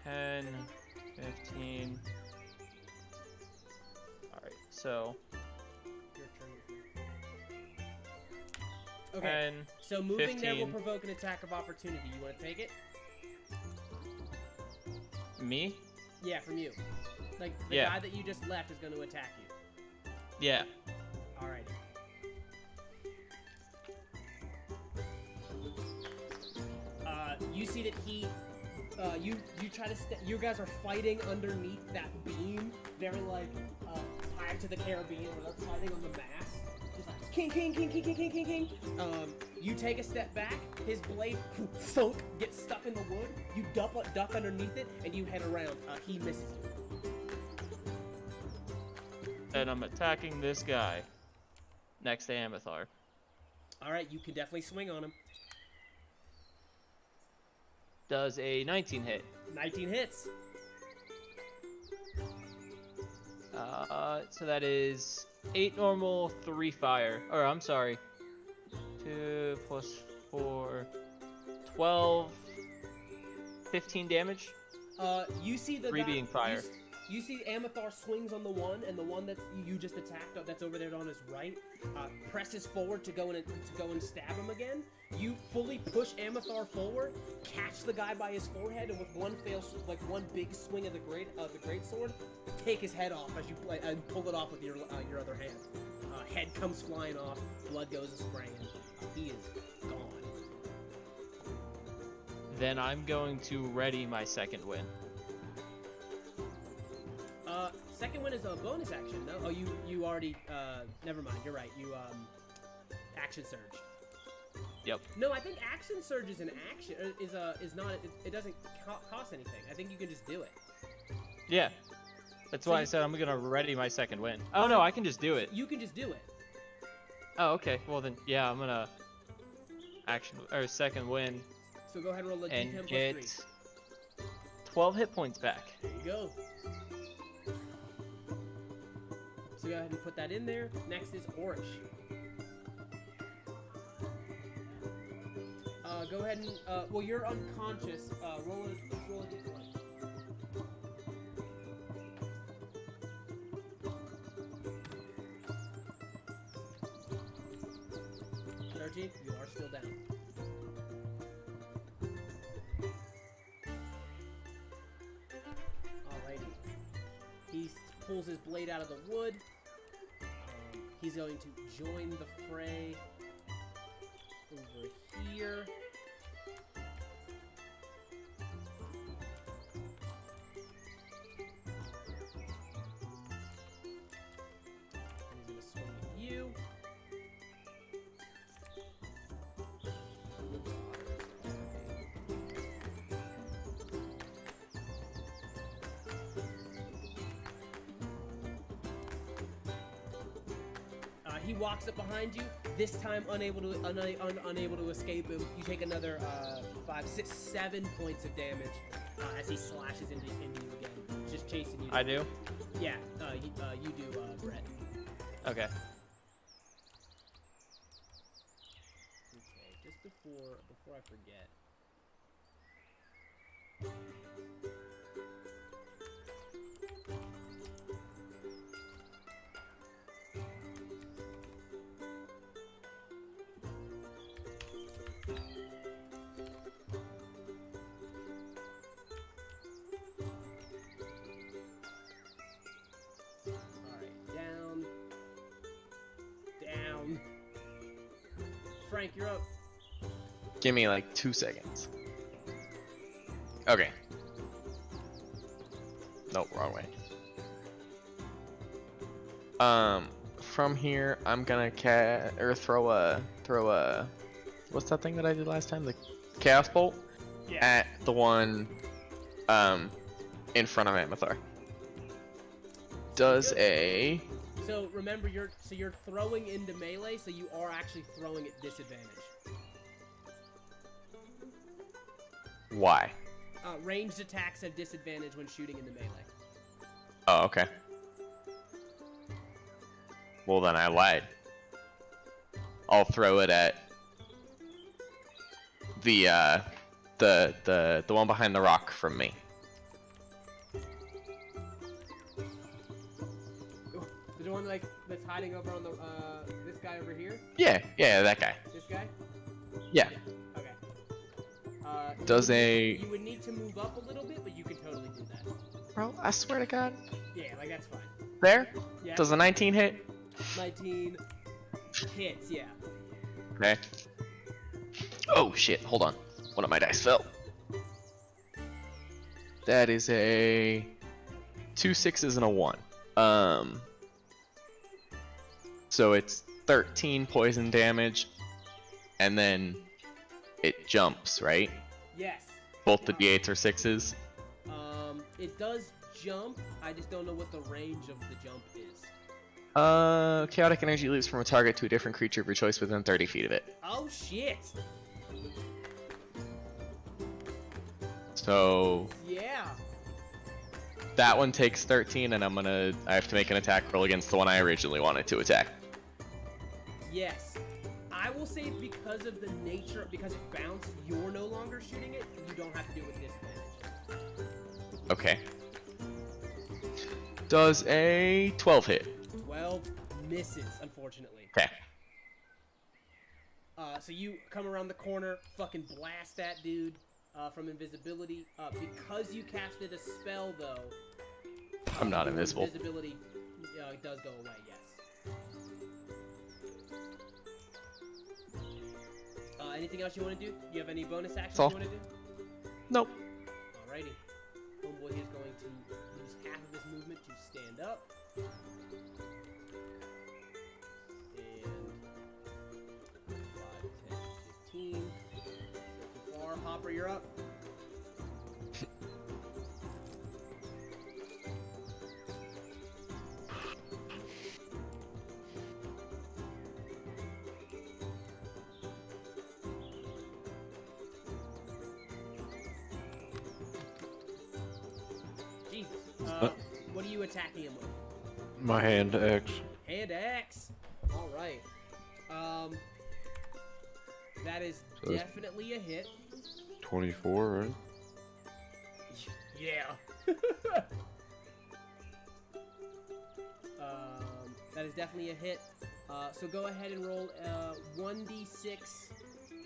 Speaker 3: 10, 15. Alright, so...
Speaker 1: Your turn. Okay,
Speaker 3: 10,
Speaker 1: so moving there will
Speaker 3: 15.
Speaker 1: provoke an attack of opportunity. You want to take it?
Speaker 3: Me?
Speaker 1: Yeah, from you. Like, the
Speaker 3: Yeah.
Speaker 1: guy that you just left is going to attack you.
Speaker 3: Yeah.
Speaker 1: Alright. You see that he, you try to, you guys are fighting underneath that beam, very like, tied to the Caribbean, where they're fighting on the mast. Just like, king, king, king, king, king, king, king, king. You take a step back, his blade, thunk, gets stuck in the wood, you duck underneath it, and you head around. He misses you.
Speaker 3: And I'm attacking this guy. Next to Amathar.
Speaker 1: Alright, you can definitely swing on him.
Speaker 3: Does a 19 hit?
Speaker 1: 19 hits.
Speaker 3: So that is 8 normal, 3 fire. Or I'm sorry. 2 plus 4, 12, 15 damage.
Speaker 1: You see the
Speaker 3: 3
Speaker 1: guy,
Speaker 3: being fire.
Speaker 1: You see Amathar swings on the one, and the one that you just attacked that's over there on his right presses forward to go and stab him again. You fully push Amathar forward, catch the guy by his forehead, and with one one big swing of the great sword, take his head off as you and pull it off with your other hand. Head comes flying off, blood goes spraying. He is gone.
Speaker 3: Then I'm going to ready my second win.
Speaker 1: Second one is a bonus action. No, oh, you already. Never mind. You're right. You action surge.
Speaker 3: Yep.
Speaker 1: No, I think action surge is an action. Is not. It doesn't cost anything. I think you can just do it.
Speaker 3: Yeah. That's why I said I'm gonna ready my second win. Oh no, I can just do it.
Speaker 1: You can just do it.
Speaker 3: Oh okay. Well then, yeah, I'm gonna second win
Speaker 1: So go ahead and roll a
Speaker 3: and
Speaker 1: D10
Speaker 3: get
Speaker 1: plus 3.
Speaker 3: 12 hit points back.
Speaker 1: There you go. So go ahead and put that in there. Next is Orish. Go ahead and well, you're unconscious. Roll a D20. 13, you are still down. Alrighty. He pulls his blade out of the wood. He's going to join the fray over here. And he's going to swing at you. He walks up behind you. This time, unable to escape him. You take another 5, 6, 7 points of damage as he slashes into you again, just chasing you.
Speaker 3: I do?
Speaker 1: Yeah, you do, Brett.
Speaker 3: Okay.
Speaker 1: Okay, just before I forget. Down. Frank, you're up.
Speaker 4: Give me like 2 seconds. Okay. Nope, wrong way. From here, I'm gonna throw a what's that thing that I did last time? The Chaos Bolt at the one in front of Amathar. Does a
Speaker 1: So remember, you're throwing into melee, so you are actually throwing at disadvantage.
Speaker 4: why?
Speaker 1: Ranged attacks have disadvantage when shooting into melee.
Speaker 4: Oh, okay. Well, then I lied. I'll throw it at the one behind the rock from me.
Speaker 1: The one that's hiding over on the this guy over here.
Speaker 4: Yeah, that guy.
Speaker 1: This guy.
Speaker 4: Yeah.
Speaker 1: Okay. You would need to move up a little bit, but you can totally do that.
Speaker 4: Bro, I swear to God.
Speaker 1: Yeah, that's fine.
Speaker 4: There?
Speaker 1: Yeah.
Speaker 4: Does a 19 hit?
Speaker 1: 19 hits, yeah.
Speaker 4: Okay. Oh shit, hold on. One of my dice fell. That is a 2 6s and a 1. So it's 13 poison damage, and then it jumps, right?
Speaker 1: Yes.
Speaker 4: Both the d8s are 6s.
Speaker 1: It does jump. I just don't know what the range of the jump is.
Speaker 4: Chaotic energy leaps from a target to a different creature of your choice within 30 feet of it.
Speaker 1: Oh shit.
Speaker 4: So
Speaker 1: Yeah.
Speaker 4: that one takes 13, and I have to make an attack roll against the one I originally wanted to attack.
Speaker 1: Yes. I will say because of the nature, because it bounced, you're no longer shooting it. You don't have to do it with disadvantage.
Speaker 4: Okay. Does a 12 hit?
Speaker 1: 12 misses, unfortunately.
Speaker 4: Okay.
Speaker 1: So you come around the corner, fucking blast that dude from invisibility. Because you casted a spell, though.
Speaker 4: I'm not
Speaker 1: your
Speaker 4: invisible.
Speaker 1: Invisibility does go away, yes. Anything else you want to do? You have any bonus actions you
Speaker 4: all.
Speaker 1: want to do?
Speaker 4: Nope.
Speaker 1: Alrighty. Homeboy is going to use half of his movement to stand up. And 5, 10, 15. So far, Hopper, you're up. Jesus. What are you attacking him with?
Speaker 6: My hand X.
Speaker 1: Hand axe. All right. That is
Speaker 6: So that's-
Speaker 1: definitely a hit.
Speaker 6: 24, right?
Speaker 1: Yeah. That is definitely a hit. So go ahead and roll 1d6.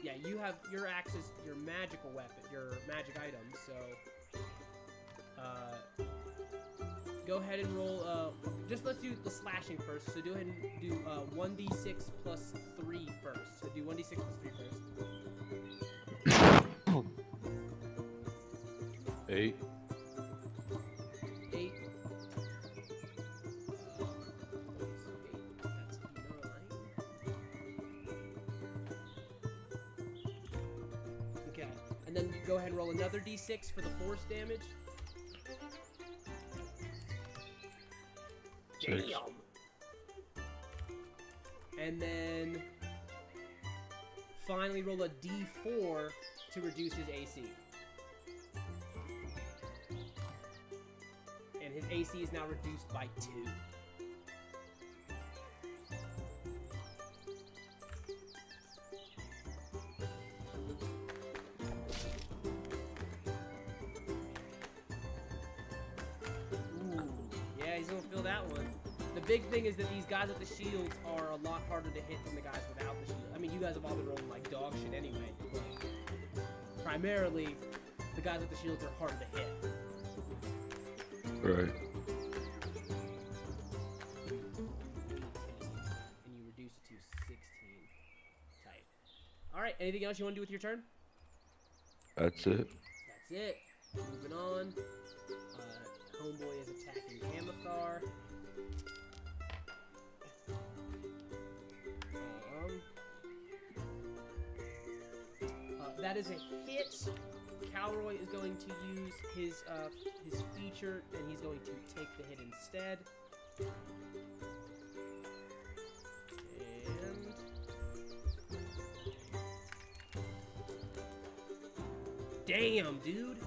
Speaker 1: Yeah, you have your axe is your magical weapon, your magic item. So go ahead and roll. Just let's do the slashing first. So go ahead and do 1d6 plus 3 first. So do 1d6 plus 3 first.
Speaker 6: 8.
Speaker 1: 8. That's 9. Okay, and then you go ahead and roll another d6 for the force damage.
Speaker 6: 6.
Speaker 1: Damn. And then finally roll a d4 to reduce his AC. And his AC is now reduced by 2. Ooh, yeah, he's gonna feel that one. The big thing is that these guys with the shields are a lot harder to hit than the guys without the shield. I mean, you guys have all been rolling like dog shit anyway, but primarily, the guys with the shields are harder to hit.
Speaker 6: Right.
Speaker 1: And you reduce it to 16. Tight. Alright, anything else you want to do with your turn?
Speaker 6: That's it.
Speaker 1: That's it. Moving on. Homeboy is attacking Amathar. That is a hit. Calroy is going to use his feature, and he's going to take the hit instead. And damn, dude.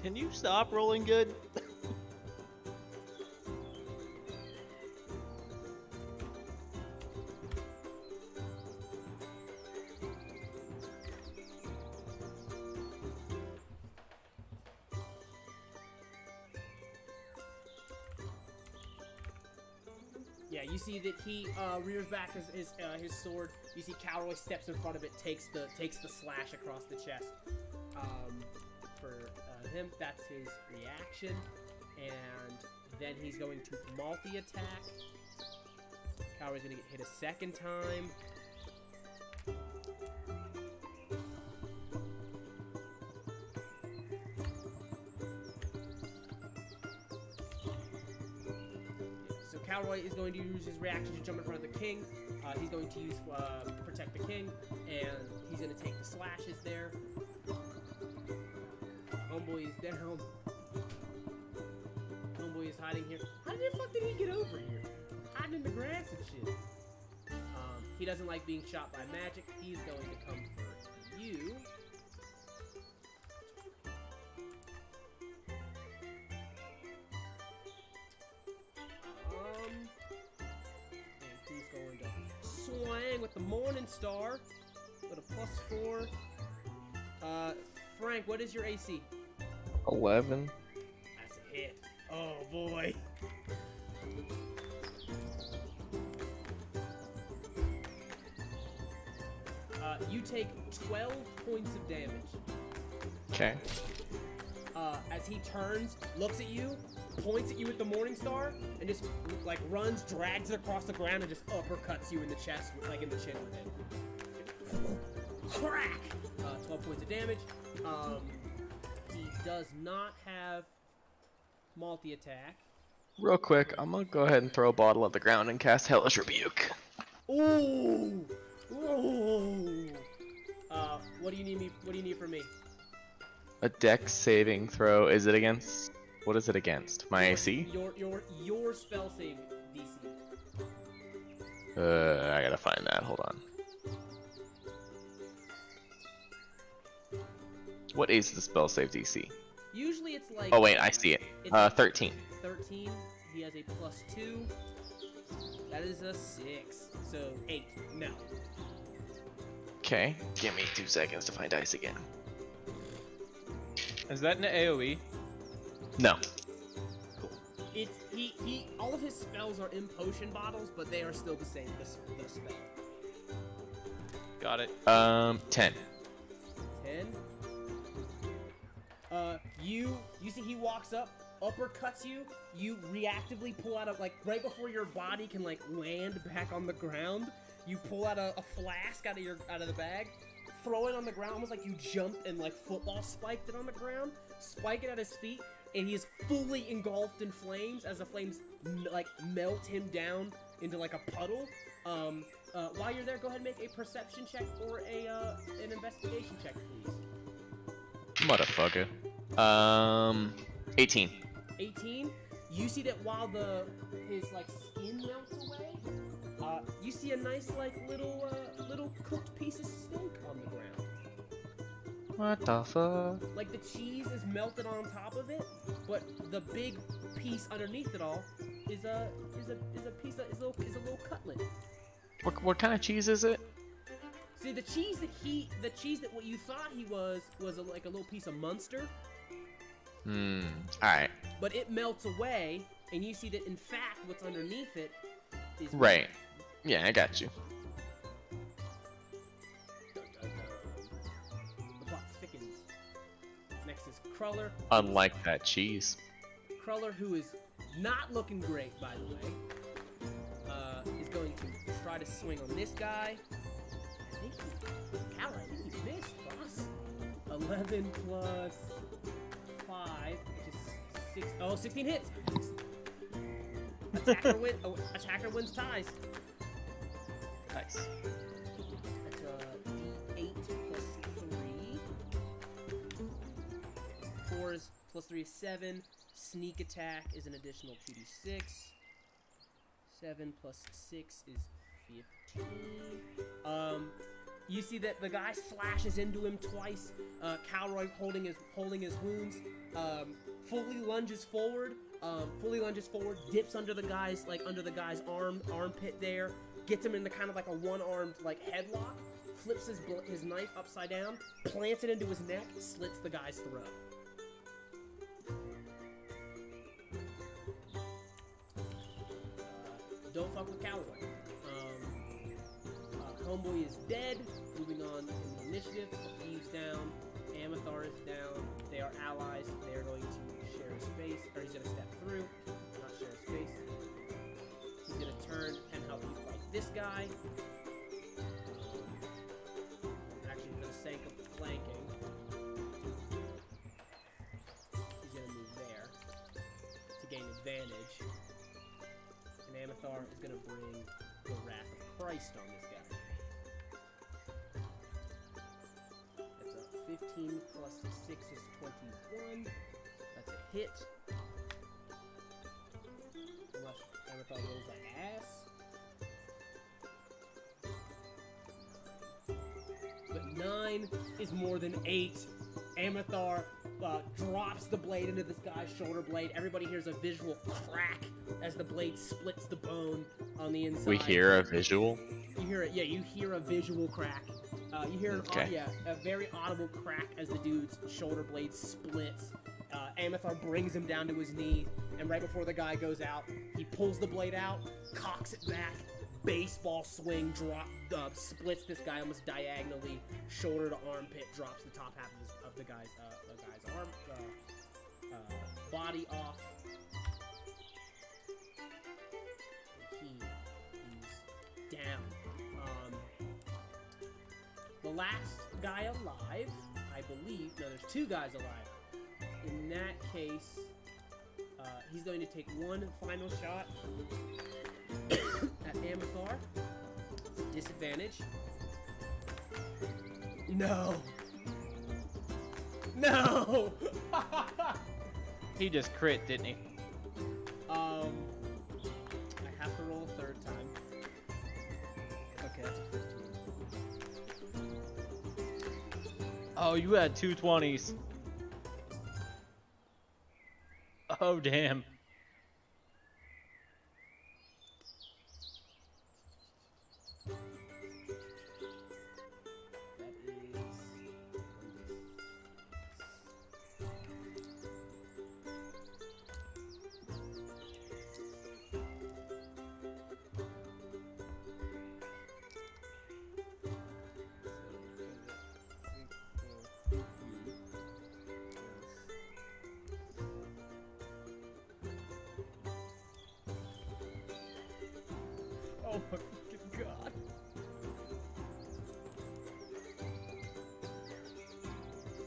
Speaker 2: Can you stop rolling good?
Speaker 1: Yeah, you see that he rears back his sword. You see Calroy steps in front of it, takes the slash across the chest. For him, that's his reaction, and then he's going to multi-attack. Calroy's gonna get hit a second time. So Calroy is going to use his reaction to jump in front of the king. He's going to use protect the king, and he's going to take the slashes there. Homeboy is down. Homeboy is hiding here. How the fuck did he get over here? Hiding in the grass and shit. He doesn't like being shot by magic. He's going to come for you. And he's going to swing with the Morning Star with a +4. Frank, what is your AC?
Speaker 4: 11.
Speaker 1: That's a hit. Oh boy. You take 12 points of damage.
Speaker 4: Okay.
Speaker 1: As he turns, looks at you, points at you with the Morning Star, and just like runs, drags it across the ground, and just uppercuts you in the chest, like in the chin with it. Crack! 12 points of damage. He does not have multi-attack.
Speaker 4: Real quick, I'm gonna go ahead and throw a bottle at the ground and cast Hellish Rebuke.
Speaker 1: Ooh! Ooh! What do you need me? What do you need from me?
Speaker 4: A Dex saving throw. Is it against? What is it against? My AC?
Speaker 1: Your spell save DC.
Speaker 4: I gotta find that. Hold on. What is the spell save DC?
Speaker 1: Usually it's like.
Speaker 4: Oh wait, I see it.
Speaker 1: It's
Speaker 4: 13.
Speaker 1: 13. He has a +2. That is a 6. So 8. No.
Speaker 4: Okay. Give me 2 seconds to find dice again.
Speaker 3: Is that an AoE?
Speaker 4: No.
Speaker 1: It's he. All of his spells are in potion bottles, but they are still the same. The spell.
Speaker 3: Got it.
Speaker 4: 10.
Speaker 1: 10. You see he walks up, uppercuts you. You reactively pull out like right before your body can like land back on the ground. You pull out a flask out of the bag, throw it on the ground almost like you jumped and like football spiked it on the ground. Spike it at his feet, and he is fully engulfed in flames as the flames like melt him down into like a puddle. While you're there, go ahead and make a perception check or an investigation check, please.
Speaker 4: Motherfucker. 18.
Speaker 1: 18. You see that while his like skin melts away, you see a nice like little cooked piece of steak on the ground.
Speaker 4: What the fuck?
Speaker 1: Like the cheese is melted on top of it, but the big piece underneath it all is a little cutlet.
Speaker 4: What kind of cheese is it?
Speaker 1: See the cheese that what you thought he was like a little piece of Munster,
Speaker 4: Alright.
Speaker 1: but it melts away, and you see that in fact what's underneath it is
Speaker 4: Right. Yeah, I got you.
Speaker 1: The plot thickens. Next is Cruller.
Speaker 4: Unlike that cheese.
Speaker 1: Cruller, who is not looking great, by the way, is going to try to swing on this guy. I think you missed, boss. 11 plus 5, which is 6. Oh, 16 hits. Attacker wins ties.
Speaker 3: Nice.
Speaker 1: That's a 8 plus 3. 4 is plus 3 is 7. Sneak attack is an additional 2d6. 7 plus 6 is 15. You see that the guy slashes into him twice. Calroy holding his wounds. Fully lunges forward. Dips under the guy's armpit there. Gets him into kind of like a one-armed like headlock. Flips his knife upside down. Plants it into his neck. Slits the guy's throat. Don't fuck with Calroy. Homeboy is dead. Moving on in the initiative. He's down. Amathar is down. They are allies. They are going to share a space, or he's going to step through, not share a space. He's going to turn and help you fight this guy. Actually, for the sake of flanking, he's going to move there to gain advantage. And Amathar is going to bring the Wrath of Christ on this guy. 15 plus 6 is 21. That's a hit. Unless Amathar rolls an ass. 9 is more than 8. Amathar drops the blade into this guy's shoulder blade. Everybody hears a visual crack as the blade splits the bone on the inside.
Speaker 4: We hear a visual.
Speaker 1: You hear it, yeah. You hear a visual crack. You hear
Speaker 4: Okay.
Speaker 1: a very audible crack as the dude's shoulder blade splits. Amathar brings him down to his knee, and right before the guy goes out, he pulls the blade out, cocks it back, baseball swing, splits this guy almost diagonally, shoulder to armpit, drops the top half of the guy's arm, body off. He's down. The last guy alive, I believe. No, there's 2 guys alive. In that case, he's going to take one final shot at Amathar. It's a disadvantage. No! No!
Speaker 3: He just crit, didn't he?
Speaker 1: I have to roll a 3rd time. Okay, that's a 15.
Speaker 3: Oh, you had 2 20s. Oh, damn.
Speaker 1: That is... Oh my fucking god.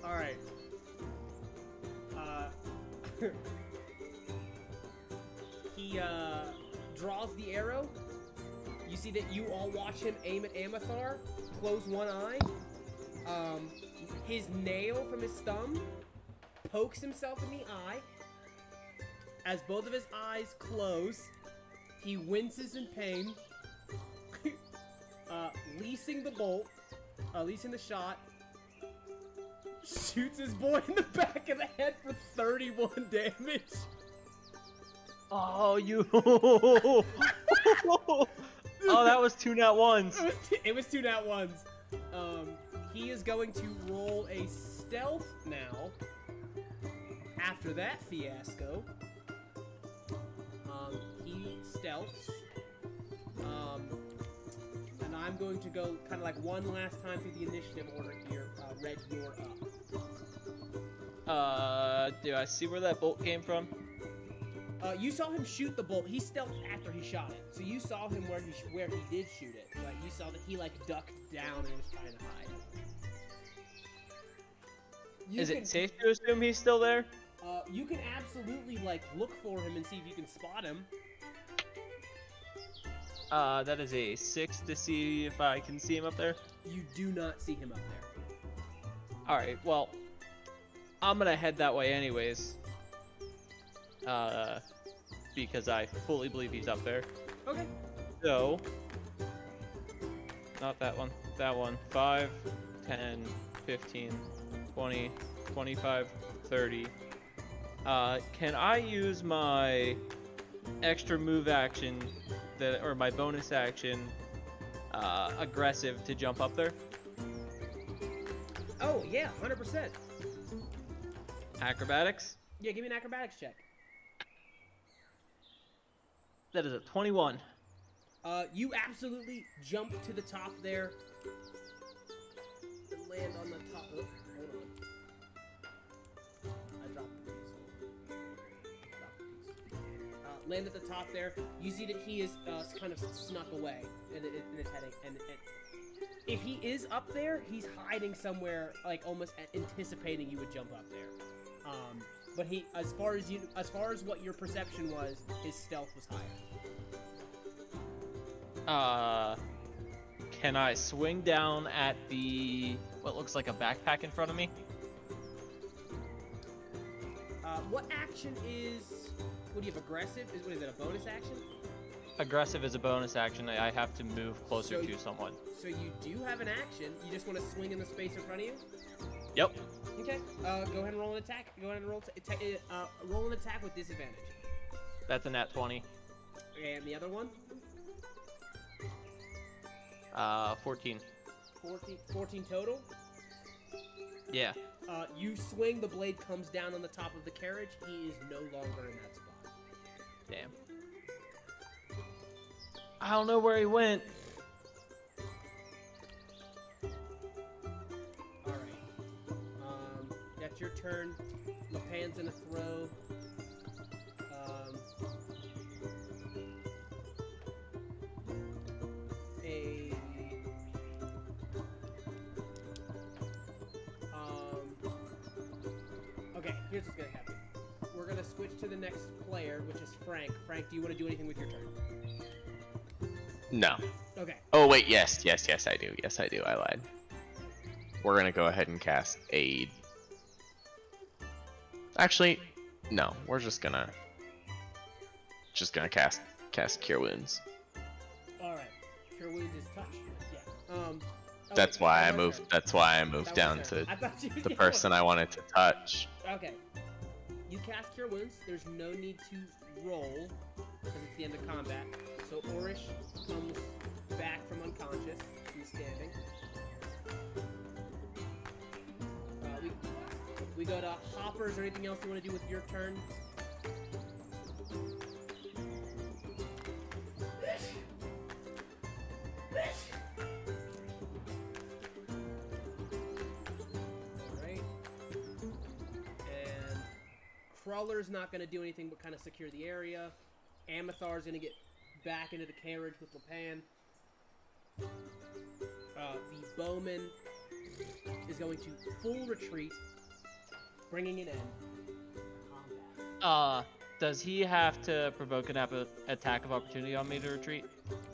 Speaker 1: Alright. He draws the arrow. You see that you all watch him aim at Amathar, close one eye. His nail from his thumb pokes himself in the eye. As both of his eyes close, he winces in pain. Leasing the bolt, leasing the shot, shoots his boy in the back of the head for 31 damage.
Speaker 3: Oh, you. Oh, that was 2 nat ones.
Speaker 1: It was 2 nat ones. He is going to roll a stealth now. After that fiasco, he stealths. And I'm going to go kind of like one last time through the initiative order here. Red, you're up.
Speaker 3: Do I see where that bolt came from?
Speaker 1: You saw him shoot the bolt. He stealthed after he shot it, so you saw him where he did shoot it. Like you saw that he like ducked down and was trying to hide.
Speaker 3: Is it safe to assume he's still there?
Speaker 1: You can absolutely like look for him and see if you can spot him.
Speaker 3: That is a 6 to see if I can see him up there.
Speaker 1: You do not see him up there.
Speaker 3: Alright, well, I'm gonna head that way anyways. Because I fully believe he's up there.
Speaker 1: Okay.
Speaker 3: So, not that one, that one. 5, 10, 15, 20, 25, 30. Can I use my extra move action, or my bonus action, aggressive to jump up there?
Speaker 1: Oh yeah, 100%.
Speaker 3: Acrobatics?
Speaker 1: Yeah, give me an acrobatics check.
Speaker 3: That is a 21.
Speaker 1: You absolutely jump to the top there and land on the top. Oh, hold on. I dropped the piece. Land at the top there. You see that he is kind of snuck away and it's heading. And if he is up there, he's hiding somewhere, like almost anticipating you would jump up there. But he, as far as what your perception was, his stealth was higher.
Speaker 3: Can I swing down at the what looks like a backpack in front of me?
Speaker 1: What action is? What do you have? Aggressive? What is it? A bonus action?
Speaker 3: aggressive is a bonus action. I have to move closer
Speaker 1: So-
Speaker 3: to someone.
Speaker 1: So you do have an action. You just want to swing in the space in front of you.
Speaker 3: Yep.
Speaker 1: Okay. Go ahead and roll an attack. Go ahead and roll an attack with disadvantage.
Speaker 3: That's a nat 20.
Speaker 1: Okay, and the other one.
Speaker 3: 14.
Speaker 1: 14 total.
Speaker 3: Yeah.
Speaker 1: You swing. The blade comes down on the top of the carriage. He is no longer in that spot.
Speaker 3: Damn. I don't know where he went.
Speaker 1: All right. That's your turn. Lapan's gonna throw. A. Okay, here's what's gonna happen. We're gonna switch to the next player, which is Frank. Frank, do you want to do anything with your turn?
Speaker 4: No.
Speaker 1: Okay.
Speaker 4: Oh wait, yes, I do. Yes, I do. I lied. We're gonna go ahead and cast Aid. Actually, no. We're just gonna cast Cure Wounds.
Speaker 1: All right. Cure Wounds is touch. Yeah.
Speaker 4: That's
Speaker 1: okay,
Speaker 4: why
Speaker 1: that
Speaker 4: I
Speaker 1: was
Speaker 4: moved.
Speaker 1: her.
Speaker 4: That's why I
Speaker 1: That
Speaker 4: moved
Speaker 1: was
Speaker 4: down
Speaker 1: her.
Speaker 4: to
Speaker 1: I thought you
Speaker 4: the
Speaker 1: yeah,
Speaker 4: person I wanted to touch.
Speaker 1: Okay. You cast Cure Wounds. There's no need to roll because it's the end of combat. So Orish comes back from unconscious. He's standing. We go to Hopper. Is there anything else you want to do with your turn? Alright. And Crawler's not going to do anything but kind of secure the area. Amathar's going to get back into the carriage with Lapan. The Bowman is going to full retreat, bringing an end. Combat.
Speaker 3: Does he have to provoke an attack of opportunity on me to retreat?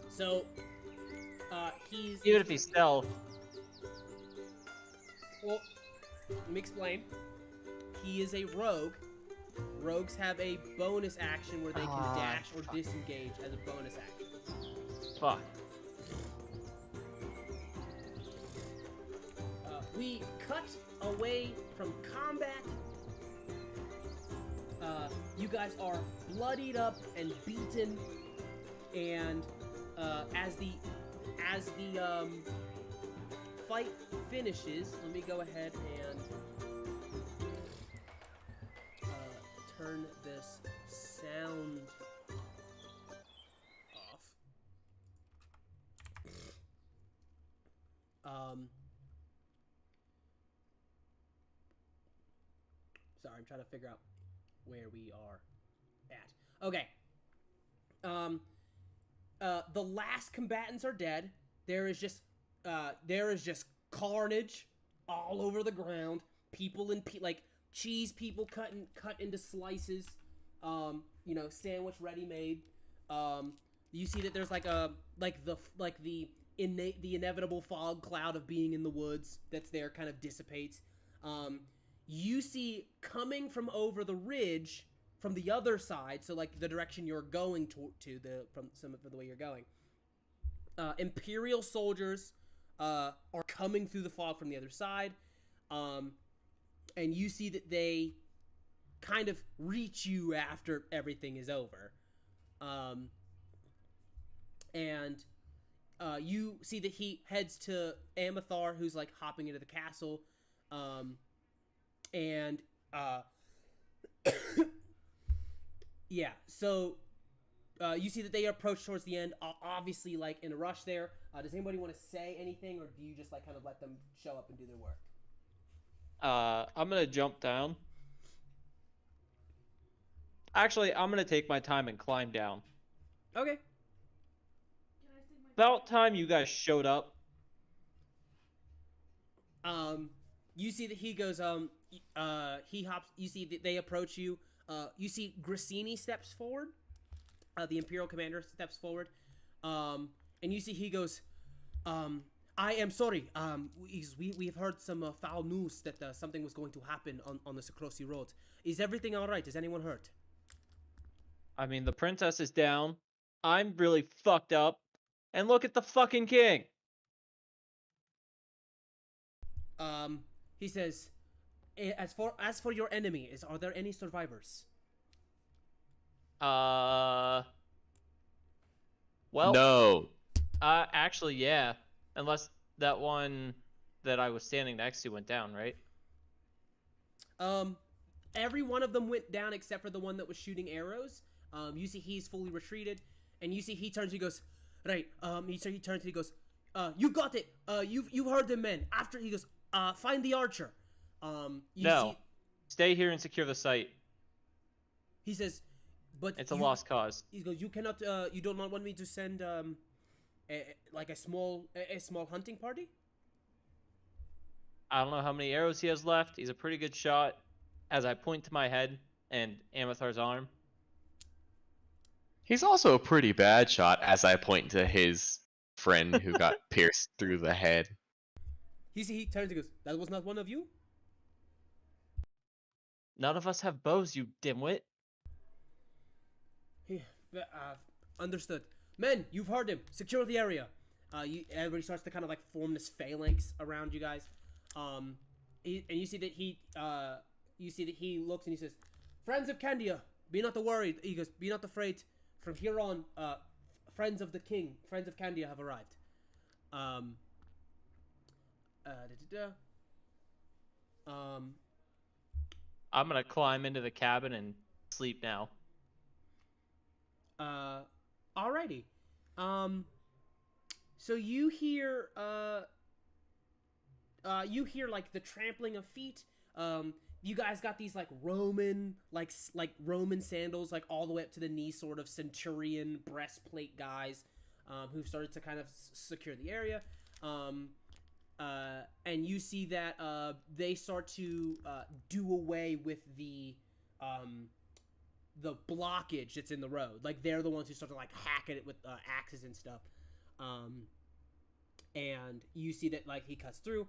Speaker 1: So, he's...
Speaker 3: Even if he's stealth.
Speaker 1: Well, let me explain. He is a rogue. Rogues have a bonus action where they can dash or disengage as a bonus action.
Speaker 3: Fuck.
Speaker 1: We cut away from combat. You guys are bloodied up and beaten, and as the fight finishes, let me go ahead and turn this sound off. Sorry, I'm trying to figure out where we are at. Okay. The last combatants are dead. There is just carnage all over the ground. People in like cheese people cut into slices. Sandwich ready made. You see that there's the inevitable fog cloud of being in the woods that's there kind of dissipates. You see coming from over the ridge from the other side, so like the direction you're going from the way you're going. Imperial soldiers are coming through the fog from the other side, and you see that they kind of reach you after everything is over, and you see that he heads to Amathar, who's like hopping into the castle, and yeah, so you see that they approach towards the end, obviously like in a rush there. Does anybody want to say anything, or do you just like kind of let them show up and do their work?
Speaker 3: I'm gonna jump down. Actually, I'm gonna take my time and climb down.
Speaker 1: Okay.
Speaker 3: About time you guys showed up.
Speaker 1: You see that he goes, he hops, you see that they approach you. You see Grassini steps forward. The Imperial commander steps forward. And you see he goes, I am sorry. We've heard some foul news that something was going to happen on the Sacrosi Road. Is everything alright? Is anyone hurt?
Speaker 3: I mean, the princess is down. I'm really fucked up. And look at the fucking king.
Speaker 1: He says, as for your enemy, are there any survivors?
Speaker 3: Well,
Speaker 4: No.
Speaker 3: actually, yeah. Unless that one that I was standing next to went down, right?
Speaker 1: Every one of them went down except for the one that was shooting arrows. You see he's fully retreated, and you see he turns. He goes, right. He turns. And he goes, you got it. You've heard them, men. After he goes, find the archer.
Speaker 3: No. Stay here and secure the site.
Speaker 1: He says, but
Speaker 3: it's a lost cause.
Speaker 1: He goes, you cannot. You do not want me to send like a small hunting party?
Speaker 3: I don't know how many arrows he has left. He's a pretty good shot. As I point to my head and Amathar's arm.
Speaker 4: He's also a pretty bad shot as I point to his friend who got pierced through the head.
Speaker 1: He turns and goes, that was not one of you?
Speaker 3: None of us have bows, you dimwit.
Speaker 1: Understood. Men, you've heard him. Secure the area. Everybody starts to kind of like form this phalanx around you guys. And you see that he looks and he says, "Friends of Candia, be not worried." He goes, "Be not afraid. From here on, friends of the king, friends of Candia have arrived."
Speaker 3: I'm gonna climb into the cabin and sleep now.
Speaker 1: Alrighty. So you hear like the trampling of feet. You guys got these like Roman Roman sandals, like all the way up to the knee, sort of centurion breastplate guys, who've started to kind of secure the area. And you see that they start to do away with the blockage that's in the road. Like they're the ones who start to like hack at it with axes and stuff. And you see that like he cuts through,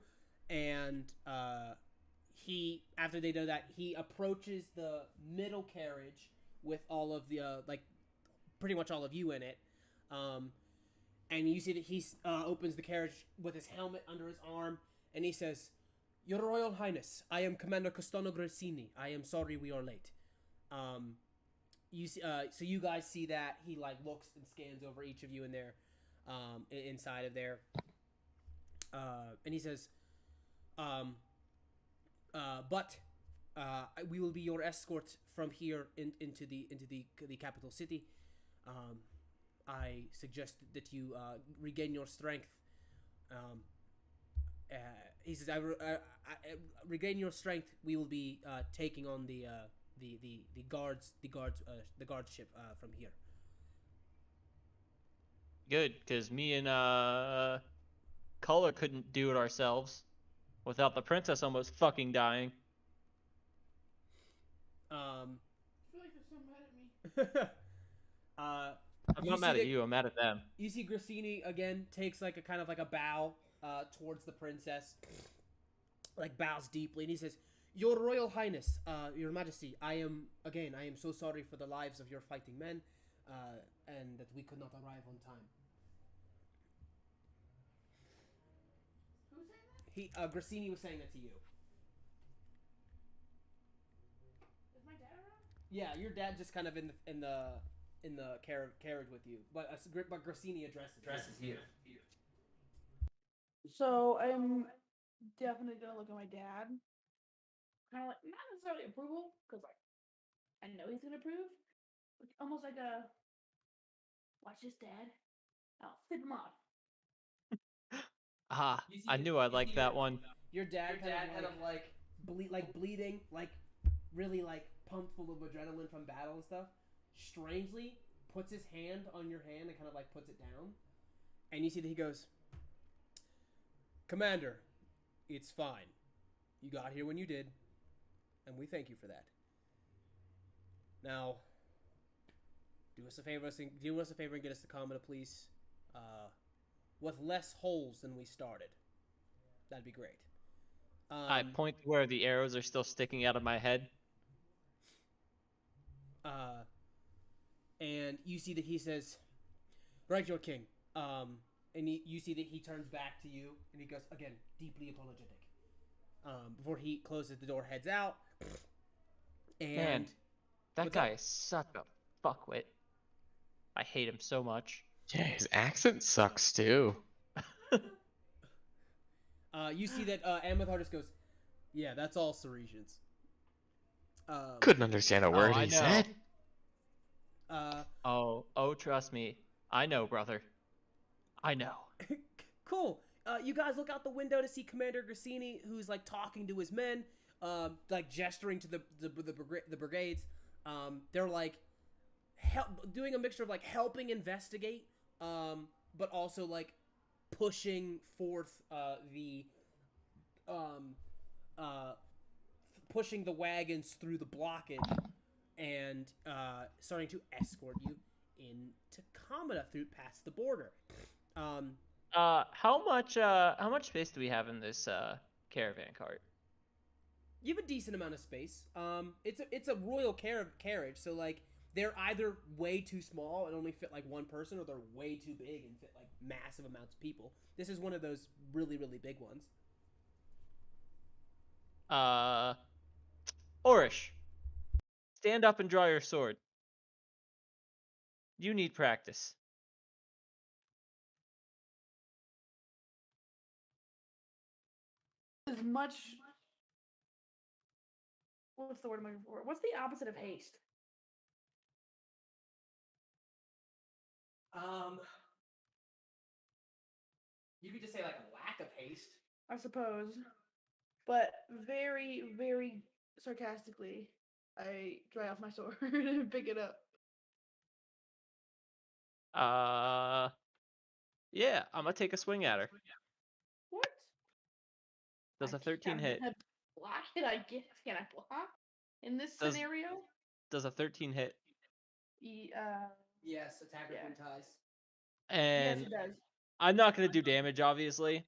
Speaker 1: and after they do that, he approaches the middle carriage with all of the like pretty much all of you in it. And you see that he opens the carriage with his helmet under his arm, and he says, "Your Royal Highness, I am Commander Costano Grassini. I am sorry we are late." You see, so you guys see that he like looks and scans over each of you in there, inside of there, and he says, "But we will be your escort from here into the capital city. I suggest that you regain your strength." He says, I regain your strength. We will be taking on the guardship from here.
Speaker 3: Good, because me and Color couldn't do it ourselves without the princess almost fucking dying.
Speaker 5: I feel like they're so mad at me.
Speaker 3: I'm not mad at you, I'm mad at them.
Speaker 1: You see Grassini again takes like a kind of like a bow towards the princess, like bows deeply, and he says, "Your Royal Highness, Your Majesty, I am so sorry for the lives of your fighting men, and that we could not arrive on time."
Speaker 5: Who's saying that?
Speaker 1: Grassini was saying that to you.
Speaker 5: Is my dad around?
Speaker 1: Yeah, your dad just kind of in the carriage with you, but Grassini addresses you.
Speaker 5: So I'm definitely gonna look at my dad, kind of like not necessarily approval, because like I know he's gonna approve, but almost like a watch this, Dad. I'll flip him off.
Speaker 3: Ah, I knew I'd like that one.
Speaker 1: Your dad kind of like bleeding, like really like pumped full of adrenaline from battle and stuff. Strangely, puts his hand on your hand and kind of like puts it down, and you see that he goes, "Commander, it's fine. You got here when you did, and we thank you for that. Now, do us a favor and get us to Commodore, please, with less holes than we started. That'd be great."
Speaker 3: I point to where the arrows are still sticking out of my head.
Speaker 1: And you see that he says, Right, your king. And you see that he turns back to you, and he goes, again, deeply apologetic. Before he closes the door, heads out. And
Speaker 3: Man, that
Speaker 1: what's
Speaker 3: guy
Speaker 1: up?
Speaker 3: is such a fuckwit. I hate him so much.
Speaker 4: Yeah, his accent sucks too.
Speaker 1: You see that Amathar just goes, yeah, that's all Ceresians.
Speaker 4: Couldn't understand a word
Speaker 3: I
Speaker 4: he
Speaker 3: know.
Speaker 4: said.
Speaker 3: Oh, trust me. I know, brother. I know.
Speaker 1: Cool. You guys look out the window to see Commander Grassini, who's like talking to his men, like gesturing to the brigades. They're like doing a mixture of like helping investigate, but also like pushing forth pushing the wagons through the blockage and starting to escort you into Kamada through past the border.
Speaker 3: How much space do we have in this caravan cart?
Speaker 1: You have a decent amount of space. It's a royal carriage, so like they're either way too small and only fit like one person, or they're way too big and fit like massive amounts of people. This is one of those really, really big ones.
Speaker 3: Orish, stand up and draw your sword. You need practice.
Speaker 5: As much. What's the word I'm looking for? What's the opposite of haste?
Speaker 1: You could just say like a lack of haste.
Speaker 5: I suppose. But very, very sarcastically, I dry off my sword and pick it up.
Speaker 3: Yeah, I'm gonna take a swing at her.
Speaker 5: What?
Speaker 3: Does
Speaker 5: I
Speaker 3: a 13
Speaker 5: I'm
Speaker 3: hit?
Speaker 5: gonna block it, I guess. Can I block in this
Speaker 3: Does-
Speaker 5: scenario?
Speaker 3: Does a 13 hit?
Speaker 1: Yes, attacker
Speaker 5: Yeah.
Speaker 1: ties.
Speaker 3: And
Speaker 5: Yes, it does.
Speaker 3: I'm not gonna do damage, obviously,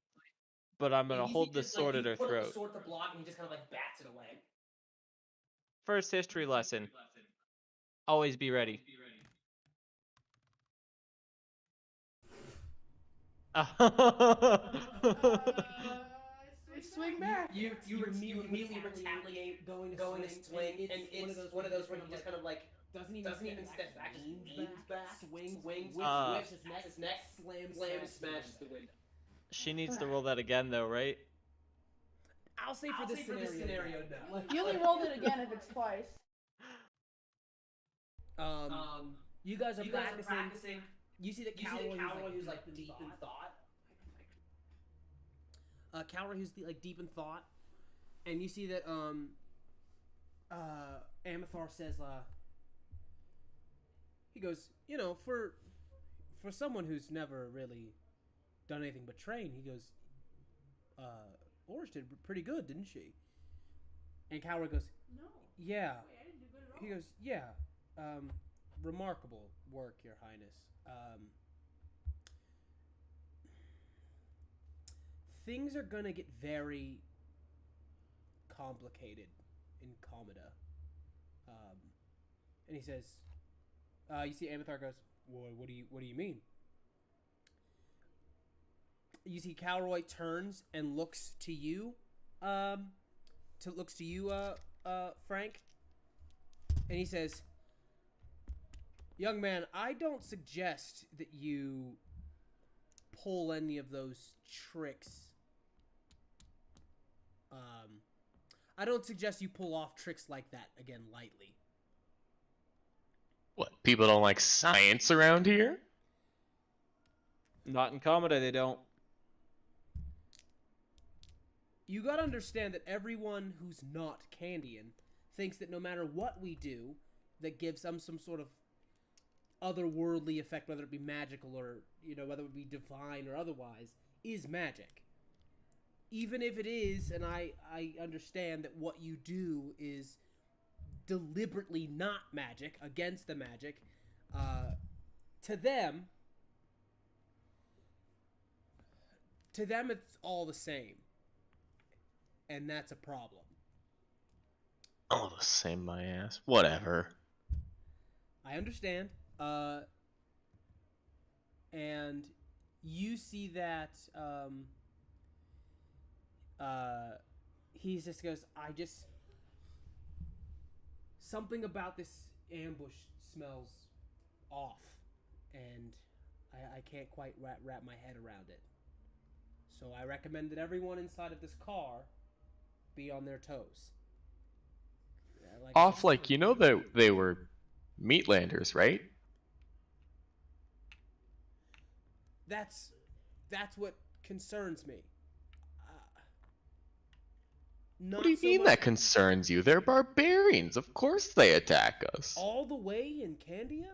Speaker 3: but I'm gonna
Speaker 1: You see
Speaker 3: hold the
Speaker 1: just, like,
Speaker 3: sword
Speaker 1: you
Speaker 3: at her
Speaker 1: put up
Speaker 3: throat.
Speaker 1: the sword to block, and he just kind of like bats it away.
Speaker 3: First history lesson. Always be ready.
Speaker 5: Swing back.
Speaker 1: You immediately retaliate, going to swing, and it's one of those where he just kind of like doesn't even step back, just leans back, swings, whips his neck, slams, smashes the window.
Speaker 3: She needs to roll that again, though, right?
Speaker 1: I'll say for this scenario, no. Like,
Speaker 5: You only roll it again if it's twice.
Speaker 1: you guys are practicing. You see that Cowroy, who's like deep in thought. Cowroy, who's like deep in thought, and you see that Amathar says, he goes, you know, for someone who's never really done anything but train, he goes, Orish did pretty good, didn't she? And Cowroy goes,
Speaker 5: No.
Speaker 1: yeah.
Speaker 5: Wait, I didn't do good at all.
Speaker 1: He goes, yeah, remarkable work, Your Highness. Things are gonna get very complicated in Kamada. And he says, you see Amathar goes, well, what do you mean? You see Cowroy turns and looks to you, Frank, and he says, young man, I don't suggest that you pull any of those tricks. I don't suggest you pull off tricks like that again lightly.
Speaker 4: What? People don't like science around here?
Speaker 3: Not in Kamada, they don't.
Speaker 1: You gotta understand that everyone who's not Candian thinks that no matter what we do that gives them some sort of otherworldly effect, whether it be magical or, you know, whether it be divine or otherwise, is magic. Even if it is, and I understand that what you do is deliberately not magic, against the magic, to them it's all the same. And that's a problem.
Speaker 4: All the same, my ass. Whatever.
Speaker 1: I understand. and you see that he just goes, something about this ambush smells off, and I can't quite wrap my head around it. So I recommend that everyone inside of this car be on their toes.
Speaker 4: Off, like, you know that they were Meatlanders, right?
Speaker 1: That's what concerns me.
Speaker 4: What do you mean that concerns you? They're barbarians. Of course they attack us.
Speaker 1: All the way in Candia?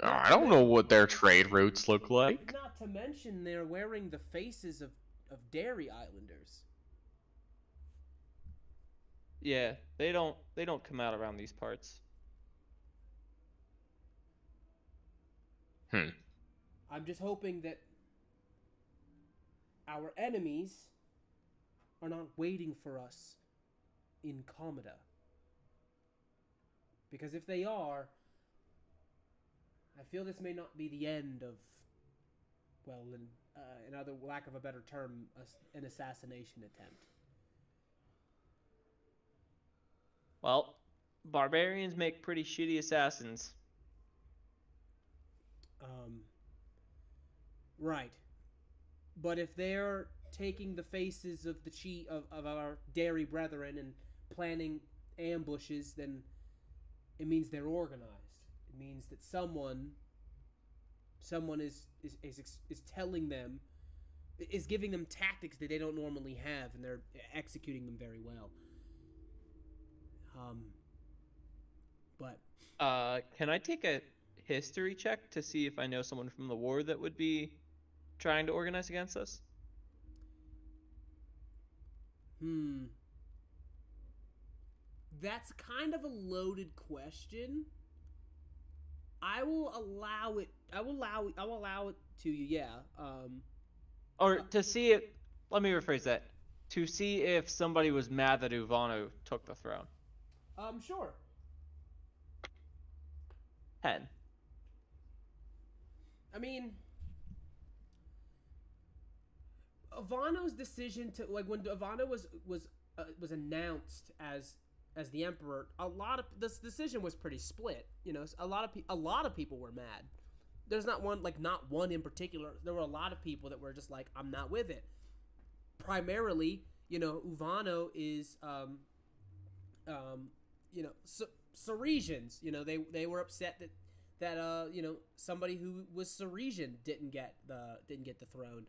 Speaker 4: I don't know what their trade routes look like.
Speaker 1: Not to mention they're wearing the faces of Dairy Islanders.
Speaker 2: Yeah, they don't come out around these parts.
Speaker 1: I'm just hoping that our enemies are not waiting for us in Comida. Because if they are, I feel this may not be the end of, well, in other lack of a better term, an assassination attempt.
Speaker 2: Well, barbarians make pretty shitty assassins.
Speaker 1: Right. But if they're taking the faces of the of our dairy brethren and planning ambushes, then it means they're organized. It means that someone is telling them, is giving them tactics that they don't normally have, and they're executing them very well. But
Speaker 2: can I take a history check to see if I know someone from the war that would be trying to organize against us?
Speaker 1: That's kind of a loaded question. I will allow it to you, yeah.
Speaker 2: Or to see it, let me rephrase that. To see if somebody was mad that Uvano took the throne.
Speaker 1: Sure.
Speaker 2: 10.
Speaker 1: I mean, Ivano's decision to, like, when Ivano was announced as the emperor, a lot of this decision was pretty split. You know, a lot of people were mad. There's not one in particular. There were a lot of people that were just like, I'm not with it. Primarily, you know, Uvano is Saresians. You know, they were upset that you know, somebody who was Saresian didn't get the throne.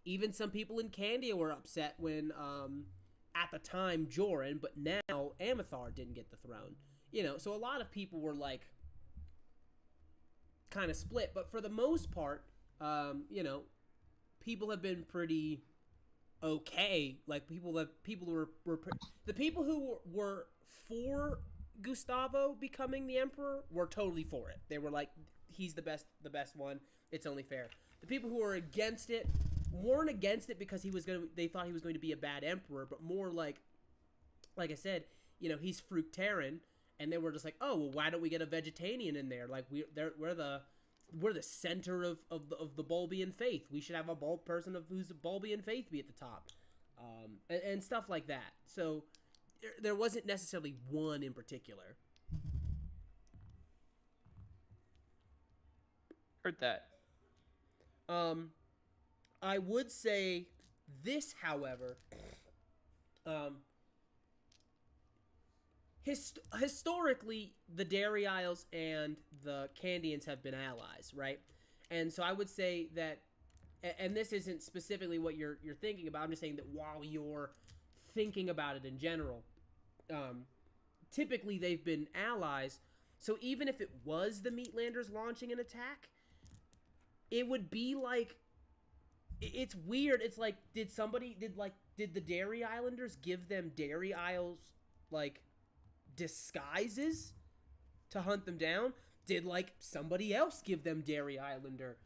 Speaker 1: Even some people in Candia were upset when at the time Joran, but now Amithar didn't get the throne. You know, so a lot of people were like kind of split, but for the most part, you know, people have been pretty okay. Like the people who were for Gustavo becoming the emperor were totally for it. They were like, he's the best one. It's only fair. The people who were against it weren't against it because they thought he was going to be a bad emperor, but more like I said, you know, he's Fructarian, and they were just like, oh, well, why don't we get a Vegetarian in there? Like we're the center of the Bulbian faith. We should have a person who's a Bulbian faith be at the top, and stuff like that. So there wasn't necessarily one in particular.
Speaker 2: Heard that.
Speaker 1: I would say this, however, historically, the Dairy Isles and the Candians have been allies, right? And so I would say that, and this isn't specifically what you're thinking about, I'm just saying that while you're thinking about it in general, typically they've been allies, so even if it was the Meatlanders launching an attack, it would be like, it's weird. It's like, did the Dairy Islanders give them Dairy Isles, like, disguises to hunt them down? Did, like, somebody else give them Dairy Islander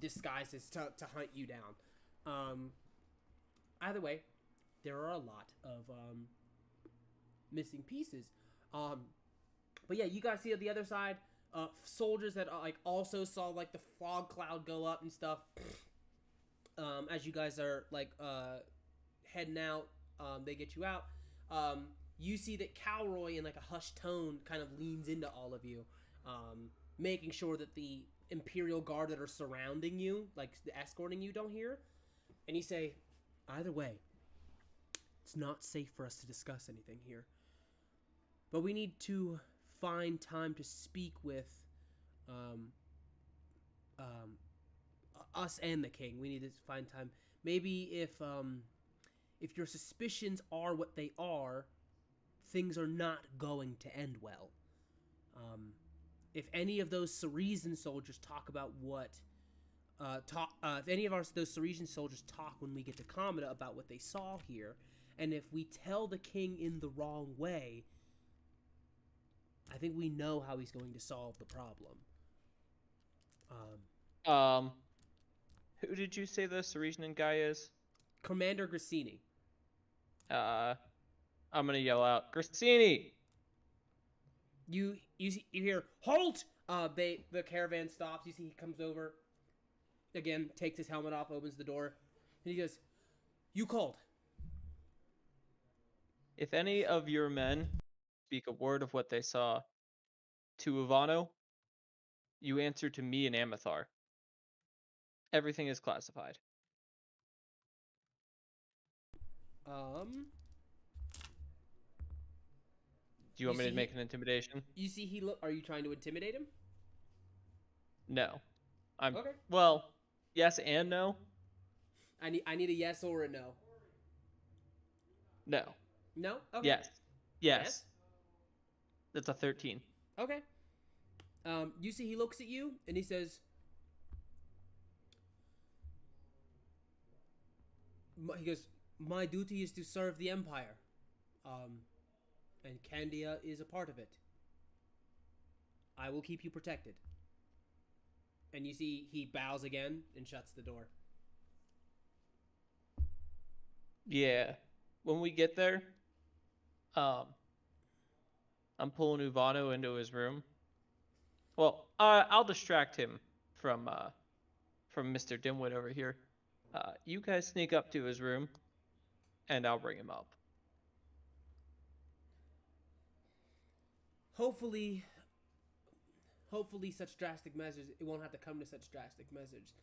Speaker 1: disguises to hunt you down? Either way, there are a lot of missing pieces. But yeah, you guys see at the other side, soldiers that like also saw like the fog cloud go up and stuff. As you guys are like heading out, they get you out. You see that Calroy in like a hushed tone kind of leans into all of you, making sure that the Imperial Guard that are surrounding you, like escorting you, don't hear. And you say, either way, it's not safe for us to discuss anything here. But we need to find time to speak with us and the king. We need to find time. Maybe if your suspicions are what they are, things are not going to end well. If any of those Ceresian soldiers talk about if any of those Ceresian soldiers talk when we get to Kamada about what they saw here, and if we tell the king in the wrong way, I think we know how he's going to solve the problem.
Speaker 2: Who did you say the Ceresian guy is?
Speaker 1: Commander Grassini.
Speaker 2: I'm gonna yell out, Grassini!
Speaker 1: You hear, halt! The caravan stops. You see he comes over. Again, takes his helmet off, opens the door, and he goes, "You called."
Speaker 2: If any of your men speak a word of what they saw to Ivano, you answer to me and Amathar. Everything is classified. Do you want me to make an intimidation?
Speaker 1: You see he look. Are you trying to intimidate him?
Speaker 2: No. I'm
Speaker 1: Okay.
Speaker 2: Well, yes and no.
Speaker 1: I need a yes or a no.
Speaker 2: No.
Speaker 1: No? Okay.
Speaker 2: Yes. Yes. That's a 13.
Speaker 1: Okay. You see he looks at you and he says, he goes, "My duty is to serve the Empire. And Candia is a part of it. I will keep you protected." And you see he bows again and shuts the door.
Speaker 2: Yeah. When we get there, I'm pulling Ivano into his room. Well, I'll distract him from Mr. Dimwit over here. You guys sneak up to his room, and I'll bring him up.
Speaker 1: Hopefully such drastic measures, it won't have to come to such drastic measures.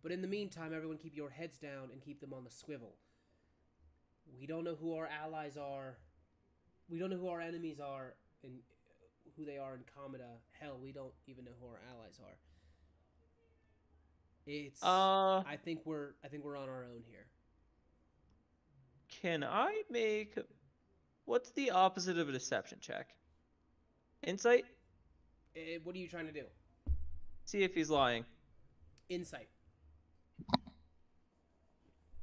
Speaker 1: But in the meantime, everyone keep your heads down and keep them on the swivel. We don't know who our allies are. We don't know who our enemies are and who they are in Kamada. Hell, we don't even know who our allies are. It's I think we're on our own here.
Speaker 2: Can I make what's the opposite of a deception check? Insight?
Speaker 1: What are you trying to do?
Speaker 2: See if he's lying.
Speaker 1: Insight.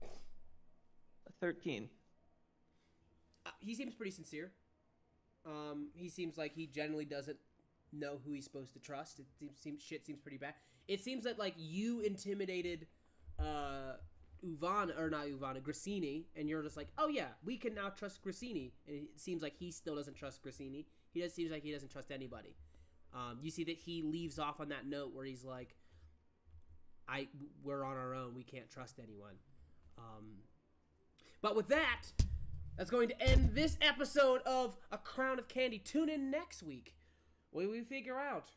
Speaker 2: A 13.
Speaker 1: He seems pretty sincere. He seems like he generally doesn't know who he's supposed to trust. Shit seems pretty bad. It seems that like you intimidated Grassini, and you're just like, oh yeah, we can now trust Grassini. And it seems like he still doesn't trust Grassini. Seems like he doesn't trust anybody. You see that he leaves off on that note where he's like, we're on our own. We can't trust anyone. But with that, that's going to end this episode of A Crown of Candy. Tune in next week where we figure out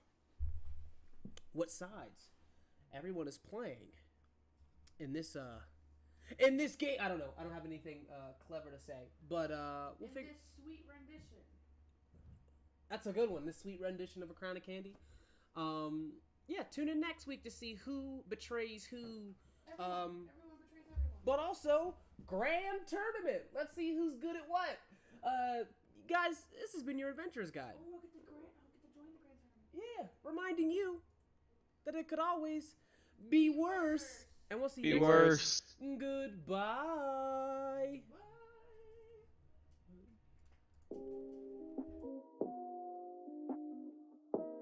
Speaker 1: what sides everyone is playing in this game. I don't know. I don't have anything clever to say, but we'll figure.
Speaker 5: This sweet rendition.
Speaker 1: That's a good one. This sweet rendition of A Crown of Candy. Yeah, tune in next week to see who betrays who.
Speaker 5: Everyone betrays everyone.
Speaker 1: But also, Grand Tournament. Let's see who's good at what. Guys, this has been your Adventurer's Guide.
Speaker 5: Oh, I'll get to join the Grand Tournament.
Speaker 1: Yeah, reminding you that it could always be worse. And we'll see you
Speaker 4: Be
Speaker 1: next time.
Speaker 4: worse.
Speaker 1: Goodbye.
Speaker 5: Bye.